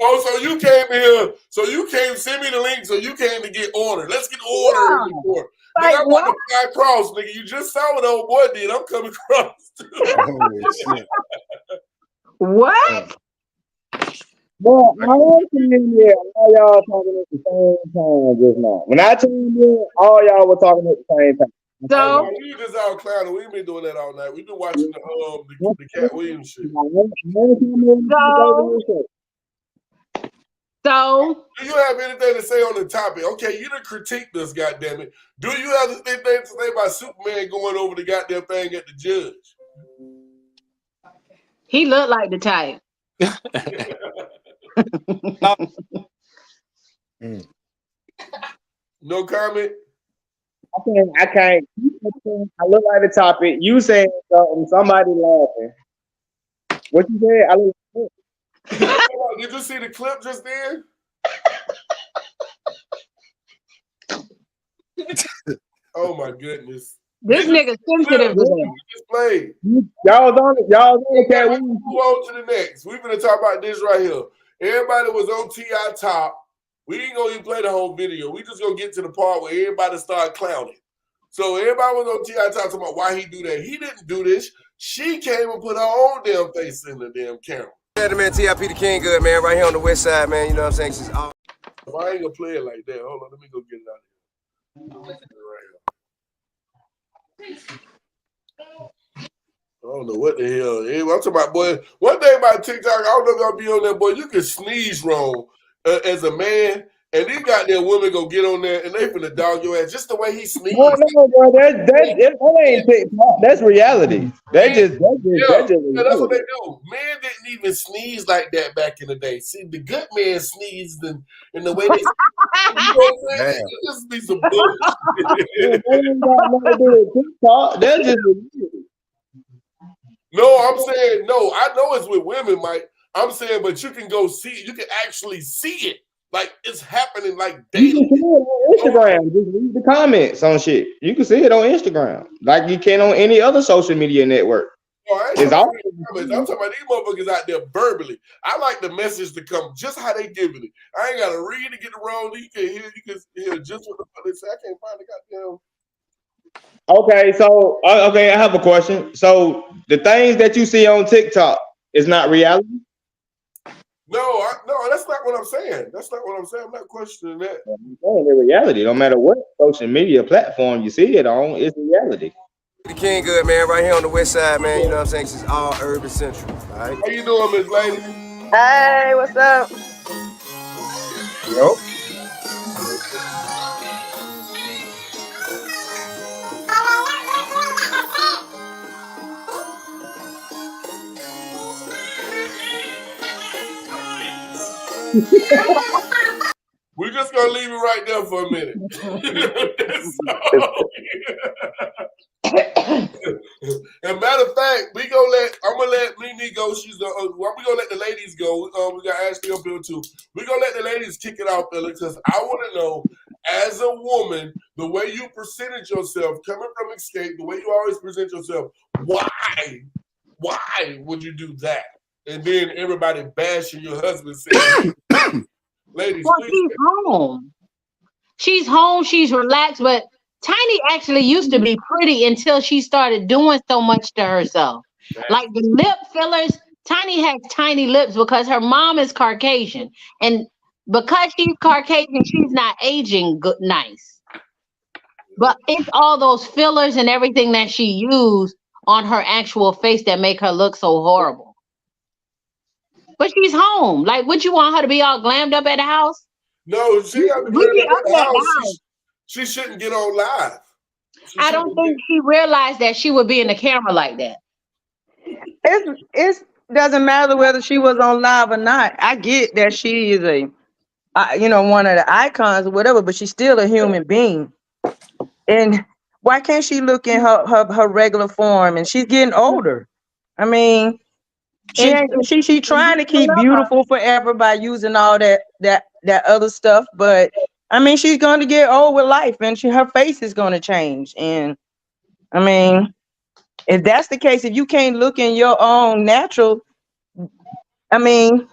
Oh, so you came here, so you came, send me the link, so you came to get order. Let's get order in the court. Like, nigga, I'm about to fly across, nigga. You just saw what the old boy did. I'm coming across too. Oh, shit. What? Well, I want to in here, all y'all talking at the same time just now. When I came in, all y'all were talking at the same time. So we just out clowning. We've been doing that all night. We've been watching the Katt Williams shit. So, do you have anything to say on the topic? Okay, you done critiqued us, goddammit. Do you have anything to say about Superman going over the goddamn thing at the judge? he looked like the type. No comment? I can't. I look like the topic. You saying something, somebody laughing. What you said? I look. Did you see the clip just then? Oh my goodness. This nigga sensitive today. Displayed. Y'all was on it. Y'all was on it. Let's move on to the next. We're gonna talk about this right here. Everybody was on T.I. top. We ain't gonna even play the whole video. We just gonna get to the part where everybody started clowning. So everybody was on T.I. top talking about why he do that. He didn't do this. She came and put her own damn face in the damn camera. Yeah, the man T.I.P. the King good, man, right here on the west side, man. You know what I'm saying? She's all... I ain't gonna play it like that. Hold on, let me go get it out of here. I don't know what the hell. I'm talking about, boy. One thing about TikTok, I don't know if I'll be on there, boy. You can sneeze wrong as a man, and these goddamn women go get on there and they finna dog your ass just the way he sneezed. No, bro, that ain't TikTok. That's reality. That's just that's what they do. Men didn't even sneeze like that back in the day. See, the good men sneezed in the way they sneeze. You know what I'm saying? It just be some bullshit. That ain't got nothing to do with TikTok. That's just No, I'm saying, no, I know it's with women, Mike. I'm saying, but you can go see it. You can actually see it. Like, it's happening like daily. You can see it on Instagram. Just read the comments on shit. You can see it on Instagram. Like you can on any other social media network. No, I ain't talking about I'm talking about these motherfuckers out there verbally. I like the message to come just how they giving it. I ain't got to read to get it wrong. You can hear just what the fuck they say. I can't find the goddamn... Okay, so I have a question. So the things that you see on TikTok is not reality? No, that's not what I'm saying. That's not what I'm saying. I'm not questioning that. The reality, no matter what social media platform you see it on, it's reality. The King good, man, right here on the west side, man. You know what I'm saying? She's all urban central. All right. How you doing, Miss Lady? Hey, what's up? Yo. We're just gonna leave it right there for a minute. And matter of fact, I'm gonna let Mimi go. She's we gonna let the ladies go. We got Ashley up here too. We're gonna let the ladies kick it off, Billy, because I want to know, as a woman, the way you presented yourself, coming from Escape, the way you always present yourself. Why would you do that? And then everybody bashing your husband saying, ladies, well, please. she's home. She's home. She's relaxed. But Tiny actually used to be pretty until she started doing so much to herself. Like the lip fillers, Tiny has tiny lips because her mom is Caucasian. And because she's Caucasian, she's not aging nice. But it's all those fillers and everything that she used on her actual face that make her look so horrible. But she's home. Like, would you want her to be all glammed up at the house? No, she got to be glammed up at the house. She shouldn't get on live. I don't think she realized that she would be in the camera like that. It doesn't matter whether she was on live or not. I get that she is one of the icons or whatever, but she's still a human being. And why can't she look in her regular form? And she's getting older. I mean, she trying to keep beautiful forever by using all that other stuff, but I mean, she's going to get old with life, and her face is going to change. And I mean, if that's the case, if you can't look in your own natural, I mean,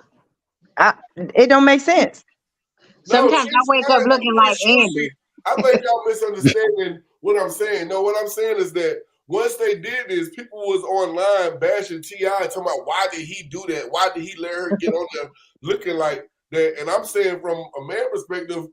it don't make sense. Sometimes I wake up looking like Andy. I think y'all misunderstanding what I'm saying. No, what I'm saying is that once they did this, people was online bashing T.I. talking about why did he do that? Why did he let her get on there looking like that? And I'm saying from a man perspective,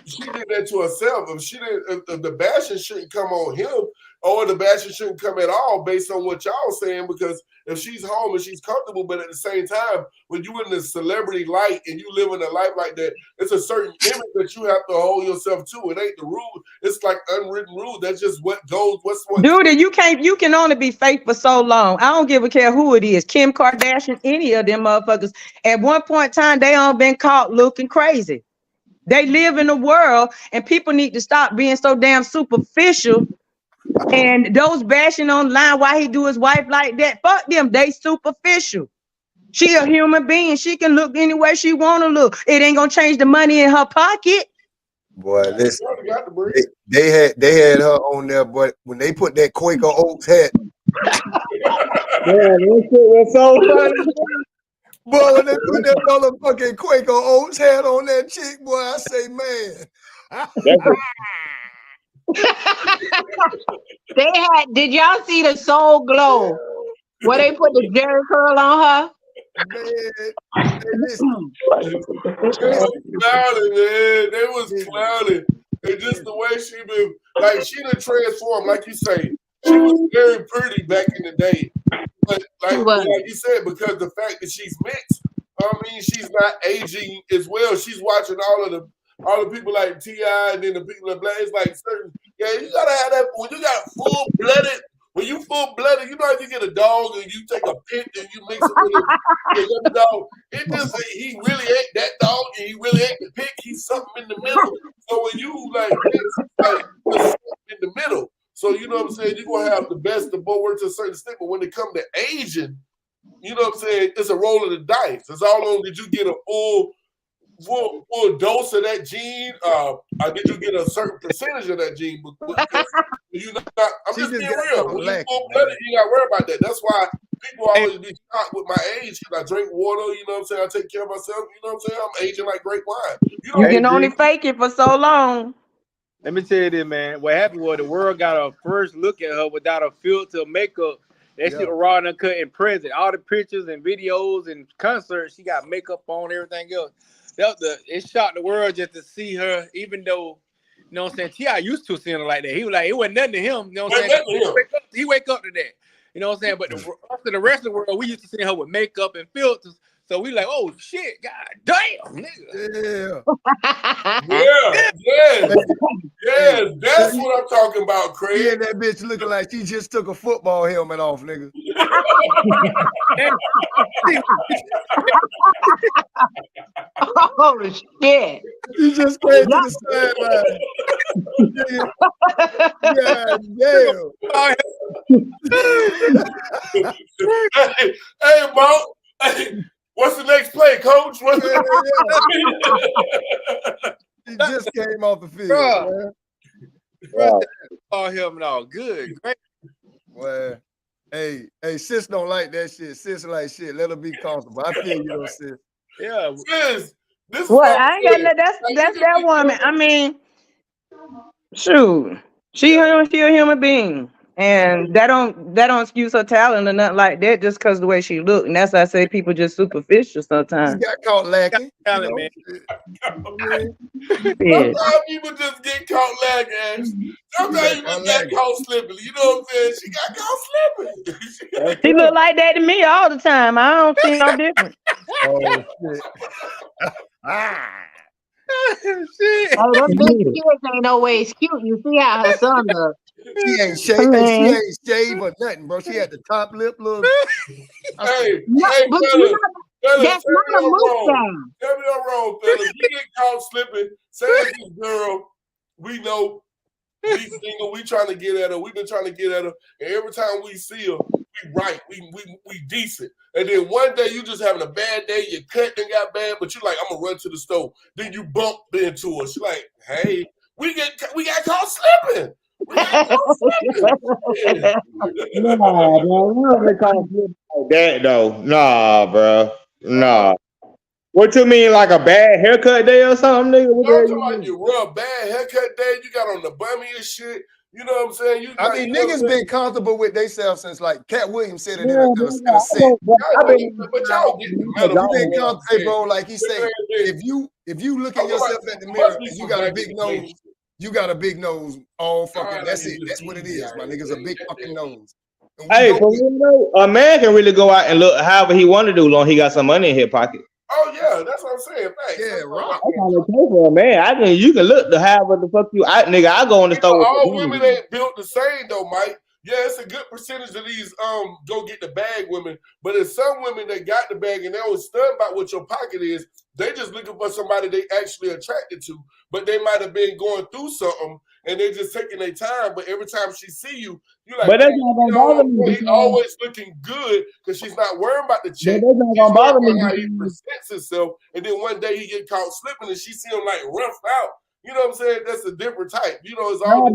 she did that to herself. If the bashing shouldn't come on him, or the bashing shouldn't come at all based on what y'all saying, because if she's home and she's comfortable, but at the same time, when you in the celebrity light and you live in a life like that, it's a certain image that you have to hold yourself to. It ain't the rule. It's like unwritten rule. That's just what goes. Dude, you can only be fake for so long. I don't give a care who it is. Kim Kardashian, any of them motherfuckers. At one point in time, they all been caught looking crazy. They live in a world, and people need to stop being so damn superficial. And those bashing online, why he do his wife like that? Fuck them. They superficial. She a human being. She can look any way she want to look. It ain't gonna change the money in her pocket. Boy, listen, they had her on there, but when they put that Quaker Oats hat, that shit was so funny. Boy, when they put that motherfucking Quaker Oats hat on that chick, boy, I say, man. They had, did y'all see the Soul Glow where they put the Jerry curl on her? Man, they was clowning, man. They was clowning. And just the way she been, like, she done transformed, like you say. She was very pretty back in the day. But like you said, because the fact that she's mixed, I mean, she's not aging as well. She's watching all the people like T.I. and then the people that Blaze, like certain, you gotta have that when you got full-blooded. When you full-blooded, you know how you get a dog and you take a pit and you mix it with a dog. It just he really ain't that dog and he really ain't the pig. He's something in the middle. So when you like something in the middle, so you know what I'm saying, you're gonna have the best of both worlds to a certain extent. But when it comes to Asian, you know what I'm saying, it's a roll of the dice. It's all on, did you get a full dose of that gene? Or did you get a certain percentage of that gene? You not, I'm just being real. When you full-blooded, you gotta worry about that. That's why people always be shocked with my age, because I drink water, you know what I'm saying? I take care of myself, you know what I'm saying? I'm aging like great wine. You can only fake it for so long. Let me tell you this, man. What happened was the world got a first look at her without a filter, makeup. That shit was raw and uncut and present. All the pictures and videos and concerts, she got makeup on, everything else. It shocked the world just to see her, even though, you know what I'm saying, T.I. used to seeing her like that. He was like, it wasn't nothing to him. You know what I'm saying? He wake up to that. You know what I'm saying? But the rest of the world, we used to see her with makeup and filters. So we like, oh shit, god damn, nigga. Yeah, that's what I'm talking about, Craig. Yeah, that bitch looking like she just took a football helmet off, nigga. Oh shit. You just came to the sideline. God damn. Hey, Mo. Hey, what's the next play, coach? He just came off the field. Oh, him no good. Great. Well, hey, sis don't like that shit. Sis like shit. Let her be comfortable. I feel you though, sis. Yeah. Sis, this Well, I ain't got that's that woman. I mean, shoot. She a human being. And that don't excuse her talent or nothing like that just because of the way she look. And that's why I say people just superficial sometimes. She got caught lacking. Talent, man. Sometimes people just get caught lacking. Sometimes you just got caught slipping. You know what I'm saying? She got caught slipping. She look like that to me all the time. I don't see no difference. Oh shit. Shit. Oh, them big kids ain't no way cute. You see how her son looks. She ain't shaved or nothing, bro. She had the top lip look. Hey, but that's not a moustache. Tell me I'm wrong, fellas. We get caught slipping. Say this girl, we know we single, we trying to get at her. We've been trying to get at her. And every time we see her, we right. We decent. And then one day you just having a bad day, your cut done got bad, but you like, I'm gonna run to the store. Then you bump into her. She like, hey, we got caught slipping. Nah, bro. We don't get caught slipping like that though. Nah, bro. Nah. What you mean, like a bad haircut day or something, nigga? I'm talking about you real bad haircut day. You got on the bummiest shit. You know what I'm saying? I mean, niggas been comfortable with themselves since like Katt Williams said it in a set. But y'all getting the metal. You been comfortable, bro. Like he said, if you look at yourself at the mirror, you got a big nose. You got a big nose, all fucking. That's it. That's what it is. My nigga's a big fucking nose. Hey, for real though, a man can really go out and look however he want to do, long he got some money in his pocket. Oh yeah, that's what I'm saying. Thanks. Yeah, right. I kind of pay for a man. You can look the however the fuck you. I go in the store. All women ain't built the same though, Mike. Yeah, it's a good percentage of these go get the bag women, but there's some women that got the bag and they don't study about what your pocket is. They just looking for somebody they actually attracted to, but they might have been going through something and they're just taking their time. But every time she see you, you like, but that's not gonna bother me. He's always looking good because she's not worrying about the check. But that's not gonna bother me. How he presents himself, and then one day he get caught slipping and she see him like roughed out. You know what I'm saying? That's a different type. You know, it's all.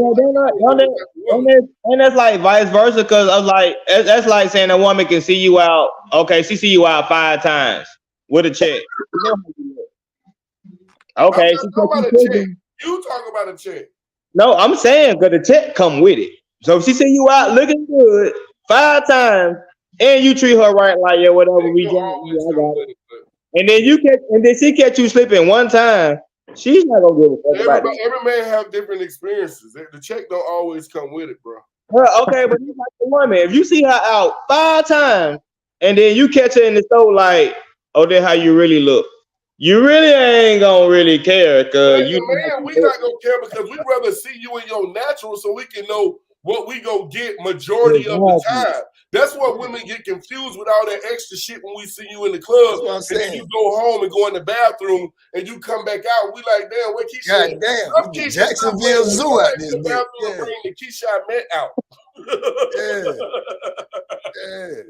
And that's like vice versa, because I was like, that's like saying a woman can see you out. Okay, she see you out 5 times with a check. Okay, You talk about a check. No, I'm saying because the check come with it. So if she see you out looking good 5 times and you treat her right, like yeah, whatever we do, I got it. And then she catch you slipping 1 time. She's not gonna give a fuck about it. Every man have different experiences. The check don't always come with it, bro. Well, okay, but it's like the woman. If you see her out 5 times and then you catch her in the store, like, oh, that's how you really look. You really ain't gonna really care, cause we not gonna care because we'd rather see you in your natural so we can know what we gonna get majority of the time. That's why women get confused with all that extra shit when we see you in the club. And then you go home and go in the bathroom and you come back out. We like, damn, what Keisha? God damn, Jacksonville Zoo out this bitch. Bring the Keisha Met out. Yeah.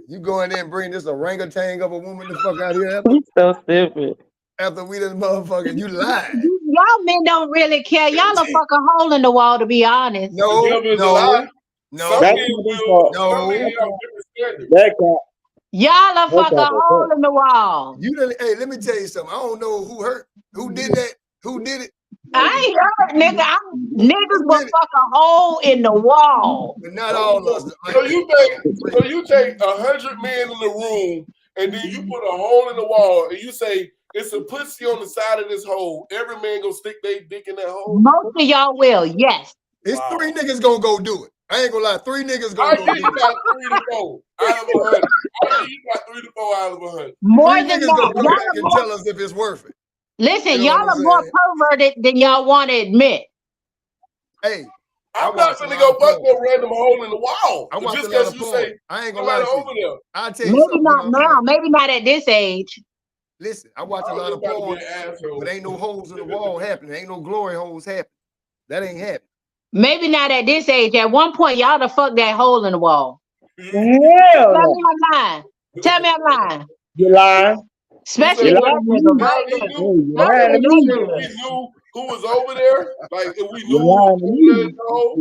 You go in there and bring this orangutan of a woman the fuck out here. He's so stupid. After we done motherfucker, you lied. Y'all men don't really care. Y'all a fuck a hole in the wall, to be honest. No. Y'all a fuck a hole in the wall. You done, hey, let me tell you something. I don't know who did that. Who did it? I ain't heard, nigga. Niggas will fuck a hole in the wall. But not all of us. So you take 100 men in the room and then you put a hole in the wall and you say, it's a pussy on the side of this hole. Every man gonna stick their dick in that hole. Most of y'all will, yes. It's 3 niggas gonna go do it. I ain't gonna lie, 3 niggas gonna go do it. You got 3 to 4 out of 100. You got 3 to 4 out of 100. More than that. Y'all can tell us if it's worth it. Listen, You know y'all are more perverted than y'all want to admit. Hey, I'm not gonna go fuck no random hole in the wall. I watch just a lot of because you porn. say I ain't gonna lie to over you. there. I'll tell you Maybe something. not now. Maybe not at this age. Listen, I watch a lot of porn, but ain't no holes in the wall happening. Ain't no glory holes happening. That ain't happening. Maybe not at this age. At one point, y'all to fuck that hole in the wall. Hell Tell me I'm lying. Tell me I'm lying. You lying. Especially we knew who was over there. Like if we knew who was over there in the hole.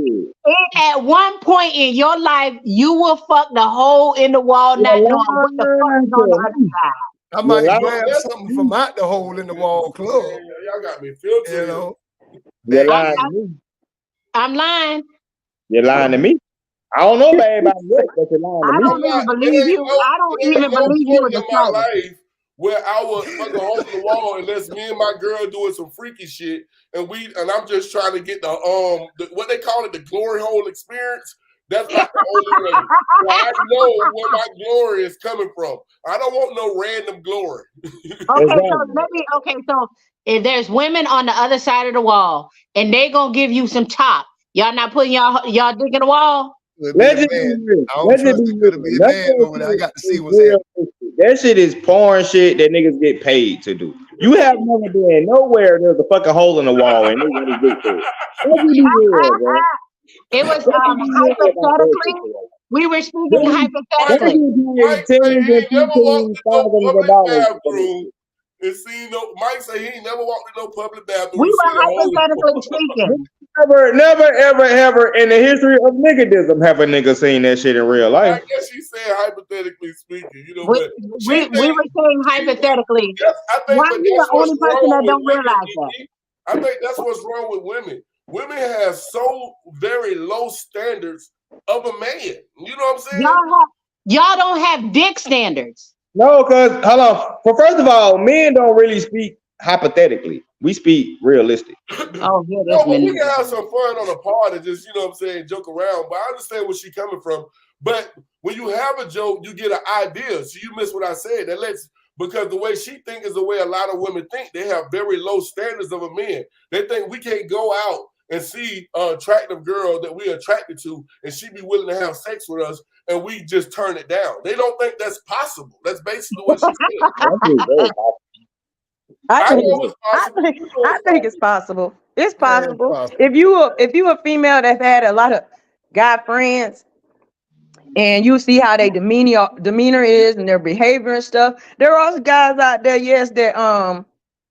At one point in your life, you will fuck the hole in the wall, not knowing what the fuck is on the other side. I might grab something from out the hole in the wall club. Y'all got me filthy. You know? You're lying to me. I'm lying. You're lying to me. I don't know about everybody else, but you're lying to me. I don't even believe you. I don't even believe you in the my life where I would fuck a hole in the wall unless me and my girl doing some freaky shit and I'm just trying to get the what they call it, the glory hole experience. That's not the only way. So I know where my glory is coming from. I don't want no random glory. So if there's women on the other side of the wall and they gonna give you some top, y'all not putting y'all dick in the wall? Let it be real. I got to see what's happening. That shit is porn shit that niggas get paid to do. You have never been nowhere there's a fucking hole in the wall and niggas get paid. Let me be real, bro. It was hypothetically. We were speaking hypothetically. Mike say he ain't never walked in no public bathroom. Mike say he ain't never walked in no public bathroom. We were hypothetically speaking. Never, ever in the history of niggadism have a nigga seen that shit in real life. I guess she said hypothetically speaking. You know, we were saying hypothetically. Why are you the only person that don't realize that? I think that's what's wrong with women. Women have so very low standards of a man. You know what I'm saying? Y'all don't have dick standards. No, because hold on. First of all, men don't really speak hypothetically. We speak realistic. Oh, yeah, No, but we can have some fun on the part and just, you know what I'm saying, joke around. But I understand where she's coming from. But when you have a joke, you get an idea. So you miss what I said. Because the way she thinks is the way a lot of women think. They have very low standards of a man. They think we can't go out and see an attractive girl that we're attracted to, and she be willing to have sex with us, and we just turn it down. They don't think that's possible. That's basically what she said. I think it's possible. It's possible. If you a female that had a lot of guy friends, and you see how they demeanor is and their behavior and stuff, there are also guys out there, yes, that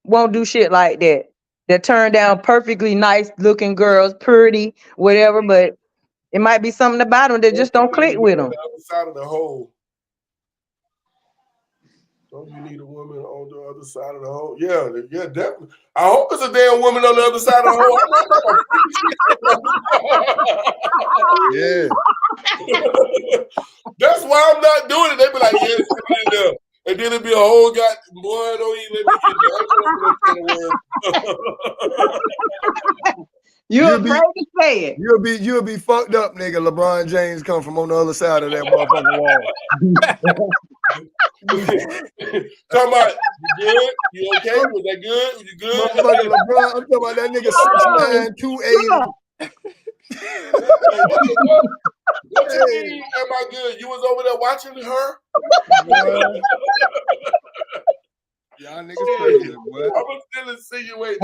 won't do shit like that. That turn down perfectly nice looking girls, pretty, whatever, but it might be something about them that just don't click with them. The other side of the hole. Don't you need a woman on the other side of the hole? Yeah, definitely. I hope it's a damn woman on the other side of the hole. That's why I'm not doing it. They be like, yes, and then it'd be a whole boy, don't even let me get You're afraid to say it. You'll be fucked up, nigga. LeBron James come from on the other side of that motherfucking wall. Talking about, you good? You okay? Was that good? You good? Motherfucking LeBron, I'm talking about that nigga 6'9", 280. What you mean, am I good? You was over there watching her? Y'all niggas crazy, boy. I'm still insinuating.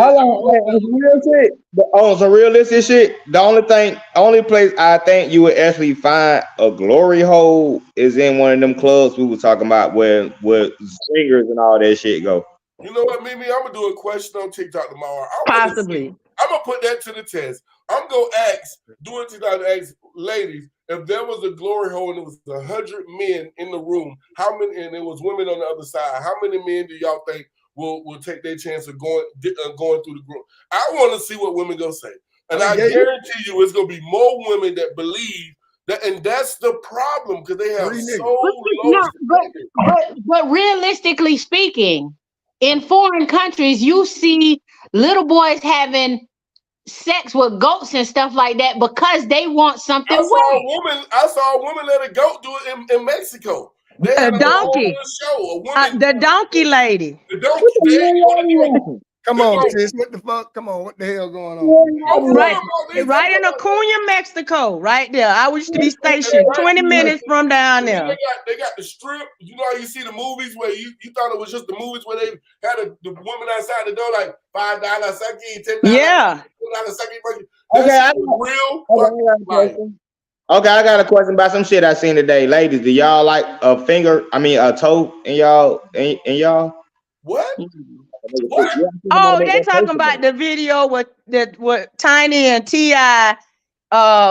On some realistic shit, the only place I think you would actually find a glory hole is in one of them clubs we were talking about where singers and all that shit go. You know what, Mimi? I'm gonna do a question on TikTok tomorrow. Possibly. I'm gonna put that to the test. I'm gonna ask ladies, if there was a glory hole and it was 100 men in the room, how many? And it was women on the other side. How many men do y'all think will take their chance of going through the group? I want to see what women gonna say, and I guarantee you, it's gonna be more women that believe that, and that's the problem because they have But realistically speaking, in foreign countries, you see little boys having sex with goats and stuff like that because they want something. I saw a woman let a goat do it in Mexico. They had a donkey. The donkey lady. The donkey. Come on, sis. What the fuck? Come on. What the hell going on? Right in Acuña, Mexico. Right there. I used to be stationed 20 minutes from down there. They got the strip. You know how you see the movies where you thought it was just the movies where they had the woman outside the door like $5 sake, $10. Yeah. $10 sake. Okay, real. Okay, I got a question about some shit I seen today. Ladies, do y'all like a toe in y'all? What? Oh, they talking about the video with Tiny and T.I.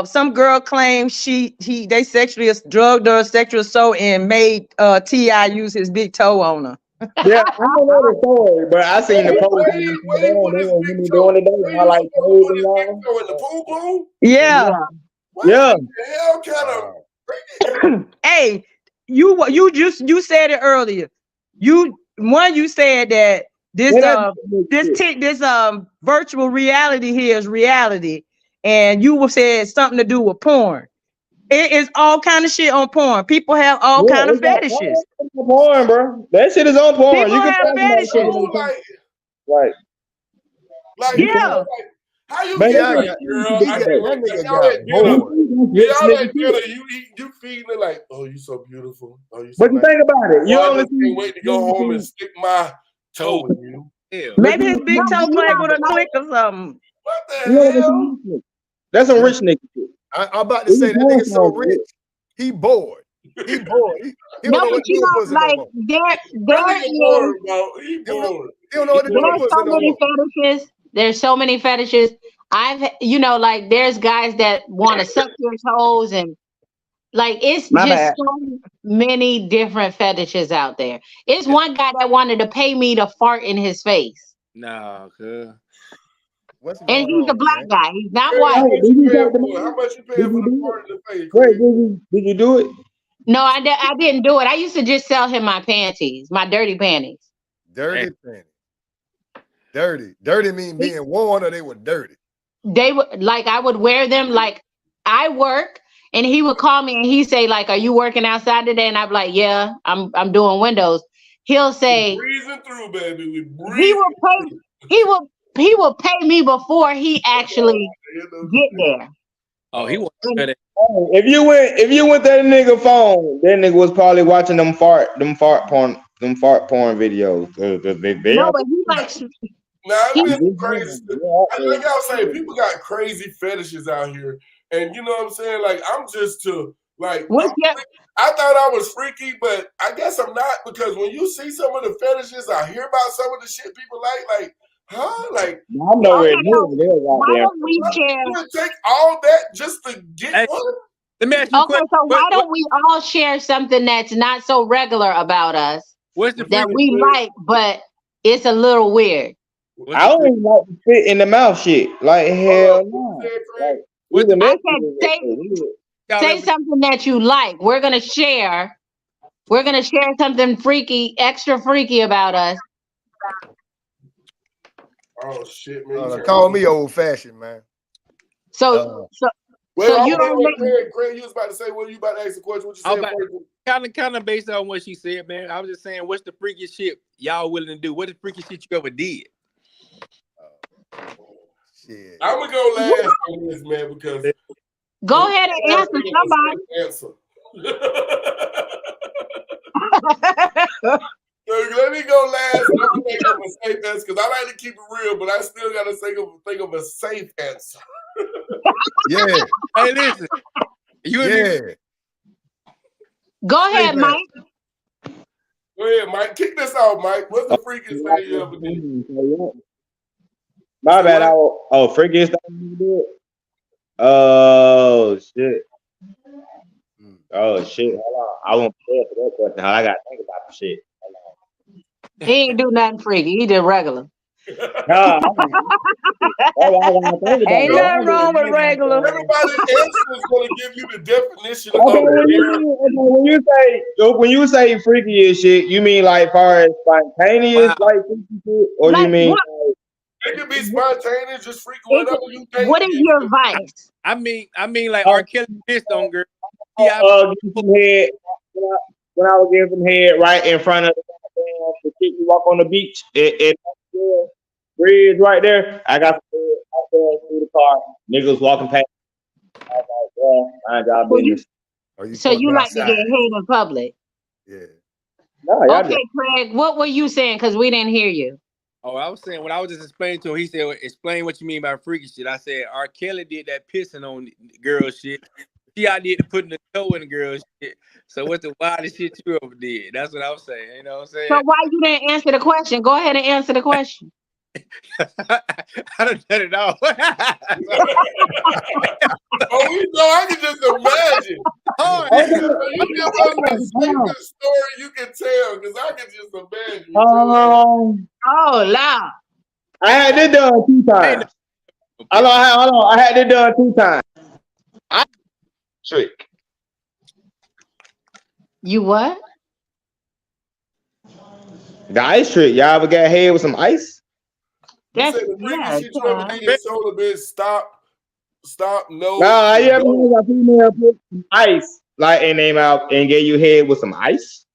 Some girl claims they sexually drugged her, sexual assault, and made T.I. use his big toe on her. Yeah, I don't know the story, but I seen the post. Doing today. I like the pool. Yeah. Yeah. What the hell kind of? Hey, you said it earlier. You said that this virtual reality here is reality, and you said something to do with porn. It is all kind of shit on porn. People have all kind of fetishes. Porn, bro. That shit is on porn. People have fetishes. Right. Like, yeah. How you get that girl? You feeding it like, oh, you so beautiful. Oh, you so but you think about it. You can't wait to go home and stick my toe in you. Ew. Maybe his big toe playing with a click or something. What the hell? That's some rich nigga shit. I'm about to say that nigga so rich. He bored. He bored. He don't know what to do with pussy no more. He bored. He don't know what to do with pussy no more. There's so many fetishes. There's guys that want to suck your toes, and it's so many different fetishes out there. It's one guy that wanted to pay me to fart in his face. No, good. And he's a black guy. He's not white. How much you paying for the fart in the face? Wait, did you do it? No, I didn't do it. I used to just sell him my panties, my dirty panties. Dirty panties. Dirty. Dirty mean being worn, or they were dirty. They would like I would wear them like I work, and he would call me and he say like, "Are you working outside today?" And I'm like, "Yeah, I'm doing windows." He'll say, breezing through, baby. We breezing. He will pay me before he actually get there. Oh, he was good. If you went that nigga phone, that nigga was probably watching them fart porn videos. No, but he likes. Nah, it's been crazy. Like I was saying, people got crazy fetishes out here, and you know what I'm saying. Like I'm just to like. I thought I was freaky, but I guess I'm not, because when you see some of the fetishes, I hear about some of the shit people like, huh? Like, I know where why don't we share? You would take all that just to get one? Let me ask you a question. So why don't we all share something that's not so regular about us that we like, but it's a little weird? I don't even like to spit in the mouth shit. Like hell no. Say something that you like. We're gonna share. We're gonna share something freaky, extra freaky about us. Oh shit, man! Call me old fashioned, man. So you don't. Craig, you was about to say, what you about to ask the question? What you said? Kind of based on what she said, man. I was just saying, what's the freakiest shit y'all willing to do? What is the freakiest shit you ever did? Shit. I'm gonna go last on this, man, because go ahead and answer somebody. So let me go last. I'm gonna think of a safe answer because I like to keep it real, but I still gotta think of a safe answer. Yeah. Hey, listen. Go ahead, Mike. Go ahead, Mike. Kick this off, Mike. What's the freakiest thing you ever did? My bad. Freakiest thing you did? Oh shit. Oh shit. Hold on. I won't prepare for that question. I gotta think about the shit. He ain't do nothing freaky. He did regular. Ain't nothing wrong with regular. Everybody's answer is going to give you the definition when you say freaky as shit, you mean like far as spontaneous like freaky shit, or you mean what? It could be spontaneous, just freaky, whatever you think. What is your vice? I mean, like R. Kelly pissed on girl. Give some head when I was giving some head right in front of the chick you walk on the beach. Bridge right there. I got through the car. Niggas walking past. I was like, yeah, business. So you like to get hate in public? Yeah. No, okay, Craig, what were you saying? Because we didn't hear you. Oh, I was saying, when I was just explaining to him, he said, explain what you mean by freaky shit. I said, R. Kelly did that pissing on girl shit. She out did putting the toe in the girl shit. So what's the wildest shit you ever did? That's what I was saying. You know what I'm saying? So why you didn't answer the question? Go ahead and answer the question. I don't get it all. I can just imagine. You give us the safest story you can tell, because I can just imagine. Oh, Lord. I had it done 2 times. Hold on. I had it done 2 times. Trick. You what? The ice trick. Y'all ever got head with some ice? That's the freaky shit you ever did in solar bitch. Stop, no. Nah, you ever had a female put some ice like in their mouth and gave you head with some ice?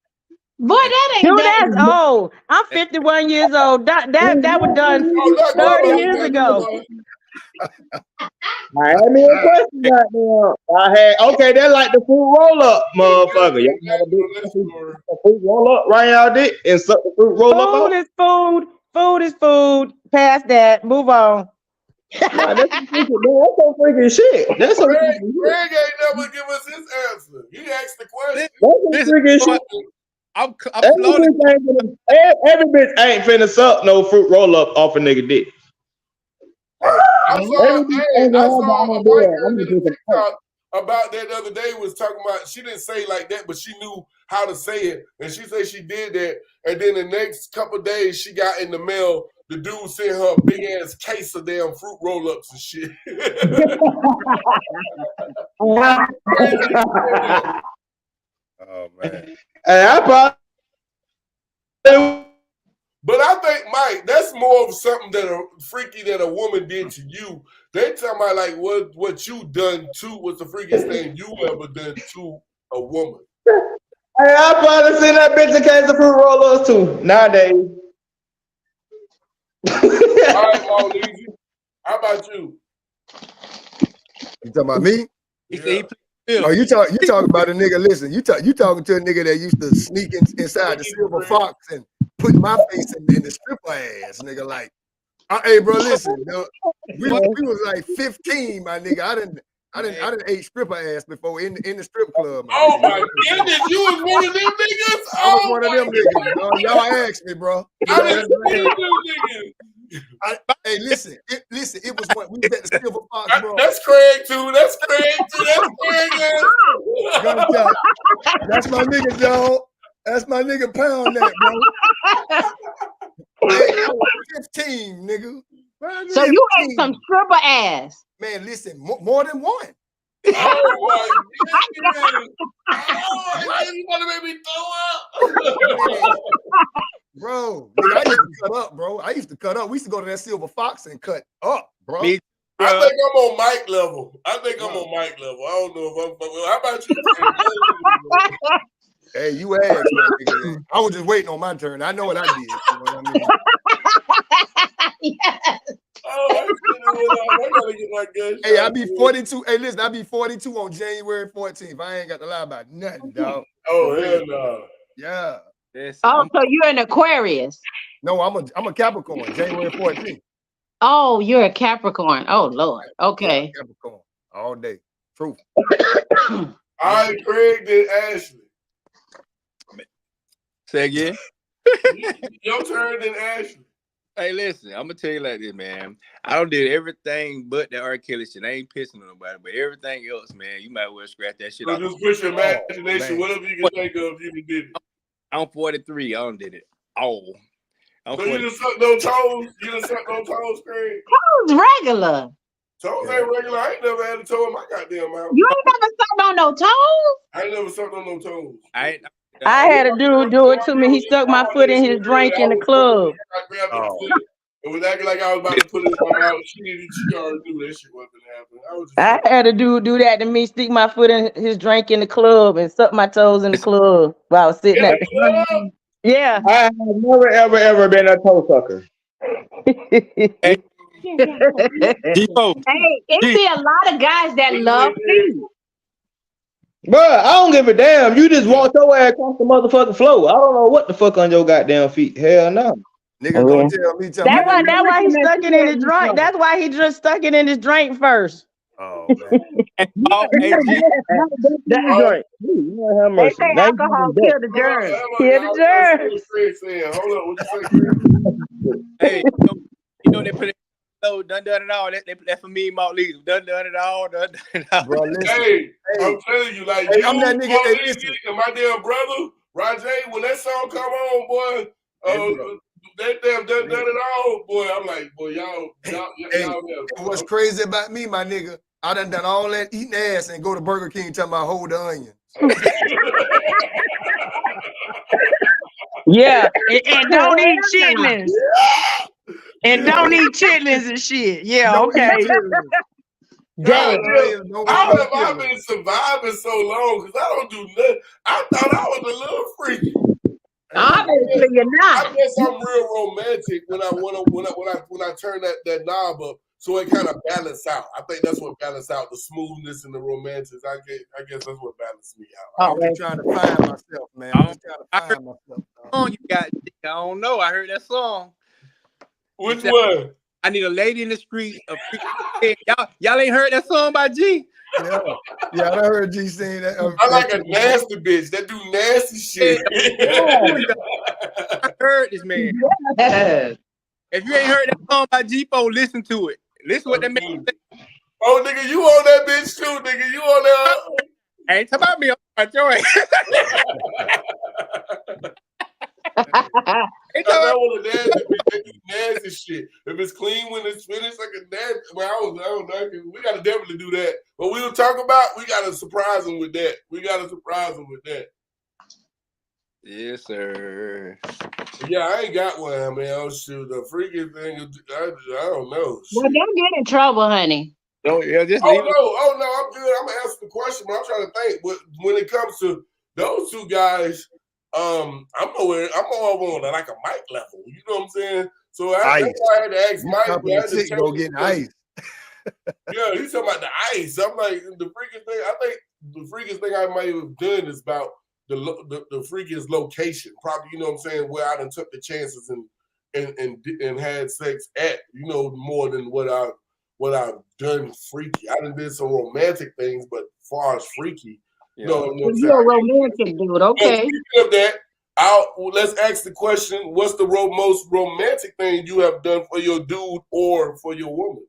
Boy, that ain't that's old. I'm 51 years old. That was done 30 years ago. I had me a question right now. That's like the fruit roll up, motherfucker. Y'all have a big fruit roll up right out there and suck the fruit roll up. Food is food. Food is food. Pass that. Move on. Nah, that's some freaking shit. That's some freaking shit. Greg ain't never give us his answer. He asked the question. That's some freaking shit. Every bitch ain't finna suck no fruit roll up off a nigga dick. I saw a white girl did a TikTok about that the other day, was talking about, she didn't say like that, but she knew how to say it. And she said she did that. And then the next couple of days she got in the mail, the dude sent her a big ass case of damn fruit roll-ups and shit. Oh man. Hey, I probably But I think, Mike, that's more of something that a freaky that a woman did to you. They talking about like what you done to. What's the freakiest thing you ever done to a woman? Hey, I probably seen that bitch in case of fruit rollers too nowadays. All right, Maulezy. How about you? You talking about me? Yeah. Oh, you talking about a nigga? Listen, you talking to a nigga that used to sneak inside the Silver Fox and put my face in the stripper ass, nigga. Like, hey, bro, listen, we was like 15, my nigga. I didn't ate stripper ass before in the strip club. Oh my goodness, you was one of them niggas. I was one of them niggas. Y'all asked me, bro. I didn't see them niggas. Hey, listen. It was when we was at the Silver Fox, bro. That's Craig too. That's Craig. Gunshot. That's my nigga, Joe. That's my nigga. Pound that, bro. Hey, I was 15, nigga. So you ate some stripper ass. Man, listen, more than one. Oh my goodness. Oh, you want to make me throw up? Bro, nigga, I used to cut up, bro. I used to cut up. We used to go to that Silver Fox and cut up, bro. I think I'm on Mike level. I don't know if I'm. How about you? Hey, you asked, my nigga. I was just waiting on my turn. I know what I did. You know what I mean? Yes. Oh, I gotta get my gun. Hey, I be 42. Hey, listen, I be 42 on January 14th. I ain't got to lie about nothing, dog. Oh, hell no. Yeah. Oh, so you're an Aquarius. No, I'm a Capricorn, January 14th. Oh, you're a Capricorn. Oh, Lord. Okay. Yeah, Capricorn. All day. Truth. All right, Craig, then Ashley. Say again. Your turn, then Ashley. Hey, listen, I'm gonna tell you like this, man. I don't did everything but the R. Kelly shit. I ain't pissing on nobody, but everything else, man, you might well scratch that shit So off. just push your imagination, whatever you can think of, you did it. I'm 43. I don't did it. Oh. So you just sucked no toes? You just sucked no toes, Craig? Toes regular. Toes ain't regular. I ain't never had a toe in my goddamn mouth. You ain't never sucked on no toes? I ain't never sucked on no toes. I had a dude do it to me. He stuck my foot in his drink in the club. It was acting like I was about to put it in my mouth. She already knew that shit wasn't happening. I had a dude do that to me, stick my foot in his drink in the club and suck my toes in the club while I was sitting at the club. Yeah. I have never, ever been a toe sucker. Hey, it be a lot of guys that love feet. Bro, I don't give a damn. You just walk your ass across the motherfucking floor. I don't know what the fuck on your goddamn feet. Hell no. Nigga gonna tell me. That's why he stuck it in his drink. That's why he just stuck it in his drink first. Oh man. That's the drink. They say alcohol kill the germs. Kill the germs. Hold on, what you say? Hey, you know they put it. So done it all. That's for me, Mount Lee. Done it all. Done it all. Bro, listen. Hey, I'm telling you, like, hey, I'm that nigga. Hey, listen. And my damn brother, Rajay, when that song come on, boy, that damn done it all, boy. I'm like, boy, y'all. What's crazy about me, my nigga? I done all that eating ass and go to Burger King talking about hold the onion. Yeah, and don't eat chitlins. And don't eat chitlins and shit. Yeah, okay. Damn. I've been surviving so long because I don't do nothing. I thought I was a little freaky. Obviously, you're not. I guess I'm real romantic when I turn that knob up, so it kind of balance out. I think that's what balance out the smoothness and the romantics. I guess that's what balanced me out. I'm just trying to find myself, man. I'm just trying to find myself. Song you got? I don't know. I heard that song. Which one? I need a lady in the street. Y'all ain't heard that song by G? Yeah, I heard G saying that. I like a nasty bitch that do nasty shit. I heard this man. Yes. If you ain't heard that song by G4, listen to it. Listen what that man say. Oh, nigga, you on that bitch too, nigga. You on that. Ain't talking about me. I'm about your ass. I want a nasty bitch that do nasty shit. If it's clean when it's finished, like a nasty. Well, I don't know. We gotta definitely do that. But we will talk about. We gotta surprise them with that. Yes, sir. Yeah, I ain't got one, man. Oh shoot, the freaking thing. I don't know. Well, don't get in trouble, honey. No, yeah, just Oh leave it. no, I'm good. I'm gonna answer the question, but I'm trying to think. When it comes to those two guys, I'm more on like a Mike level. You know what I'm saying? So that's why I had to ask You Mike. jumping I had the to sick, go getting ice. Yeah, he's talking about the ice. I'm like, the freakiest thing. I think the freakiest thing I might have done is about the freakiest location. Probably, you know what I'm saying, where I done took the chances and had sex at. You know, more than what I've done freaky. I done did some romantic things, but as far as freaky, no, you know what I'm saying? You're a romantic dude, okay? Speaking of that, let's ask the question: what's the most romantic thing you have done for your dude or for your woman?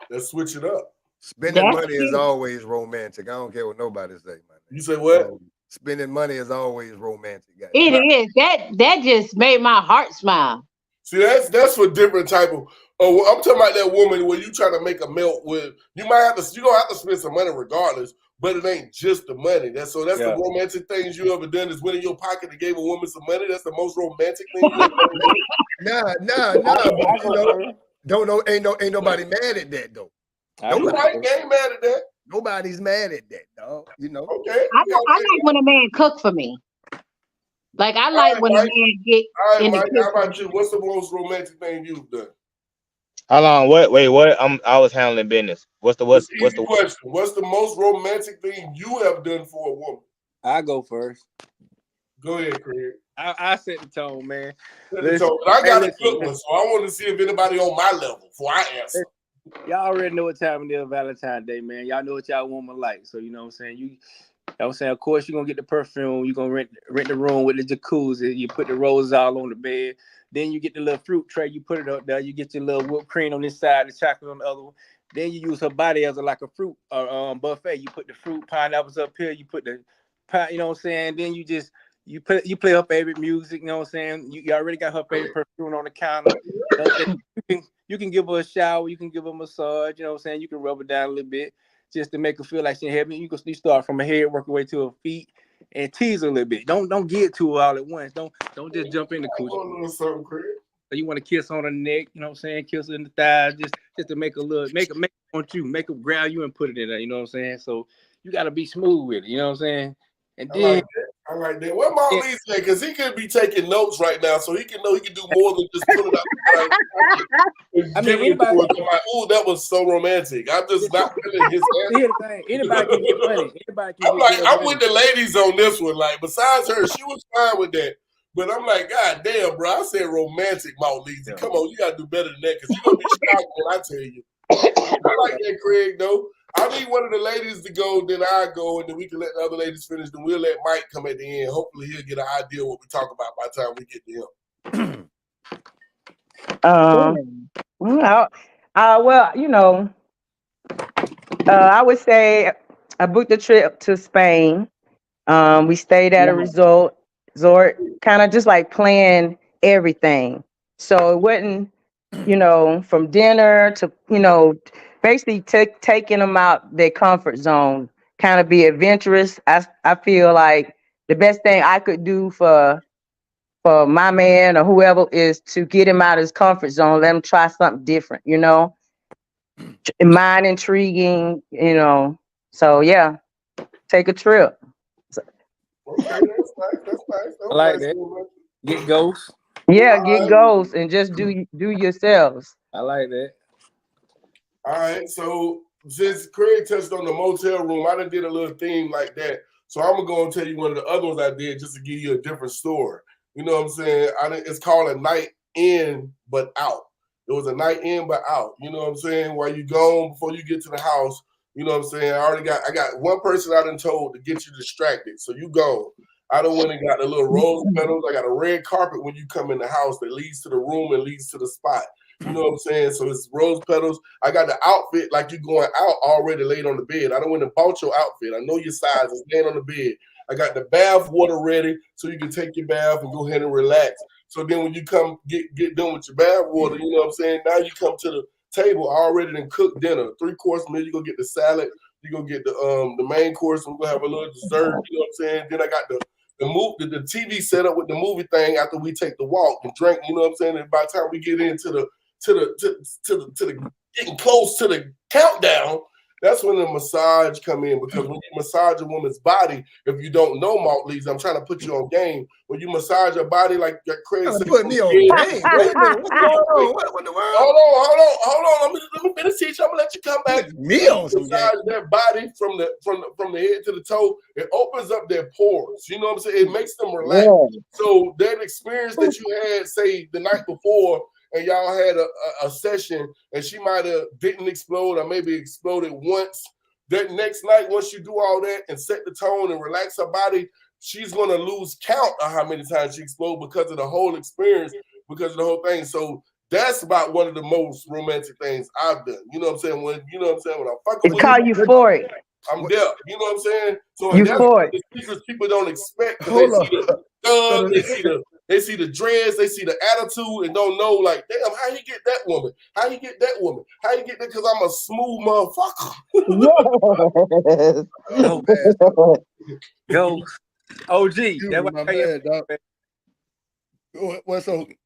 Let's switch it up. Spending money is always romantic. I don't care what nobody say, man. You say what? Spending money is always romantic, guys. It is. That just made my heart smile. See, that's for different type of. Oh, I'm talking about that woman where you trying to make a melt with. You gonna have to spend some money regardless, but it ain't just the money. That's the romantic things you ever done is went in your pocket and gave a woman some money. That's the most romantic thing you ever done. Nah. But, don't know. Ain't nobody mad at that though. Nobody ain't mad at that. Nobody's mad at that, dog. You know. Okay. I like when a man cook for me. Like I like when a man get in the kitchen. How about you? What's the most romantic thing you've done? How long? Wait, what? I was handling business. What's the question? What's the most romantic thing you have done for a woman? I go first. Go ahead, Craig. I set the tone, man. I got a good one, so I want to see if anybody on my level before I answer. Y'all already know what time it is, Valentine's Day, man. Y'all know what y'all woman like. So you know what I'm saying? You know what I'm saying? Of course, you're gonna get the perfume, you're gonna rent the room with the jacuzzi, you put the roses all on the bed, then you get the little fruit tray, you put it up there, you get your little whipped cream on this side, the chocolate on the other one. Then you use her body as like a fruit buffet. You put the fruit, pineapples up here, you put the you know what I'm saying? Then you play her favorite music, you know what I'm saying? You already got her favorite perfume on the counter. You can give her a shower, you can give her a massage, you know what I'm saying? You can rub her down a little bit just to make her feel like she's heavy. You start from her head, work your way to her feet, and tease her a little bit. Don't get to her all at once. Don't just jump in the coochie. So you want to kiss on her neck, you know what I'm saying? Kiss her in the thighs, just to make her want you, make her grab you and put it in there, you know what I'm saying? So you gotta be smooth with it, you know what I'm saying? And then I like that. Where Marlene say? Because he could be taking notes right now, so he can know he can do more than just put it out. I mean, anybody. Oh, that was so romantic. I'm just not feeling his answer. Anybody can get money. Anybody can. I'm with the ladies on this one. Like, besides her, she was fine with that. But I'm like, God damn, bro. I said romantic, Marlene. Come on, you gotta do better than that, because you're gonna be shocked when I tell you. I like that, Craig. Though. I need one of the ladies to go, then I go, and then we can let the other ladies finish. Then we'll let Mike come at the end. Hopefully, he'll get an idea of what we talk about by the time we get to him. Well, you know, I would say I booked a trip to Spain. We stayed at a resort, kind of just like planned everything. So it wasn't, you know, from dinner to, you know, basically taking them out their comfort zone, kind of be adventurous. I feel like the best thing I could do for my man or whoever is to get him out of his comfort zone, let him try something different, you know, mind intriguing, you know. So yeah, take a trip. Okay, that's nice. I like that. Get ghosts. Yeah, get ghosts and just do yourselves. I like that. All right, so since Craig touched on the motel room, I done did a little theme like that. So I'm gonna go and tell you one of the other ones I did just to give you a different story. You know what I'm saying? It's called a night in but out. It was a night in but out. You know what I'm saying? While you gone before you get to the house, you know what I'm saying? I got one person I done told to get you distracted. So you go. I done went and got the little rose petals. I got a red carpet when you come in the house that leads to the room and leads to the spot. You know what I'm saying? So it's rose petals. I got the outfit like you going out already laid on the bed. I done went and bought your outfit. I know your size. It's laying on the bed. I got the bath water ready so you can take your bath and go ahead and relax. So then when you come get done with your bath water, you know what I'm saying? Now you come to the table already and cooked dinner, 3-course meal. You go get the salad. You gonna get the main course. I'm gonna have a little dessert. You know what I'm saying? Then I got the TV set up with the movie thing after we take the walk and drink. You know what I'm saying? And by the time we get into the getting close to the countdown, that's when the massage come in, because when you massage a woman's body, if you don't know, Mark Lees, I'm trying to put you on game. When you massage her body like Craig said, put me on game. Wait a minute, what's going on? What in the world? Hold on. Let me finish teaching. I'm gonna let you come back. Me on some massage their body from the head to the toe. It opens up their pores. You know what I'm saying? It makes them relax. Yeah. So that experience that you had, say, the night before, and y'all had a session, and she might have didn't explode or maybe exploded once. That next night, once you do all that and set the tone and relax her body, she's going to lose count of how many times she exploded because of the whole experience, because of the whole thing. So that's about one of the most romantic things I've done. You know what I'm saying? When I'm fucking It's called euphoric. I'm there. You know what I'm saying? So Euphoric. that's the secrets people don't expect. Hold They on. see the thug, they see the dreads, they see the attitude, and don't know, like, damn, how you get that woman? How you get that woman? How you get that? Because I'm a smooth motherfucker. Yo, OG. That's My man, dog.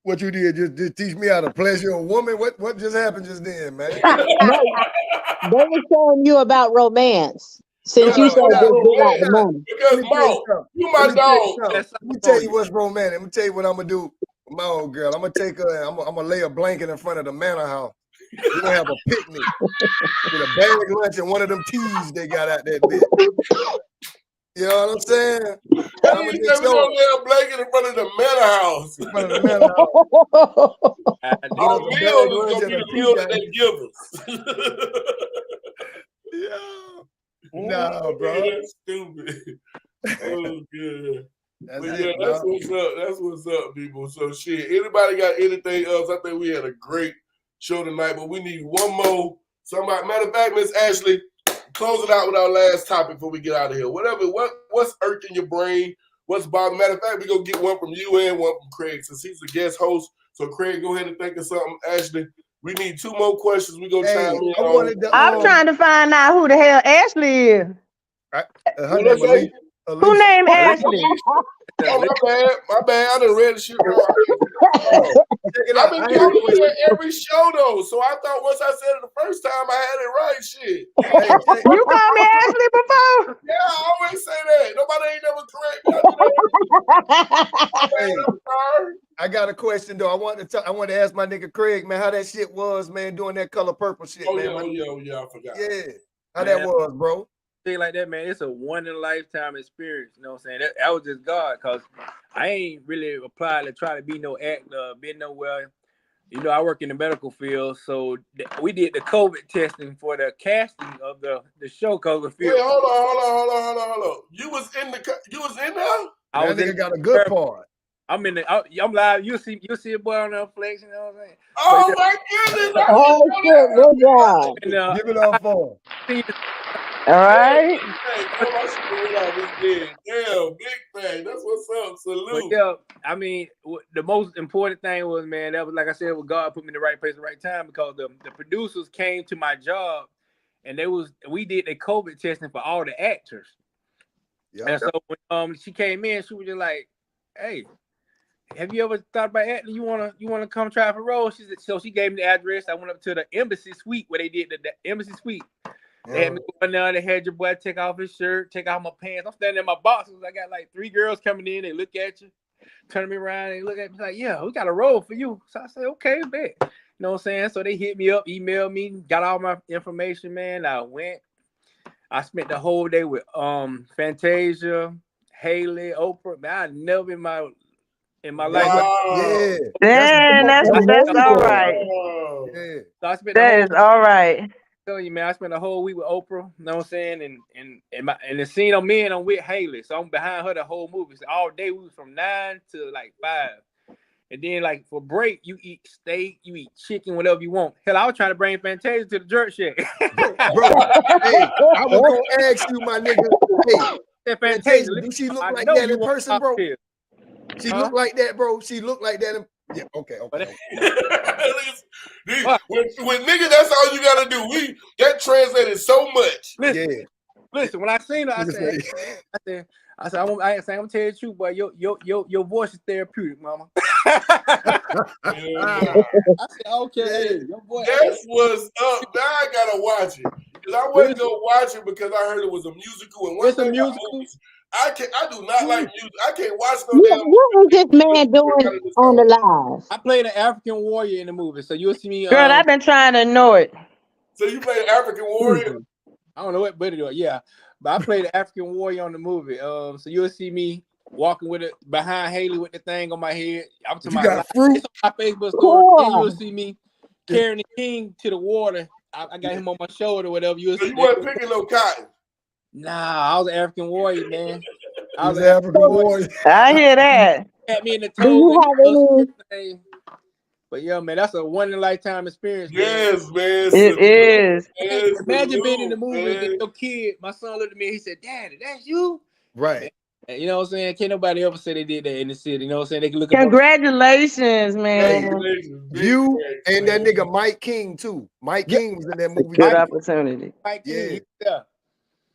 What you did? Just teach me how to pleasure a woman? What just happened just then, man? No, they were telling you about romance. Since you said just get out the money. Because Mo, you my dog. Let me tell you what's romantic. Let me tell you what I'm gonna do with my old girl. I'm gonna take her and I'm gonna lay a blanket in front of the manor house. We're gonna have a picnic with a bag lunch and one of them teas they got out that bitch. You know what I'm saying? I'm gonna just We're gonna lay a blanket in front of the manor house. in front of the manor house. Our meal is gonna be the meal that they give us. Nah, bro. That's stupid. Oh, good. That's But it, yeah, that's bro. what's up. That's what's up, people. So shit. Anybody got anything else? I think we had a great show tonight, but we need one more. Somebody, matter of fact, Miss Ashley, close it out with our last topic before we get out of here. What's irking your brain? What's bothering? Matter of fact, we're gonna get one from you and one from Craig, since he's the guest host. So Craig, go ahead and think of something. Ashley, we need two more questions. We're gonna chime in on. I'm trying to find out who the hell Ashley is. Who named Ashley? Oh, my bad. I done read the shit wrong. I've been doing it every show though, so I thought once I said it the first time, I had it right. Shit. You called me Ashley before? Yeah, I always say that. Nobody ain't never correct me. I got a question though. I want to ask my nigga Craig, man, how that shit was, man, doing that Color Purple shit, man. Yeah, I forgot. Yeah, how that was, bro. Thing like that, man, it's a one-in-a-lifetime experience. You know what I'm saying? That was just God, because I ain't really applied to try to be no actor, been nowhere. You know, I work in the medical field, so we did the COVID testing for the casting of the show. Cause the field. Wait, hold on. You was in there? I was nigga got a good part. I'm in the. I'm live. You'll see a boy on the flex. You know what I'm saying? Oh my goodness! Oh shit! Good job. And, give it up for him. All right. Damn, big thing. That's what's up. Salute. But yeah, I mean, the most important thing was, man, that was, like I said, was God put me in the right place at the right time, because the producers came to my job, and we did the COVID testing for all the actors. Yeah. And so when she came in, she was just like, "Hey, have you ever thought about acting? You wanna come try for a role?" She said. So she gave me the address. I went up to the embassy suite where they did the embassy suite. They had me go in there. They had your boy take off his shirt, take off my pants. I'm standing in my boxes. I got like 3 girls coming in. They look at you, turn me around. They look at me like, "Yeah, we got a role for you." So I said, "Okay, bet." You know what I'm saying? So they hit me up, emailed me, got all my information, man. I went. I spent the whole day with Fantasia, Haley, Oprah. Man, I never in my life. Yeah. Man, that's all right. Yeah. So I spent that is all right. Tell you, man, I spent a whole week with Oprah. You know what I'm saying? And the scene I'm in, I'm with Haley, so I'm behind her the whole movie. So all day we was from 9 to like 5. And then, like, for break, you eat steak, you eat chicken, whatever you want. Hell, I was trying to bring Fantasia to the jerk shack. Bro, hey, I was gonna ask you, my nigga. Hey, Fantasia, do she look like that in person, bro? She look like that, bro. She look like that. Yeah, okay. When nigga, that's all you gotta do. That translated so much. Listen, when I seen her, I said, I'm gonna tell you the truth, boy. Your voice is therapeutic, mama. I said, okay, hey, your voice. That was up. Now I gotta watch it. Because I wasn't gonna watch it because I heard it was a musical. And it's a musical. Movies, I do not like music. I can't watch no damn. What was this man doing on the live? I played an African warrior in the movie, so you'll see me. Girl, I've been trying to know it. So you played an African warrior? I don't know what, but yeah. But I played an African warrior on the movie. So you'll see me walking with it behind Haley with the thing on my head. I'm talking about it's on my Facebook story. And you'll see me carrying the king to the water. I got him on my shoulder or whatever. So you weren't picking no cotton? Nah, I was an African warrior, man. I was an African warrior. I hear that. Had me in the Do you have any? But yeah, man, that's a one in a lifetime experience. Yes, man. It is. Imagine being in the movie and your kid, my son looked at me and he said, "Daddy, that's you?" Right. And you know what I'm saying? Can't nobody ever say they did that in the city. You know what I'm saying? They can look. Congratulations, man. You and that nigga Mike King too. Mike King was in that movie. Good opportunity. Mike King,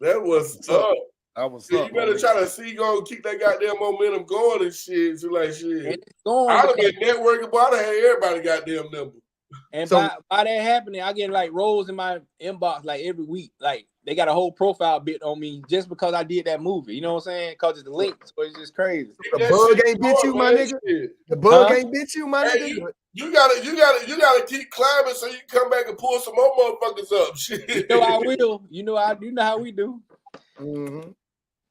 That was up. I was You better try to keep that goddamn momentum going and shit. So like shit. I'd have been networking, but I'd have had everybody goddamn number. And by that happening, I get like roles in my inbox like every week. Like they got a whole profile bit on me just because I did that movie. You know what I'm saying? Because it's the link. So it's just crazy. The bug ain't bit you, my nigga. The bug ain't bit you, my nigga. You gotta keep climbing so you can come back and pull some more motherfuckers up. Shit. You know I will. You know how we do. Mm-hmm.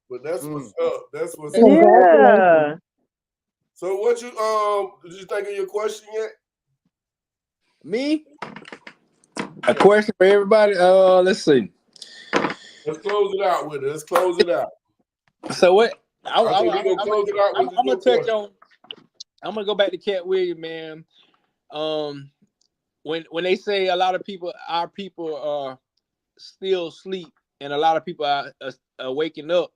But that's what's up. That's what's up. Yeah. So what did you think of your question yet? Me? A question for everybody. Let's see. Let's close it out with it. Let's close it out. So what? I'm gonna touch on. I'm gonna go back to Katt Williams, man. When they say a lot of people, our people are still asleep, and a lot of people are waking up.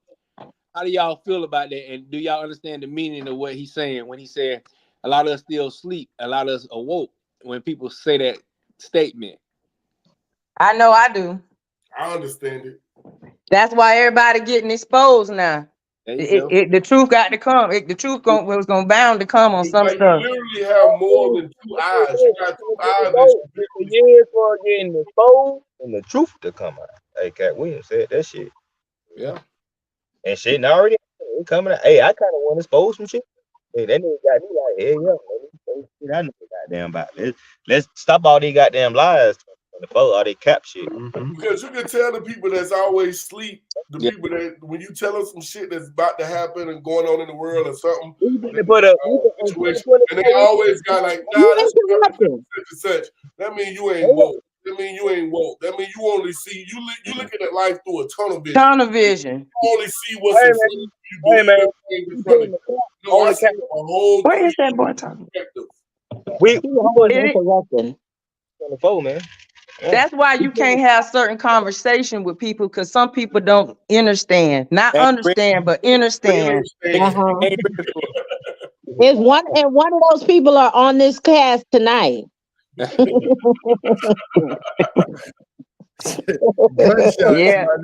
How do y'all feel about that? And do y'all understand the meaning of what he's saying when he said a lot of us still sleep, a lot of us awoke? When people say that statement, I know I do. I understand it. That's why everybody getting exposed now. The truth got to come. The truth was gonna bound to come on some stuff. You literally have more than two eyes. You got two eyes. For years for getting exposed and the truth to come out. Hey, Katt Williams said that shit. Yeah. And shit now already coming out. Hey, I kind of want to expose some shit. Hey, that nigga got me like, hey, yeah, I know goddamn about it. Let's stop all these goddamn lies. All they cap shit. Because you can tell the people that's always sleep, the people that when you tell them some shit that's about to happen and going on in the world or something, and they always got like, nah, that's such and such. That means you ain't woke. That means you ain't woke. That means you only see you looking at life through a tunnel vision. Tunnel vision. You only see what's in front of you. Hey man, no, I see a whole. Where is that boy talking? We on the phone, man. Yeah. That's why you can't have certain conversation with people because some people don't understand. Not understand, but understand. There's one of those people are on this cast tonight. Yeah,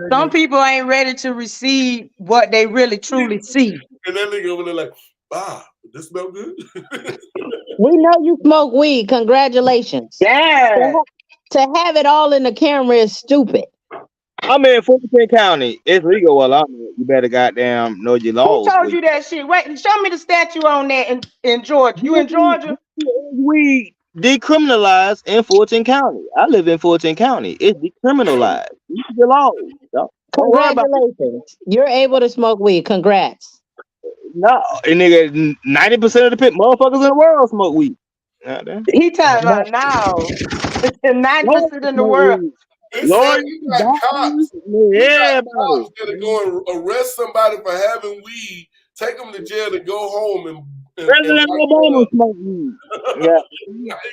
some people ain't ready to receive what they really truly see. And that nigga over there like, this smell good. We know you smoke weed. Congratulations. Yeah. To have it all in the camera is stupid. I'm in Fulton County. It's legal. Well, you better goddamn know your laws. Who told you that shit? Wait, show me the statue on that in Georgia. You in Georgia? We decriminalized in Fulton County. I live in Fulton County. It's decriminalized. You know your laws. Congratulations. You're able to smoke weed. Congrats. No, and nigga, 90% of the motherfuckers in the world smoke weed. He talking about now. 90% in the world. Lord, you got cops. Yeah, cops that are going to arrest somebody for having weed, take them to jail, to go home and President Obama smoked weed. Yeah,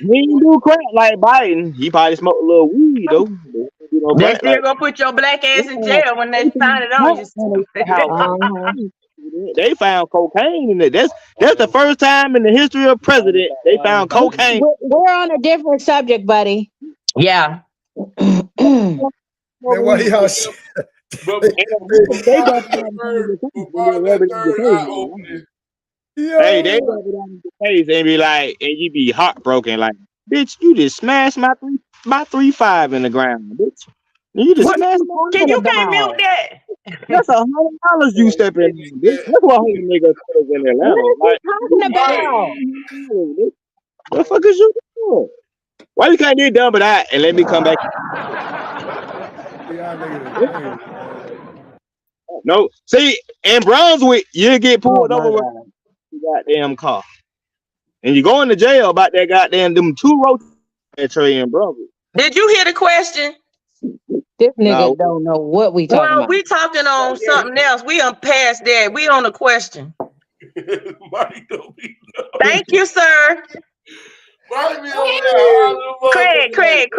he didn't do crack like Biden. He probably smoked a little weed though. They still gonna put your black ass in jail when they sign it on you. They found cocaine in it. That's the first time in the history of president they found cocaine. We're on a different subject, buddy. Yeah. Man, why y'all shit? But They got it on Hey, they got it on the face and be like, and you be heartbroken, like, bitch, you just smashed my 3.5 in the ground, bitch. You just smashed my. Can you can't mute that? That's $100 you step in. Bitch. That's what whole nigga says in Atlanta. What Like, talking about? what the fuck is you doing? Why you can't do dumb but that and let me come back? No, see, in Brunswick, you get pulled over with your goddamn car, and you going to jail about that goddamn them 2 roaches that trade in Brunswick. Did you hear the question? This nigga don't know what we talking about. We talking on something else. We past that. We on the question. Thank you, sir. Craig,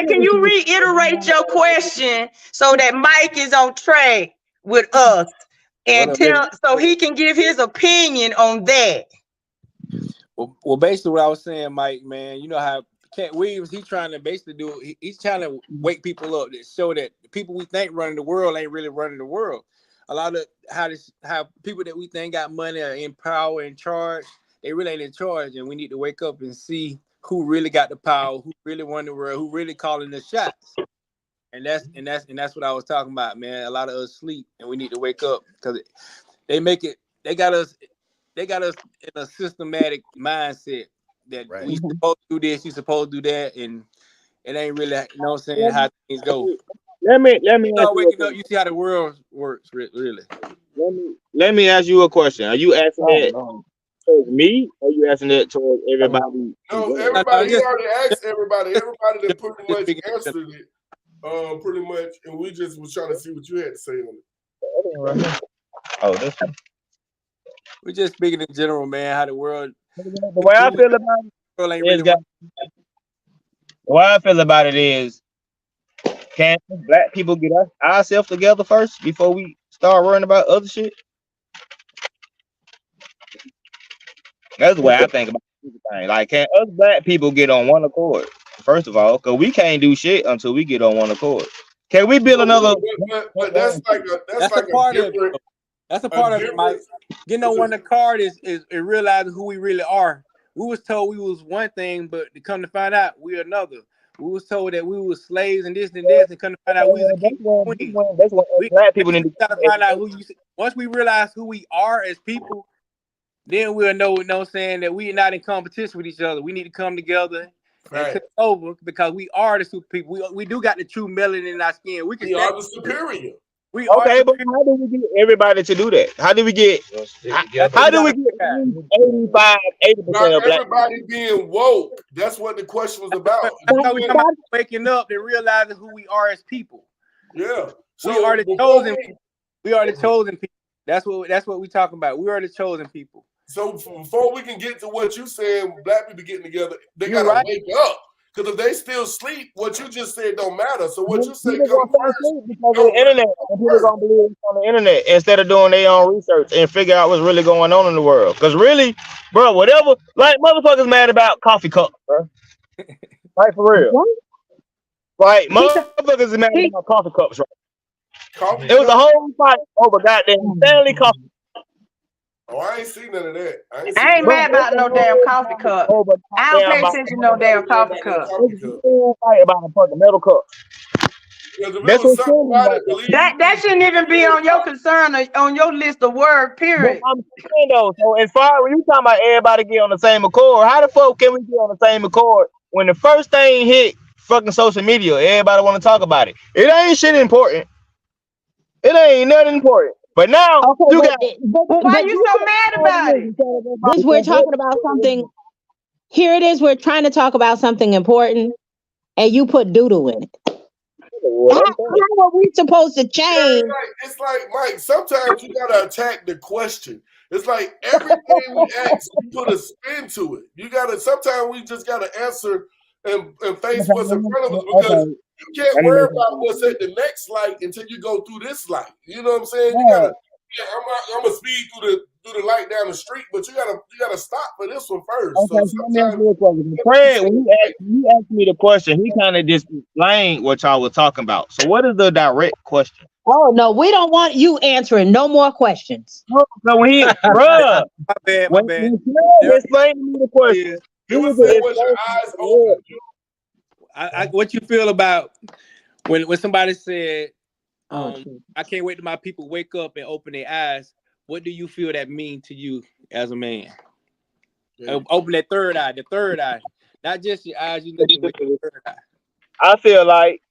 can you reiterate your question so that Mike is on track with us and so he can give his opinion on that? Well, basically what I was saying, Mike, man, you know how Katt Williams, he's trying to basically he's trying to wake people up to show that the people we think running the world ain't really running the world. A lot of how people that we think got money are in power and charge, they really ain't in charge, and we need to wake up and see who really got the power, who really run the world, who really calling the shots. And that's what I was talking about, man. A lot of us sleep, and we need to wake up because they got us in a systematic mindset that we supposed to do this, you supposed to do that, and it ain't really, you know what I'm saying, how things go. Let me waking up, you see how the world works, really. Let me ask you a question. Are you asking that towards me, or are you asking that towards everybody? No, everybody. He already asked everybody. Everybody that pretty much answered it, pretty much, and we just was trying to see what you had to say on it. Oh, that's we're just speaking in general, man. How the world. The way I feel about it is, the way I feel about it is, can black people get ourselves together first before we start worrying about other shit? That's the way I think about everything. Like, can us black people get on one accord? First of all, because we can't do shit until we get on one accord. Can we build another? But that's like a part of it. That's a part of it, Mike. Getting on one accord is realizing who we really are. We was told we was one thing, but to come to find out we're another. We was told that we were slaves and this and that, and come to find out we was a king and queen. That's what black people need to find out who you. Once we realize who we are as people, then we'll know. You know, what I'm saying that we're not in competition with each other. We need to come together and take over because we are the super people. We do got the true melanin in our skin. We are the superior. But how do we get everybody to do that? How do we get 85-80% of black everybody being woke? That's what the question was about. That's how we talking about waking up and realizing who we are as people. Yeah. So we are the chosen people. We are the chosen people. That's what we talking about. We are the chosen people. So before we can get to what you saying, black people getting together, they gotta wake up. Because if they still sleep, what you just said don't matter. So what you say come first. Because of the internet, and people gonna believe it's on the internet instead of doing their own research and figure out what's really going on in the world. Because really, bro, whatever, like motherfuckers mad about coffee cups, bro. Like for real. Like motherfuckers is mad about coffee cups, right? It was a whole fight over goddamn Stanley coffee. Oh, I ain't seen none of that. I ain't mad about no damn coffee cup. I don't pay attention to no damn coffee cup. Fight about a fucking metal cup. That's that shouldn't even be on your concern or on your list of words, period. But I'm saying though, so as far as you talking about everybody get on the same accord, how the fuck can we get on the same accord when the first thing hit fucking social media, everybody want to talk about it? It ain't shit important. It ain't nothing important. But now you got. Why you so mad about it? This we're talking about something. Here it is. We're trying to talk about something important, and you put doodle in it. How are we supposed to change? It's like Mike. Sometimes you gotta attack the question. It's like everything we ask, you put a spin to it. You gotta. Sometimes we just gotta answer and face what's in front of us because. You can't worry about what's at the next light until you go through this light. You know what I'm saying? You gotta I'm gonna speed through the light down the street, but you gotta stop for this one first. Okay, so let me ask you a question. Fred, when you asked me the question, he kind of just explained what y'all were talking about. So what is the direct question? Oh no, we don't want you answering no more questions. So when he, bruh, My bad. when Fred explained to me the question, It was said, was your eyes open? What you feel about when somebody said, I can't wait till my people wake up and open their eyes. What do you feel that mean to you as a man? Yeah. Open that third eye, not just your eyes. You looking with your third eye. I feel like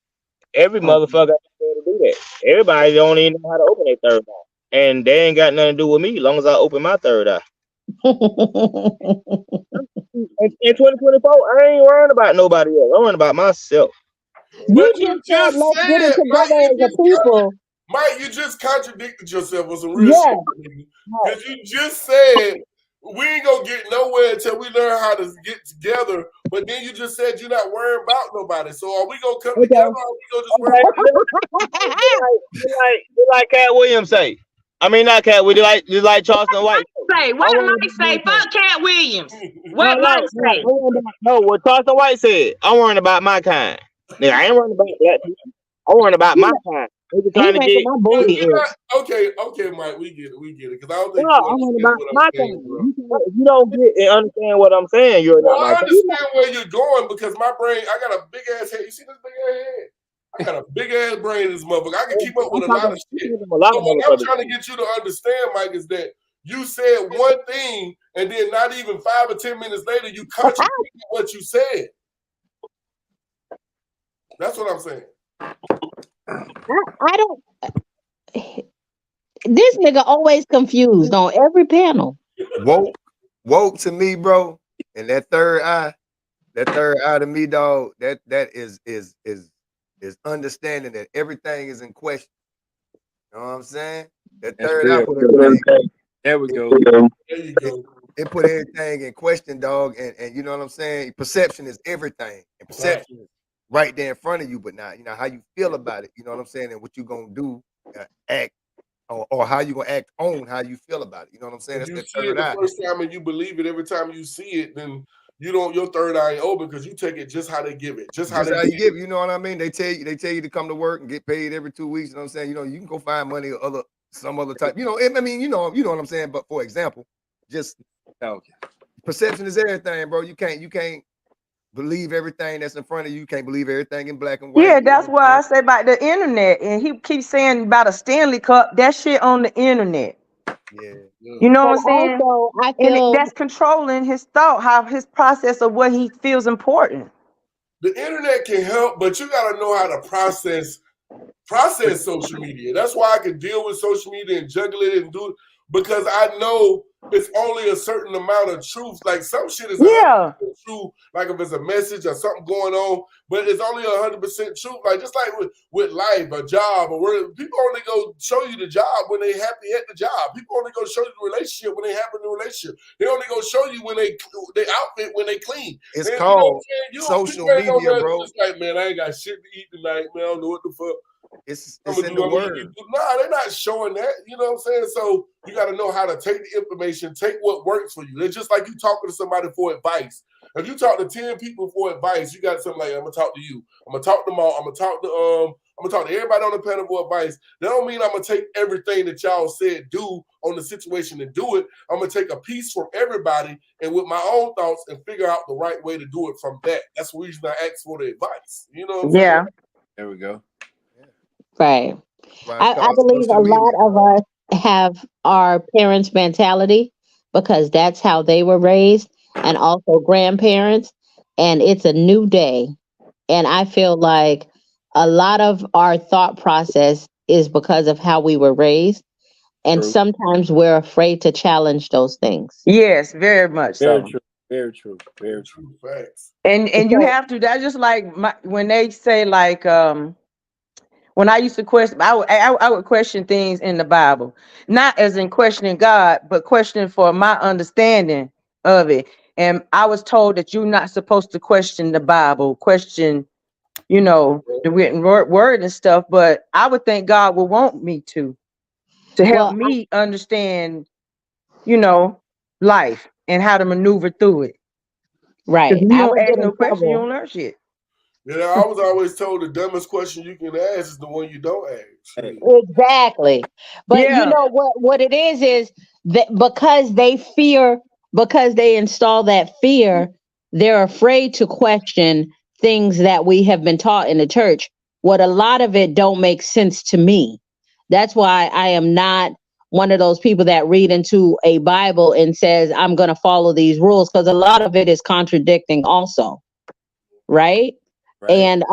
every motherfucker has to do that. Everybody don't even know how to open their third eye, and they ain't got nothing to do with me as long as I open my third eye. In 2024, I ain't worrying about nobody else. I'm worrying about myself. You just said, Mike, you just contradicted yourself with some real shit. Because you just said we ain't gonna get nowhere until we learn how to get together. But then you just said you're not worrying about nobody. So are we gonna come together, or are we gonna just worry about like Katt Williams say? I mean, not Katt Williams. You like Charleston White. What did Mike say? Fuck Katt Williams. What Mike say? No, what Charleston White said. I'm worrying about my kind. Nigga, I ain't worrying about black people. I'm worrying about my kind. Trying to get okay, Mike, we get it. Because I don't think I'm worrying about my kind. If you don't get and understand what I'm saying, you're not my I understand where you're going because my brain, I got a big ass head. You see this big ass head? I got a big ass brain in this motherfucker. I can keep up with a lot of shit. So what I'm trying to get you to understand, Mike, is that you said one thing and then not even 5 or 10 minutes later, you contradicted what you said. That's what I'm saying. I don't. This nigga always confused on every panel. Woke to me, bro, and that third eye to me, dog. That is understanding that everything is in question. You know what I'm saying? That third eye put everything. There we go. There you go. It put everything in question, dog, and you know what I'm saying? Perception is everything, and perception is right there in front of you, but now you know how you feel about it. You know what I'm saying? And what you gonna do, act, or how you gonna act on how you feel about it. You know what I'm saying? If That's you see it the first time and you believe it every time you see it, then your third eye ain't open because you take it just how they give it, just how you give it. You know what I mean? They tell you to come to work and get paid every 2 weeks. You know what I'm saying? You know, you can go find money or some other type. You know, I mean, you know what I'm saying. But for example, just perception is everything, bro. You can't believe everything that's in front of you. You can't believe everything in black and white. Yeah, that's why I say about the internet. And he keeps saying about a Stanley Cup. That shit on the internet. Yeah. You know what I'm saying? Also, I feel that's controlling his thought, how his process of what he feels important. The internet can help, but you got to know how to process social media. That's why I can deal with social media and juggle it and do it because I know it's only a certain amount of truth. Like some shit is 100% true, like if it's a message or something going on, but it's only 100% truth. Like just like with life, a job, or where people only go show you the job when they happy at the job. People only go show you the relationship when they happy in the relationship. They only go show you when they outfit when they clean. It's and, called social media, bro. Just like, man, I ain't got shit to eat tonight, man. I don't know what the fuck. It's in the word. Nah, they're not showing that. You know what I'm saying? So you got to know how to take the information, take what works for you. It's just like you talking to somebody for advice. If you talk to 10 people for advice, you got something like, I'm gonna talk to you. I'm gonna talk to them all. I'm gonna talk to everybody on the panel for advice. That don't mean I'm gonna take everything that y'all said do on the situation and do it. I'm gonna take a piece from everybody and with my own thoughts and figure out the right way to do it from that. That's the reason I asked for the advice. You know what I'm saying? There we go. Right. I believe a lot of us have our parents' mentality because that's how they were raised, and also grandparents. And it's a new day. And I feel like a lot of our thought process is because of how we were raised. And sometimes we're afraid to challenge those things. Yes, very much so. Very true. Facts. And you have to. That's just like when they say like when I used to question, I would question things in the Bible, not as in questioning God, but questioning for my understanding of it. And I was told that you're not supposed to question the Bible, question, the written word and stuff. But I would think God would want me to. to help me understand, you know, life and how to maneuver through it. Right. You I don't would ask get no in question, you trouble. don't learn shit. Yeah, I was always told the dumbest question you can ask is the one you don't ask. Exactly. But you Yeah. know what it is that because they install that fear, they're afraid to question things that we have been taught in the church. What a lot of it don't make sense to me. That's why I am not one of those people that read into a Bible and says I'm going to follow these rules, because a lot of it is contradicting also. Right? And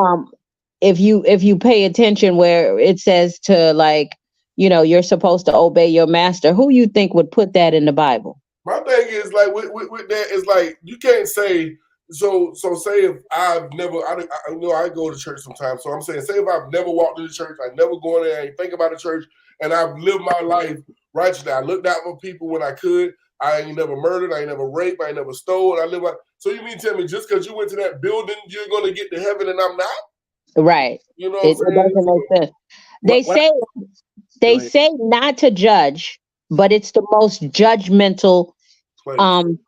if you pay attention where it says to, like, you know, you're supposed to obey your master, who you think would put that in the Bible? My thing is like with that is like you can't say so say if I've never I know I go to church sometimes, so I'm saying say if I've never walked into church, I never go in there and think about a church, and I've lived my life righteously. I looked out for people when I could. I ain't never murdered. I ain't never raped. I ain't never stole. I live. So you mean tell me just because you went to that building, you're gonna get to heaven and I'm not? Right. You know It what I'm saying? doesn't make sense. They say not to judge, but it's the most judgmental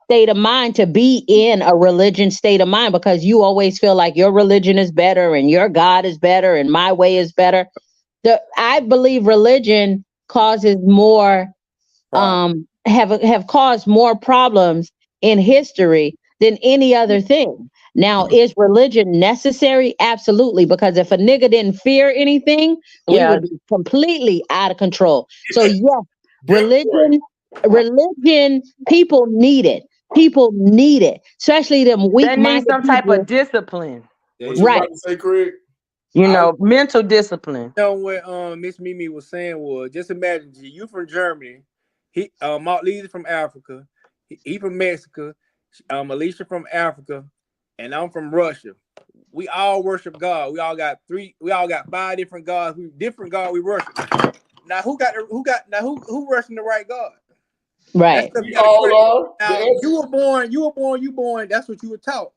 state of mind to be in a religion state of mind, because you always feel like your religion is better and your God is better and my way is better. I believe religion causes more have caused more problems in history than any other thing. Now, is religion necessary? Absolutely, because if a nigga didn't fear anything, we would be completely out of control. So yes, religion, people need it. People need it, especially them They need weak-minded some type people. of discipline. What you about to say, Craig? You know, mental discipline. You know what Miss Mimi was saying was, just imagine you from Germany, Mark Lee's from Africa, he from Mexico, Alicia from Africa, and I'm from Russia. We all worship God. We all got 5 different gods. Different God we worship. Now who worshiping the right God? Right. We all are. Now you were born. That's what you were taught.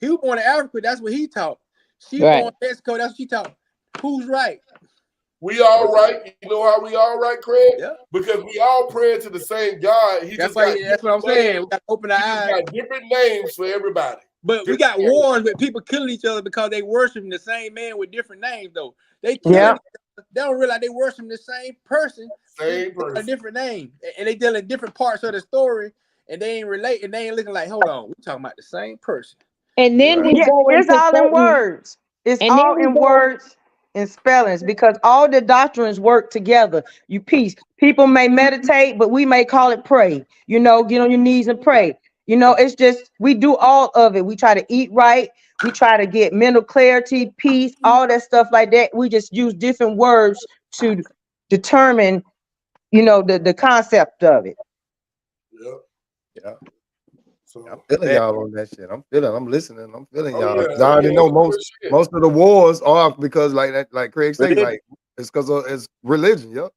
He was born in Africa. That's what he taught. She born in Mexico. That's what she taught. Who's right? We all right. You know how we all right, Craig? Yeah. Because we all pray to the same God. That's what I'm saying. We got to open our eyes. Got different names for everybody. But we got wars with people killing each other because they worshiping the same man with different names, though. They killing each other. They don't realize they worshiping the same person. A different name. And they telling different parts of the story, and they ain't relating. They ain't looking like, hold on, we talking about the same person. And then we go it's into all in words. It's all in words and spellings, because all the doctrines work together. People may meditate, but we may call it pray. You know, get on your knees and pray. You know, it's just we do all of it. We try to eat right. We try to get mental clarity, peace, all that stuff like that. We just use different words to determine, you know, the concept of it. Yeah. So I'm feeling y'all on that shit. I'm listening. I'm feeling y'all. I already know most of the wars are because like Craig said, like it's because it's religion. Yep.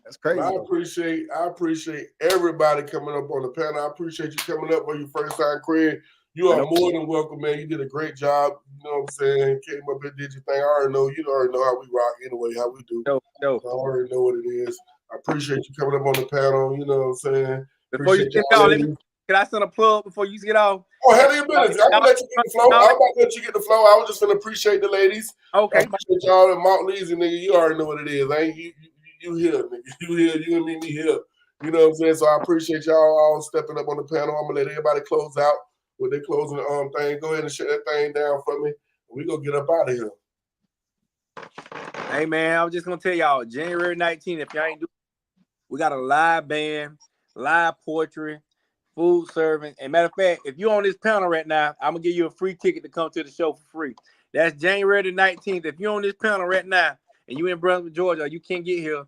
That's crazy. I appreciate everybody coming up on the panel. I appreciate you coming up for your first time, Craig. You are more than welcome, man. You did a great job. You know what I'm saying? Came up and did your thing. I already know. You already know how we rock anyway, how we do. No. I already know what it is. I appreciate you coming up on the panel. You know what I'm saying? Before you get out, can I send a plug before you get off? Oh, hell of your business. I'm gonna let you get the flow. I'm about to let you get the flow. I was just gonna appreciate the ladies. Okay. I appreciate y'all and Mark Leezy, nigga. You already know what it is. Ain't you here, nigga. You here, you and me here. You know what I'm saying? So I appreciate y'all all stepping up on the panel. I'm gonna let everybody close out with their closing thing. Go ahead and shut that thing down for me. We gonna get up out of here. Hey man, I was just gonna tell y'all, January 19th, if y'all ain't do, we got a live band, live poetry, food serving. And matter of fact, if you're on this panel right now, I'm gonna give you a free ticket to come to the show for free. That's January the 19th. If you're on this panel right now and you in Brunswick, Georgia, you can't get here,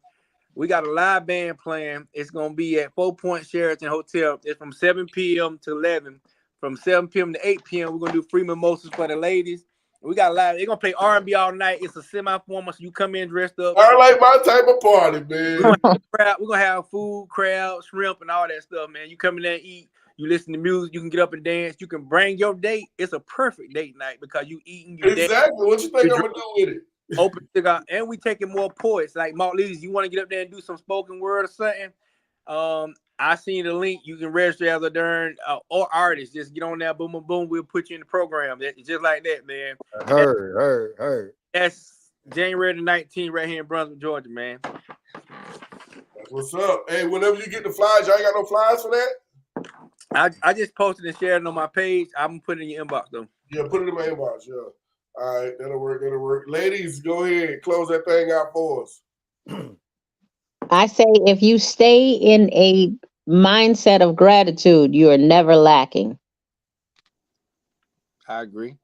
we got a live band playing. It's gonna be at 4 Point Sheraton Hotel. It's from 7 p.m. to 11. From 7 p.m. to 8 p.m. We're gonna do free mimosas for the ladies. We got live. They're gonna play R&B all night. It's a semi-formal, so you come in dressed up. I like my type of party, man. We're gonna have food, crab, shrimp, and all that stuff, man. You come in there and eat. You listen to music. You can get up and dance. You can bring your date. It's a perfect date night because you eating. Exactly. What you think I'm gonna do with it? Open cigar, and we taking more poets. Like Mark Lees, you want to get up there and do some spoken word or something? I seen the link. You can register as a darn or artist. Just get on there, boom, boom, boom. We'll put you in the program. It's just like that, man. Heard. That's January the 19th, right here in Brunswick, Georgia, man. That's what's up. Hey, whenever you get the flyers, y'all ain't got no flyers for that? I just posted and shared it on my page. I'm gonna put it in your inbox though. Yeah, put it in my inbox. Yeah. All right, that'll work. Ladies, go ahead, close that thing out for us. I say if you stay in a mindset of gratitude, you are never lacking. I agree.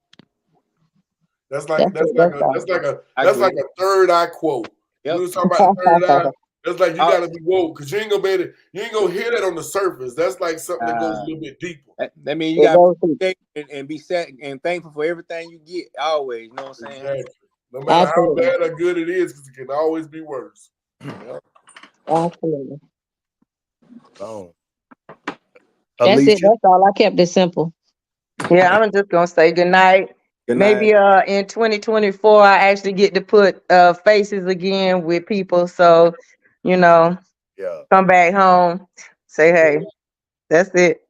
That's like a third eye quote. Yep. You was talking about the third eye. That's like you gotta be woke because you ain't gonna hear that on the surface. That's like something that goes a little bit deeper. That means you gotta be and be set and thankful for everything you get always. You know what I'm saying? Exactly. No matter how bad or good it is, because it can always be worse. Absolutely. Oh. That's it. That's all. I kept it simple. Yeah, I'm just gonna say good night. Maybe in 2024 I actually get to put faces again with people. So, come back home, say hey. That's it.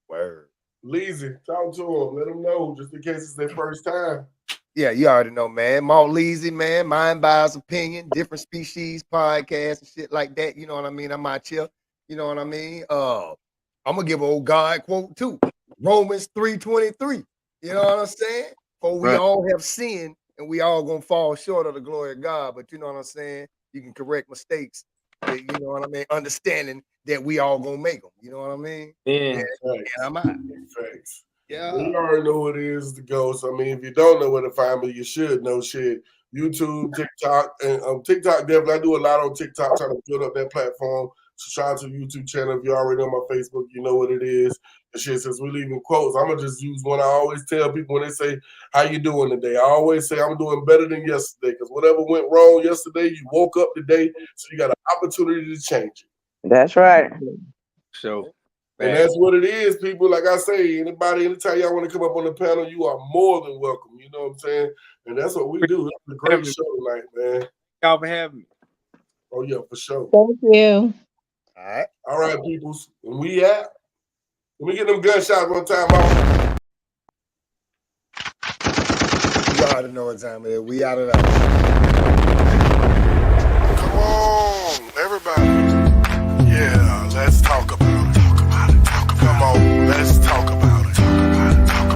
Word. Leezy, talk to them. Let them know just in case it's their first time. Yeah, you already know, man. Mark Leezy, man. Mind Bias Opinion, different species podcast and shit like that. You know what I mean? I'm out here. You know what I mean? I'm gonna give an old God quote too. Romans 3:23. You know what I'm saying? For we all have sinned and we all gonna fall short of the glory of God. But you know what I'm saying? You can correct mistakes. You know what I mean? Understanding that we all gonna make them. You know what I mean? Yeah. And I'm out. Thanks. Yeah. You already know who it is, the ghost. I mean, if you don't know where to find me, you should know shit. YouTube, TikTok, and TikTok definitely. I do a lot on TikTok trying to build up that platform. Subscribe to the YouTube channel. If you already know my Facebook, you know what it is. And shit, since we're leaving quotes, I'm gonna just use one I always tell people when they say, "How you doing today?" I always say I'm doing better than yesterday, because whatever went wrong yesterday, you woke up today, so you got an opportunity to change it. That's right. So, and that's what it is, people. Like I say, anytime y'all want to come up on the panel, you are more than welcome. You know what I'm saying? And that's what we do. It's a great show tonight, man. Y'all for having me. Oh yeah, for sure. Thank you. All right, peoples. When we at, let me get them gunshots one time. You already know what time it is. We out of there. Come on, everybody. Yeah, let's talk about it. Come on, let's talk about it.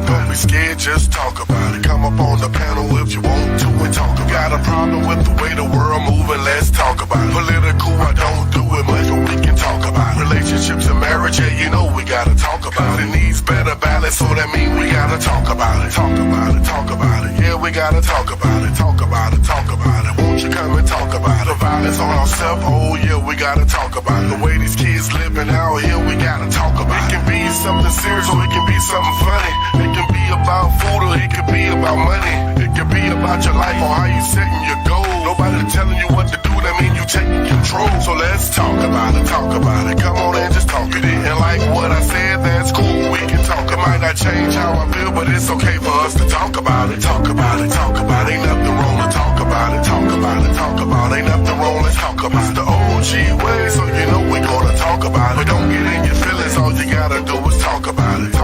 Don't be scared, just talk about it. Come up on the panel if you want to and talk about it. Got a problem with the way the world moving, let's talk about it. Political, I don't do it much, but we can talk about it. Relationships and marriage, yeah, you know we gotta talk about it. It needs better balance, so that means we gotta talk about it. Talk about it, talk about it. Yeah, we gotta talk about it. Talk about it, talk about it. Won't you come and talk about it? The violence on ourselves, oh yeah, we gotta talk about it. The way these kids living out here, we gotta talk about it. It can be something serious or it can be something funny. It can be about food or it can be about money. It can be about your life or how you setting your goals. Nobody telling you what to do, that mean you taking control. So let's talk about it, talk about it. Come on and just talk it. And like what I said, that's cool, we can talk. It might not change how I feel, but it's okay for us to talk about it. Talk about it, talk about it. Ain't nothing wrong to talk about it. Talk about it, talk about it. Ain't nothing wrong, let's talk about it. It's the OG way, so you know we gonna talk about it. But don't get in your feelings, all you gotta do is talk about it.